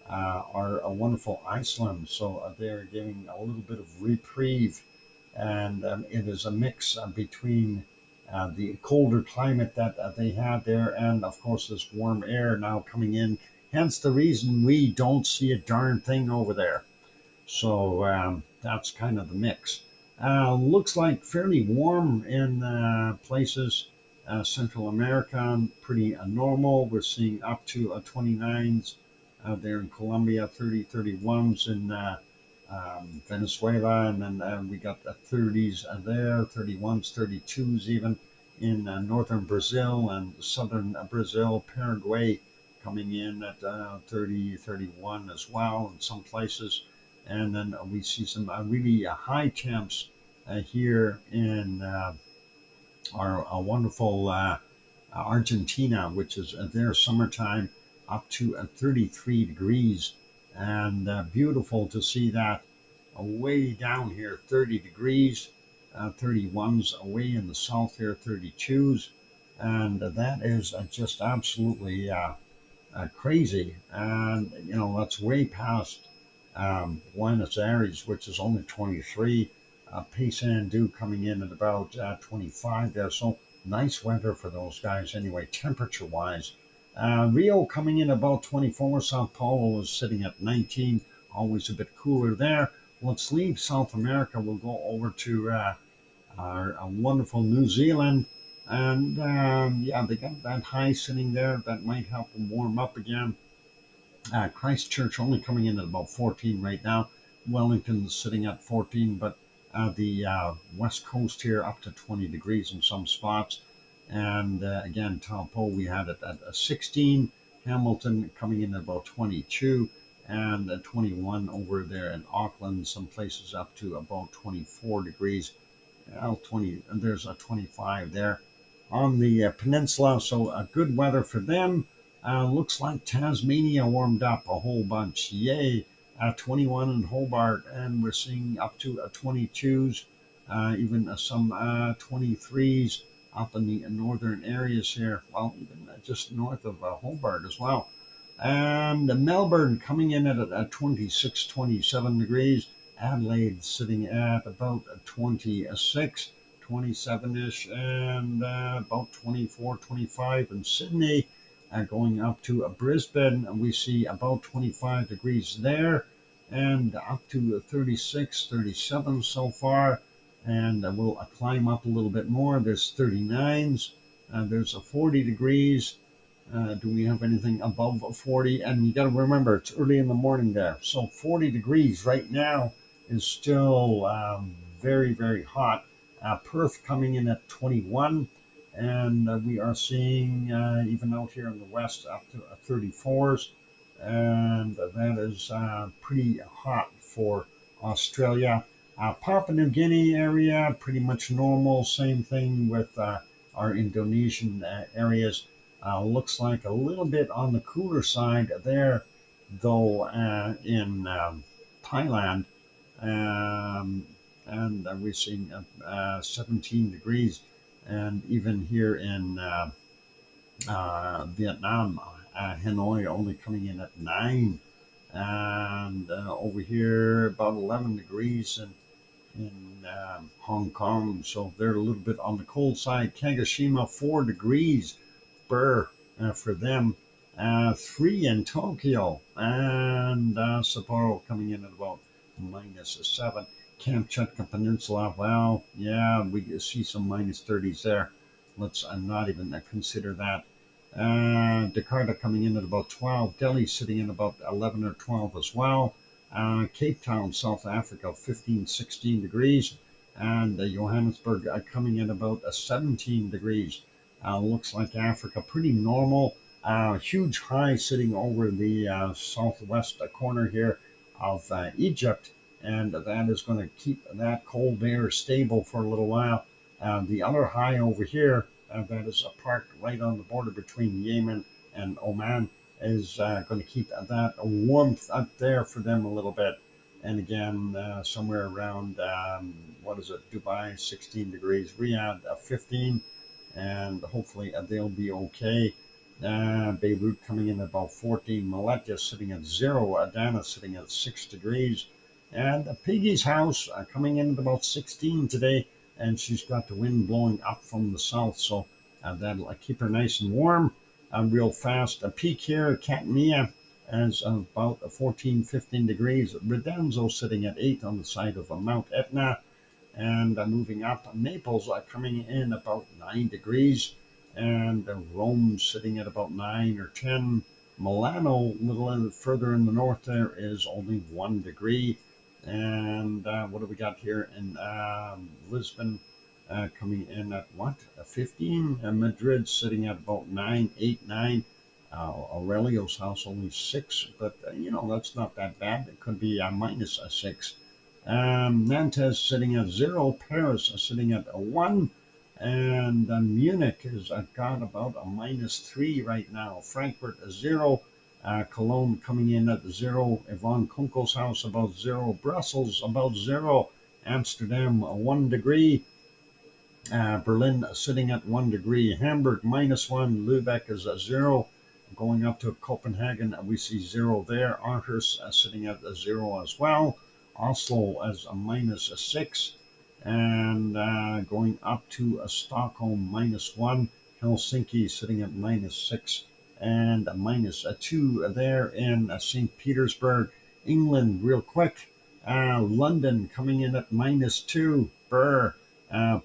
our wonderful Iceland. So they're giving a little bit of reprieve, and it is a mix between the colder climate that they have there, and of course this warm air now coming in. Hence the reason we don't see a darn thing over there. So that's kind of the mix. Looks like fairly warm in places. Central America, pretty normal. We're seeing up to 29s there in Colombia, 30, 31s in Venezuela, and then we got the 30s there, 31s, 32s even in northern Brazil and southern Brazil, Paraguay coming in at 30, 31 as well in some places. And then we see some really high temps here in our wonderful Argentina, which is their summertime, up to 33 degrees. And beautiful to see that way down here, 30 degrees, 31s away in the south here, 32s. And that is just absolutely crazy. And, you know, that's way past Buenos Aires, which is only 23. Paysandu coming in at about 25 there. So nice weather for those guys anyway, temperature wise. Rio coming in about 24. Sao Paulo is sitting at 19, always a bit cooler there. Let's leave South America. We'll go over to our wonderful New Zealand. And yeah, they got that high sitting there. That might help them warm up again. Christchurch only coming in at about 14 right now. Wellington sitting at 14, but the west coast here up to 20 degrees in some spots. And again, Taupo, we had it at 16. Hamilton coming in at about 22, and 21 over there in Auckland. Some places up to about 24 degrees. 20, and there's a 25 there on the peninsula. So good weather for them. Looks like Tasmania warmed up a whole bunch. Yay! 21 in Hobart, and we're seeing up to 22s, even some 23s up in the northern areas here. Well, even just north of Hobart as well. And Melbourne coming in at 26, 27 degrees. Adelaide sitting at about 26, 27-ish, and about 24, 25 in Sydney. Going up to Brisbane, and we see about 25 degrees there, and up to 36, 37 so far. And we'll climb up a little bit more. There's 39s. There's a 40 degrees. Do we have anything above 40? And you got to remember, it's early in the morning there. So 40 degrees right now is still very, very hot. Perth coming in at 21. And we are seeing, even out here in the west, up to 34s. And that is pretty hot for Australia. Papua New Guinea area, pretty much normal. Same thing with our Indonesian areas. Looks like a little bit on the cooler side there, though, in Thailand. And we're seeing 17 degrees. And even here in Vietnam, Hanoi only coming in at 9. And over here, about 11 degrees in Hong Kong. So they're a little bit on the cold side. Kagoshima, 4 degrees for them. 3 in Tokyo. And Sapporo coming in at about -7. Kamchatka Peninsula, well, yeah, we see some -30s there. Let's not even consider that. Jakarta coming in at about 12. Delhi sitting in about 11 or 12 as well. Cape Town, South Africa, 15, 16 degrees. And Johannesburg coming in about 17 degrees. Looks like Africa pretty normal. Huge high sitting over the southwest corner here of Egypt. And that is going to keep that cold air stable for a little while. The other high over here, that is parked right on the border between Yemen and Oman, is going to keep that warmth up there for them a little bit. And again, somewhere around, what is it, Dubai, 16 degrees, Riyadh, 15, and hopefully they'll be okay. Beirut coming in at about 14, Malatya sitting at 0, Adana sitting at 6 degrees, and Piggy's house coming in at about 16 today, and she's got the wind blowing up from the south, so that'll keep her nice and warm real fast. A peak here, Catania, is about 14, 15 degrees. Redenzo sitting at 8 on the side of Mount Etna, and moving up. Naples coming in about 9 degrees, and Rome sitting at about 9 or 10. Milano, a little further in the north, there is only 1 degree. And what do we got here in Lisbon? Coming in at what? 15. Madrid sitting at about 9, 8, 9. Aurelio's house only 6, but that's not that bad. It could be -6. Nantes sitting at 0. Paris sitting at 1. And Munich has got about a -3 right now. Frankfurt 0. Cologne coming in at 0. Yvonne Kunkel's house about 0. Brussels about 0. Amsterdam 1 degree. Berlin sitting at 1 degree. Hamburg -1. Lübeck is at 0. Going up to Copenhagen, we see 0 there. Aarhus sitting at 0 as well. Oslo as a -6. And going up to Stockholm -1. Helsinki sitting at -6. And a -2 there in St. Petersburg. England, real quick. London coming in at -2.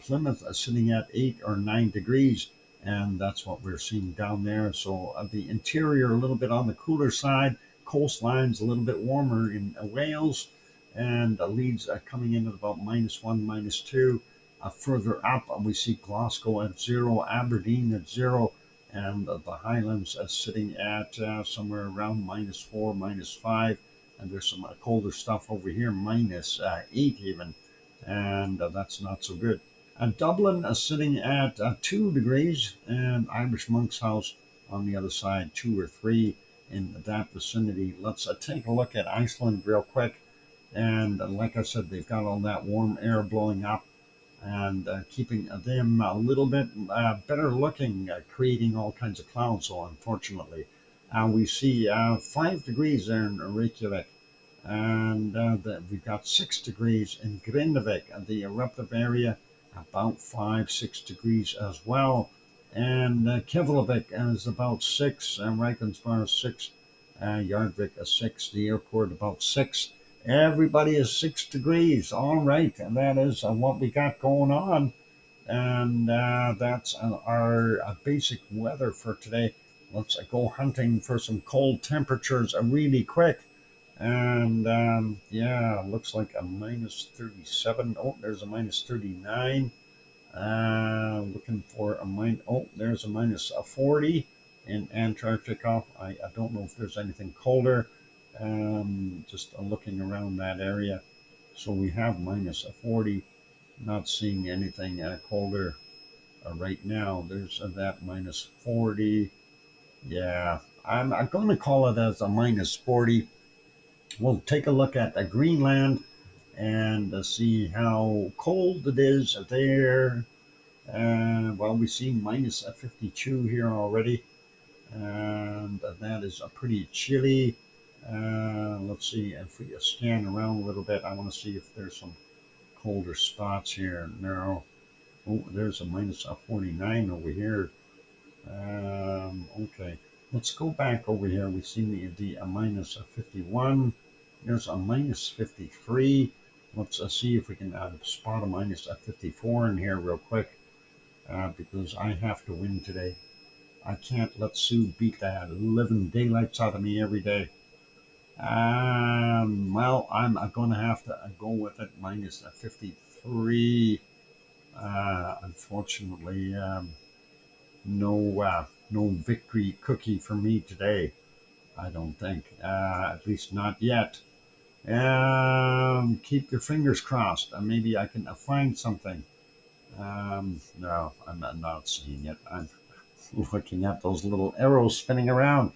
Plymouth sitting at 8 or 9 degrees. And that's what we're seeing down there. So the interior a little bit on the cooler side. Coastlines a little bit warmer in Wales. And Leeds coming in at about -1, -2. Further up, we see Glasgow at 0, Aberdeen at 0, and the Highlands sitting at somewhere around -4, -5. And there's some colder stuff over here, -8 even, and that's not so good. Dublin sitting at 2 degrees, and Irish Monk's house on the other side, 2 or 3 in that vicinity. Let's take a look at Iceland real quick. And like I said, they've got all that warm air blowing up and keeping them a little bit better looking, creating all kinds of clouds. So unfortunately, we see 5 degrees there in Reykjavik, and we've got 6 degrees in Grindavik, the eruptive area, about 5, 6 degrees as well. And Keflavik is about 6, Reykjanesbær 6, Yardvik 6, the airport about 6. Everybody is 6 degrees. All right. And that is what we got going on. And that's our basic weather for today. Let's go hunting for some cold temperatures really quick. And yeah, looks like a -37. Oh, there's a -39. Looking for a there's a -40 in Antarctica. I don't know if there's anything colder. Just looking around that area. So we have -40. Not seeing anything colder right now. There's that -40. Yeah, I'm going to call it as a -40. We'll take a look at Greenland and see how cold it is there. Well, we see -52 here already, and that is pretty chilly. Let's see if we scan around a little bit. I want to see if there's some colder spots here. No. Oh, there's a minus 49 over here. Okay, let's go back over here. We see the minus 51. There's a minus 53. Let's see if we can spot a minus 54 in here real quick, because I have to win today. I can't let Sue beat the living daylights out of me every day. Well, I'm going to have to go with it, minus 53. Unfortunately, no victory cookie for me today. I don't think, at least not yet. Keep your fingers crossed. Maybe I can find something. No, I'm not seeing it. I'm looking at those little arrows spinning around.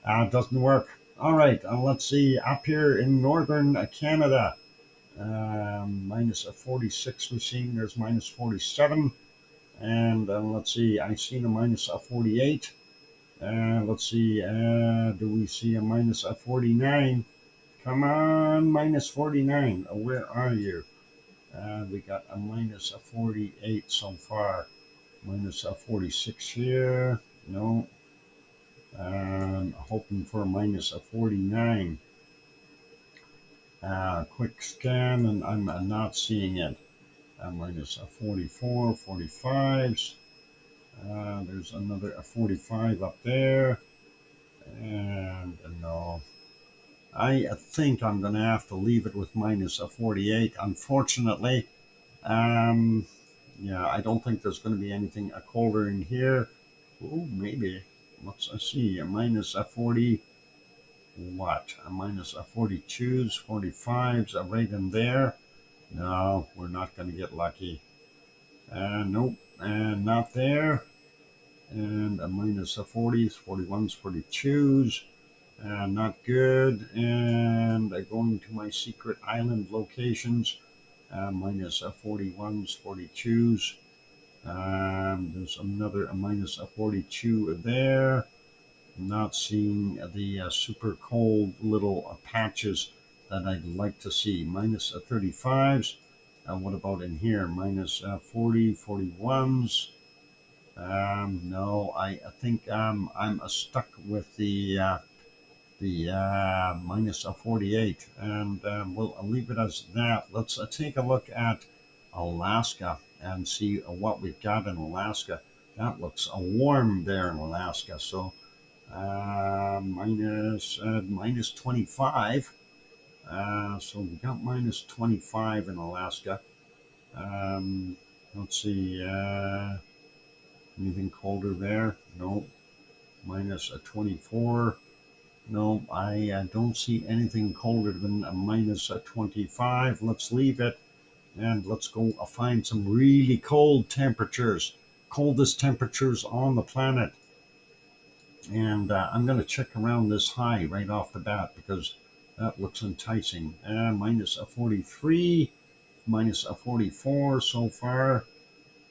Doesn't work. All right, let's see. Up here in northern Canada, minus 46 we've seen. There's minus 47. And let's see, I've seen a minus 48. Let's see, do we see a minus 49? Come on, minus 49. Where are you? We got a minus 48 so far. Minus 46 here. No. Hoping for a minus 49. Quick scan, and I'm not seeing it. Minus 44, 45s. There's another 45 up there. And no. I think I'm going to have to leave it with minus 48, unfortunately. Yeah, I don't think there's going to be anything colder in here. Oh, maybe. Let's see. A minus 40. What? A minus 42s, 45s right in there. No, we're not going to get lucky. Nope, and not there. And a minus 40s, 41s, 42s. Not good. And going to my secret island locations. Minus 41s, 42s. There's another minus 42 there. Not seeing the super cold little patches that I'd like to see. Minus 35s. What about in here? Minus 40, 41s. No, I think I'm stuck with the minus 48, and we'll leave it as that. Let's take a look at Alaska and see what we've got in Alaska. That looks warm there in Alaska. So minus 25. So we got minus 25 in Alaska. Let's see. Anything colder there? No. Minus 24. No, I don't see anything colder than a minus 25. Let's leave it, and let's go find some really cold temperatures, coldest temperatures on the planet. And I'm going to check around this high right off the bat because that looks enticing. Minus 43, minus 44 so far.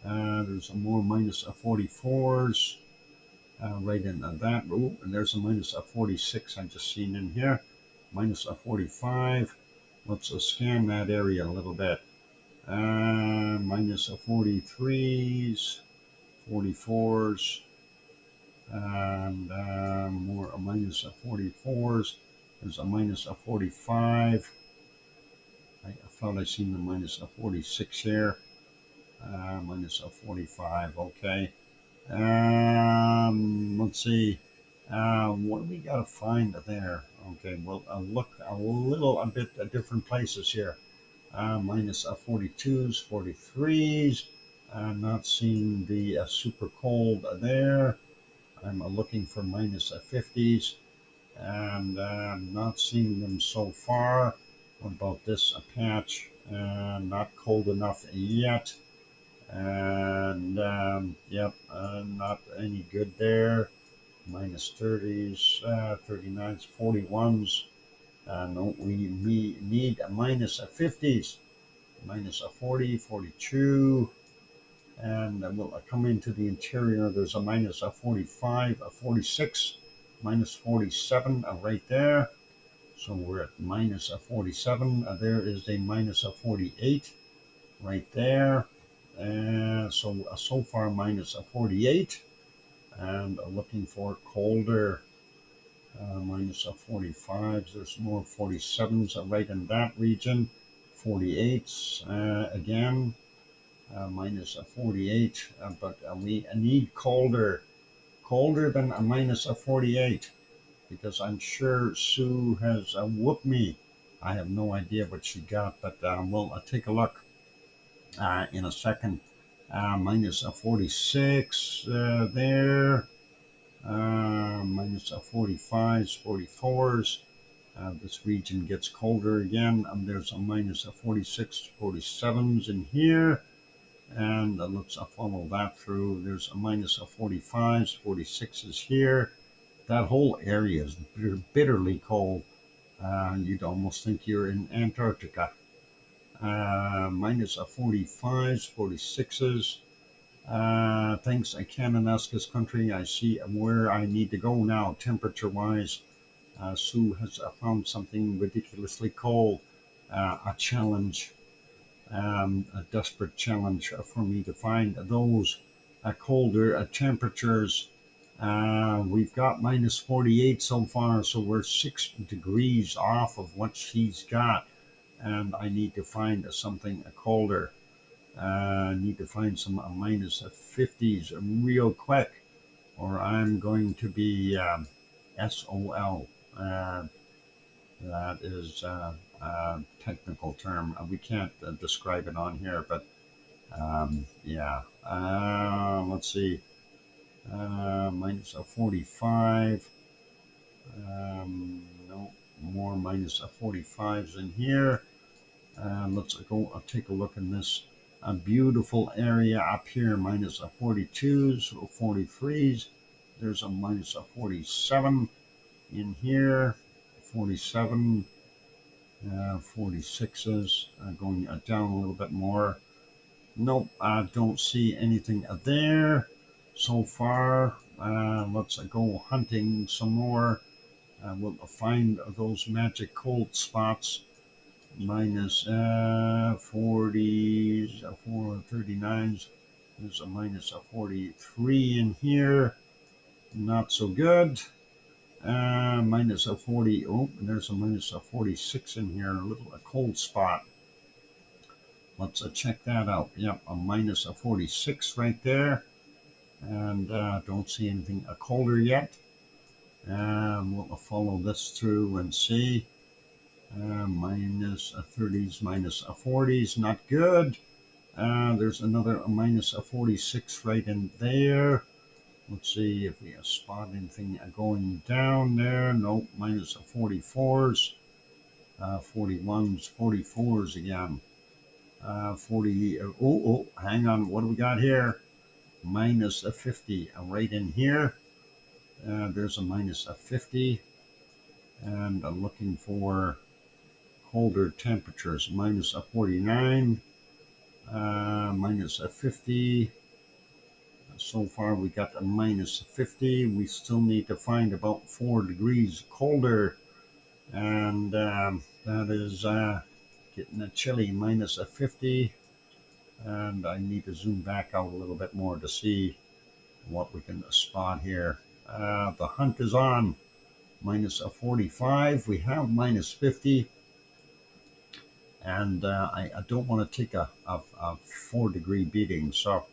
There's more minus 44s. Right in that. Oh, and there's a minus 46 I just seen in here. Minus 45. Let's scan that area a little bit. Minus 43s, 44s, and more minus 44s. There's a minus 45. I thought I seen the minus 46 here. Minus 45. Okay. Let's see. What do we got to find there? Okay, well, look a little bit at different places here. Minus 42s, 43s. I'm not seeing the super cold there. I'm looking for minus 50s, and I'm not seeing them so far. What about this patch? Not cold enough yet. And yep, not any good there. Minus 30s, 39s, 41s. No, we need a minus 50s, minus 40, 42. And we'll come into the interior. There's a minus 45, 46, minus 47 right there. So we're at minus 47. There is a minus 48 right there. So far minus 48. And looking for colder minus 45s. There's more 47s right in that region. 48s again. Minus 48. But we need colder than a minus 48. Because I'm sure Sue has whooped me. I have no idea what she got, but we'll take a look in a second. Minus 46 there. Minus 45s, 44s. This region gets colder again. There's a minus 46, 47s in here. And let's follow that through. There's a minus 45s, 46s here. That whole area is bitterly cold. You'd almost think you're in Antarctica. Minus 45s, 46s. Thanks, Cananaskis country. I see where I need to go now, temperature-wise. Sue has found something ridiculously cold. A challenge, a desperate challenge for me to find those colder temperatures. We've got minus 48 so far, so we're 6 degrees off of what she's got. And I need to find something colder. I need to find some minus 50s real quick, or I'm going to be SOL. That is a technical term. We can't describe it on here, but yeah. Let's see. Minus 45. No more minus 45s in here. Let's go take a look in this beautiful area up here. Minus 42s, 43s. There's a minus 47 in here. 47, 46s. Going down a little bit more. Nope, I don't see anything there so far. Let's go hunting some more. We'll find those magic cold spots. Minus 40s, 39s. There's a minus 43 in here. Not so good. Minus 40. Oh, there's a minus 46 in here. A cold spot. Let's check that out. Yep, a minus 46 right there. And don't see anything colder yet. We'll follow this through and see. Minus 30s, minus 40s, not good. There's another minus 46 right in there. Let's see if we spot anything going down there. Nope, minus 44s, 41s, 44s again. 40, hang on, what do we got here? Minus 50 right in here. There's a minus 50. And I'm looking for colder temperatures. Minus 49, minus 50. So far we got a minus 50. We still need to find about 4 degrees colder. And that is getting a chilly. Minus 50. And I need to zoom back out a little bit more to see what we can spot here. The hunt is on. Minus 45. We have minus 50. And I don't want to take a 4 degree beating, so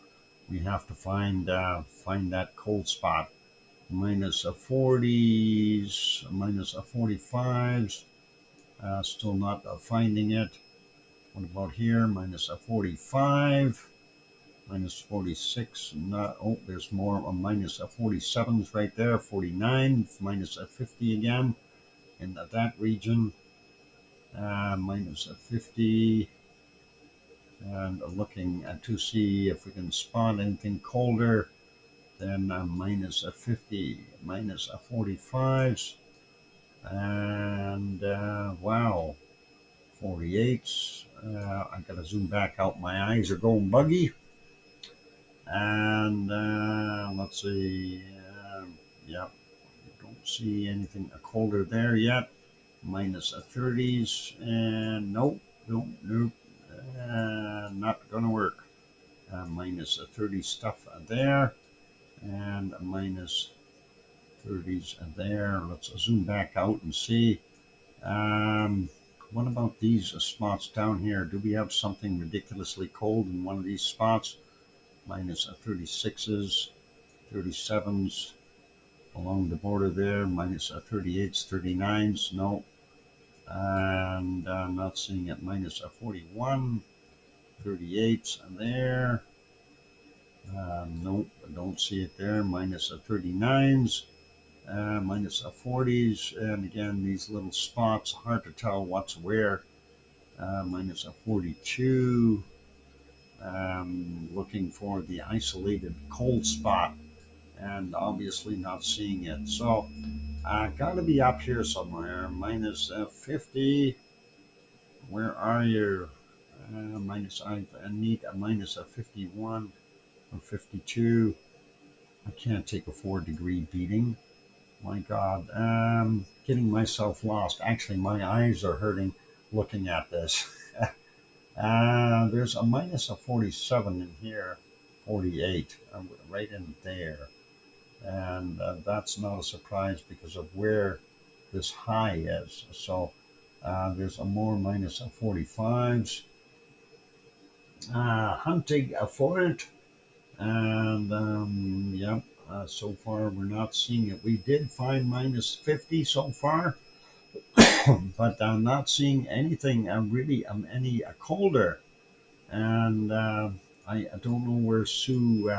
we have to find that cold spot. Minus 40s, minus 45s, still not finding it. What about here? Minus 45, minus 46. Not, oh, there's more. Minus 47s right there. 49, minus 50 again in that region. Minus 50, and looking to see if we can spot anything colder than minus 50, minus 45s, and wow, 48s. I gotta zoom back out. My eyes are going buggy. And let's see. Yep, don't see anything colder there yet. minus 30s, and nope, not gonna work. Minus 30 stuff there, and a minus 30s there. Let's zoom back out and see. What about these spots down here? Do we have something ridiculously cold in one of these spots? Minus 36s, 37s along the border there, minus 38s, 39s, no. And I'm not seeing it. Minus 41, 38s there. Nope, I don't see it there. Minus 39s, minus 40s, and again, these little spots, hard to tell what's where. Minus 42, looking for the isolated cold spot, and obviously not seeing it. So, gotta be up here somewhere. Minus 50, where are you? I need a minus 51 or 52. I can't take a 4-degree beating. My God, getting myself lost. Actually, my eyes are hurting looking at this. There's a minus 47 in here, 48, right in there. And that's not a surprise because of where this high is. So there's a more minus 45s. Hunting for it. And yep, so far we're not seeing it. We did find minus 50 so far, but I'm not seeing anything really any colder. And I don't know where Sue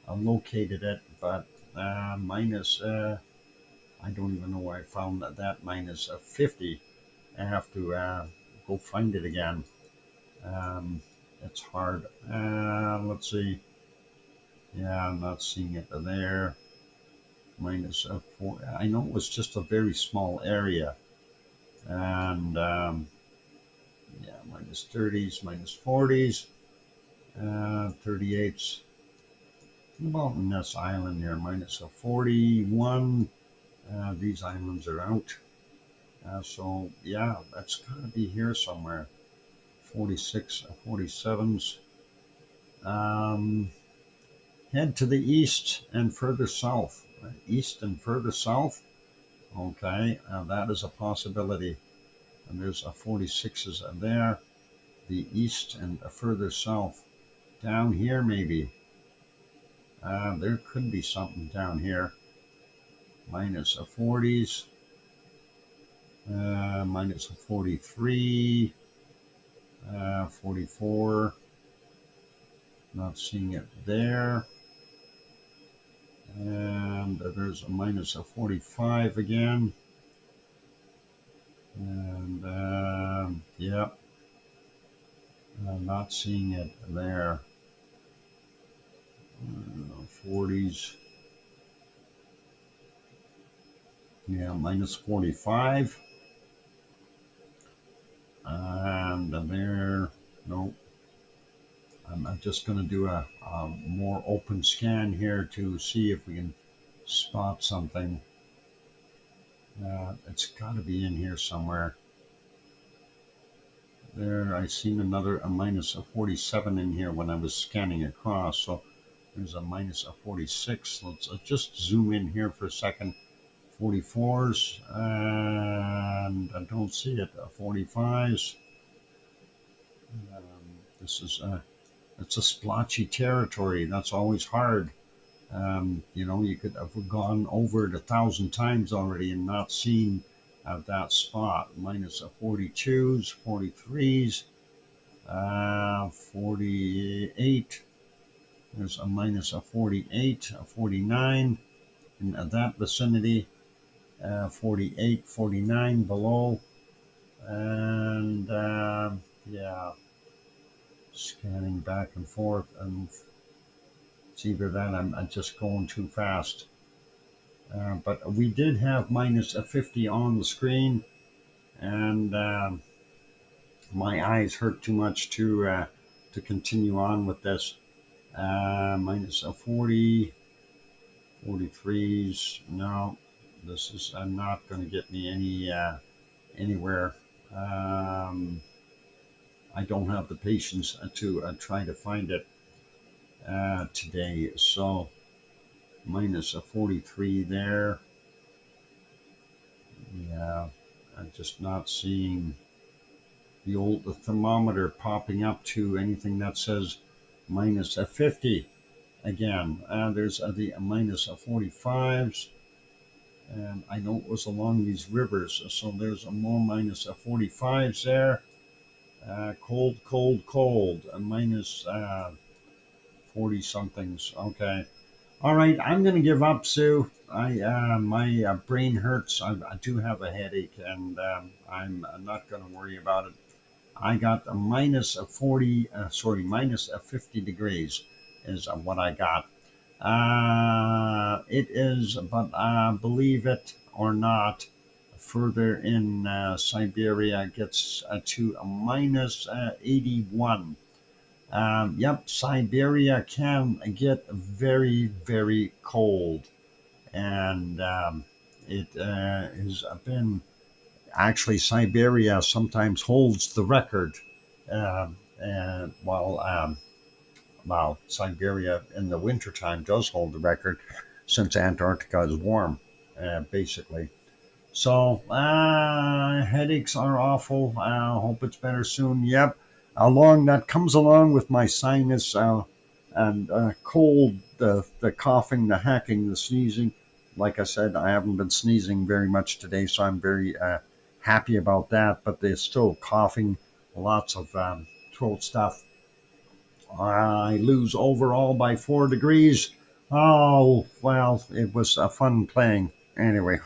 located it, but minus, I don't even know where I found that minus 50. I have to go find it again. It's hard. Let's see. Yeah, I'm not seeing it there. Minus 4. I know it was just a very small area. And yeah, minus 30s, minus 40s, 38s. About in this island here, minus 41. These islands are out. So yeah, that's got to be here somewhere. 46, 47s. Head to the east and further south. East and further south. Okay, that is a possibility. And there's a 46s there. The east and further south. Down here, maybe. There could be something down here. Minus 40s. Minus 43. 44. Not seeing it there. And there's a minus 45 again. And yeah, I'm not seeing it there. 40s. Yeah, minus 45. And there, nope. I'm just going to do a more open scan here to see if we can spot something. It's got to be in here somewhere. There, I seen a minus 47 in here when I was scanning across. So there's a minus 46. Let's just zoom in here for a second. 44s, and I don't see it. 45s. This is it's a splotchy territory. That's always hard. You could have gone over it 1,000 times already and not seen that spot. Minus 42s, 43s, 48. There's a minus 48, 49 in that vicinity. 48, 49 below. And yeah, scanning back and forth, and it's either that I'm just going too fast. But we did have minus 50 on the screen, and my eyes hurt too much to continue on with this. Minus 40, 43s. No, this is not going to get me anywhere. I don't have the patience to try to find it today. So minus a 43 there. Yeah, I'm just not seeing the thermometer popping up to anything that says minus a 50 again. There's the minus a 45s, and I know it was along these rivers, so there's a more minus a 45s there. Cold, cold, cold, a minus 40 somethings. Okay. All right, I'm going to give up, Sue. My brain hurts. I do have a headache, and I'm not going to worry about it. I got a minus a 40, minus a 50 degrees is what I got. It is, but believe it or not, further in Siberia gets to a minus 81. Yep, Siberia can get very, very cold. And it has been actually, Siberia sometimes holds the record. While Siberia in the wintertime does hold the record, since Antarctica is warm, basically. So headaches are awful. I hope it's better soon. Yep, that comes along with my sinus and cold, the coughing, the hacking, the sneezing. Like I said, I haven't been sneezing very much today, so I'm very happy about that. But there's still coughing, lots of throat stuff. I lose overall by 4 degrees. Oh, well, it was fun playing. Anyway,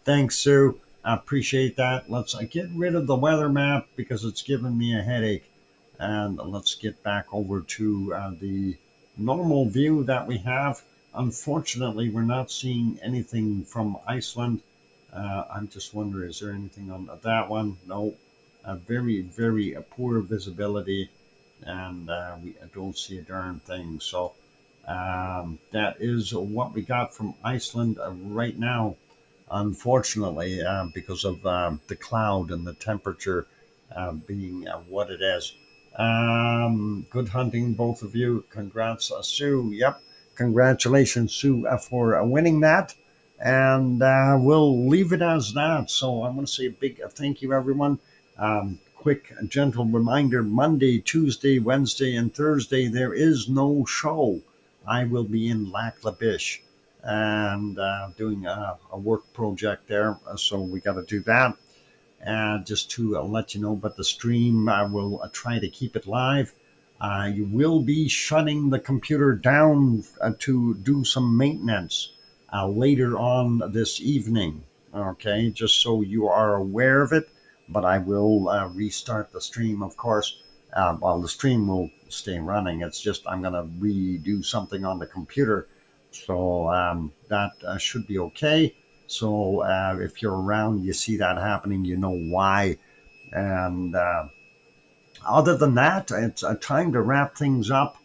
thanks, Sue. I appreciate that. Let's get rid of the weather map because it's giving me a headache. And let's get back over to the normal view that we have. Unfortunately, we're not seeing anything from Iceland. I'm just wondering, is there anything on that one? No. Very, very poor visibility, and we don't see a darn thing. So that is what we got from Iceland right now, unfortunately, because of the cloud and the temperature being what it is. Good hunting, both of you. Congrats, Sue. Yep. Congratulations, Sue, for winning that. And we'll leave it as that. So I want to say a big thank you, everyone. Quick, gentle reminder, Monday, Tuesday, Wednesday, and Thursday, there is no show. I will be in Lac La Biche and doing a work project there. So we got to do that. Just to let you know about the stream, I will try to keep it live. You will be shutting the computer down to do some maintenance later on this evening. Okay, just so you are aware of it. But I will restart the stream, of course. The stream will stay running. It's just I'm going to redo something on the computer. So that should be okay. So if you're around, you see that happening, you know why. And other than that, it's a time to wrap things up.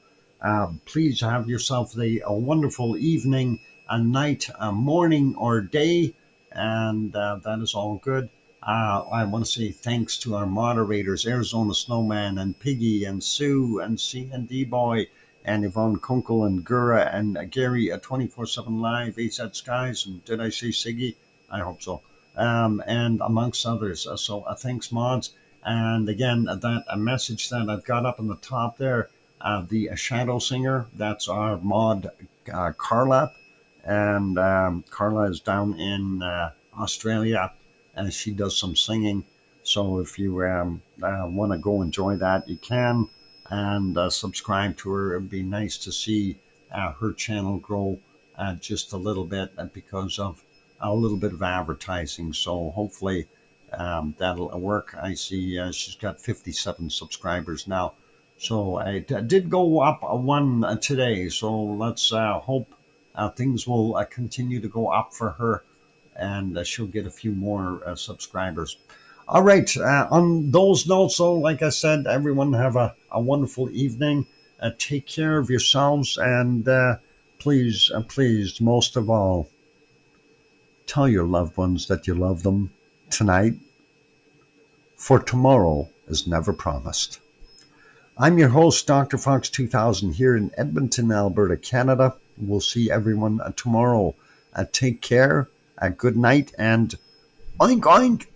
Please have yourself a wonderful evening, a night, a morning, or day. And that is all good. I want to say thanks to our moderators, Arizona Snowman and Piggy and Sue and C&D Boy and Yvonne Kunkel and Gura and Gary at 24/7 Live, ASAT Skies, and did I say Siggy? I hope so. And amongst others. So thanks, mods. And again, that a message that I've got up on the top there, the Shadow Singer, that's our mod, Carla. And Carla is down in Australia, and she does some singing. So if you want to go enjoy that, you can, and subscribe to her. It'd be nice to see her channel grow just a little bit because of a little bit of advertising. So hopefully that'll work. I see she's got 57 subscribers now. So it did go up one today. So let's hope things will continue to go up for her, and she'll get a few more subscribers. All right. On those notes, so like I said, everyone have a wonderful evening. Take care of yourselves, and please, most of all, tell your loved ones that you love them tonight for tomorrow is never promised. I'm your host, DrFox2000, here in Edmonton, Alberta, Canada. We'll see everyone tomorrow. Take care, good night, and oink oink!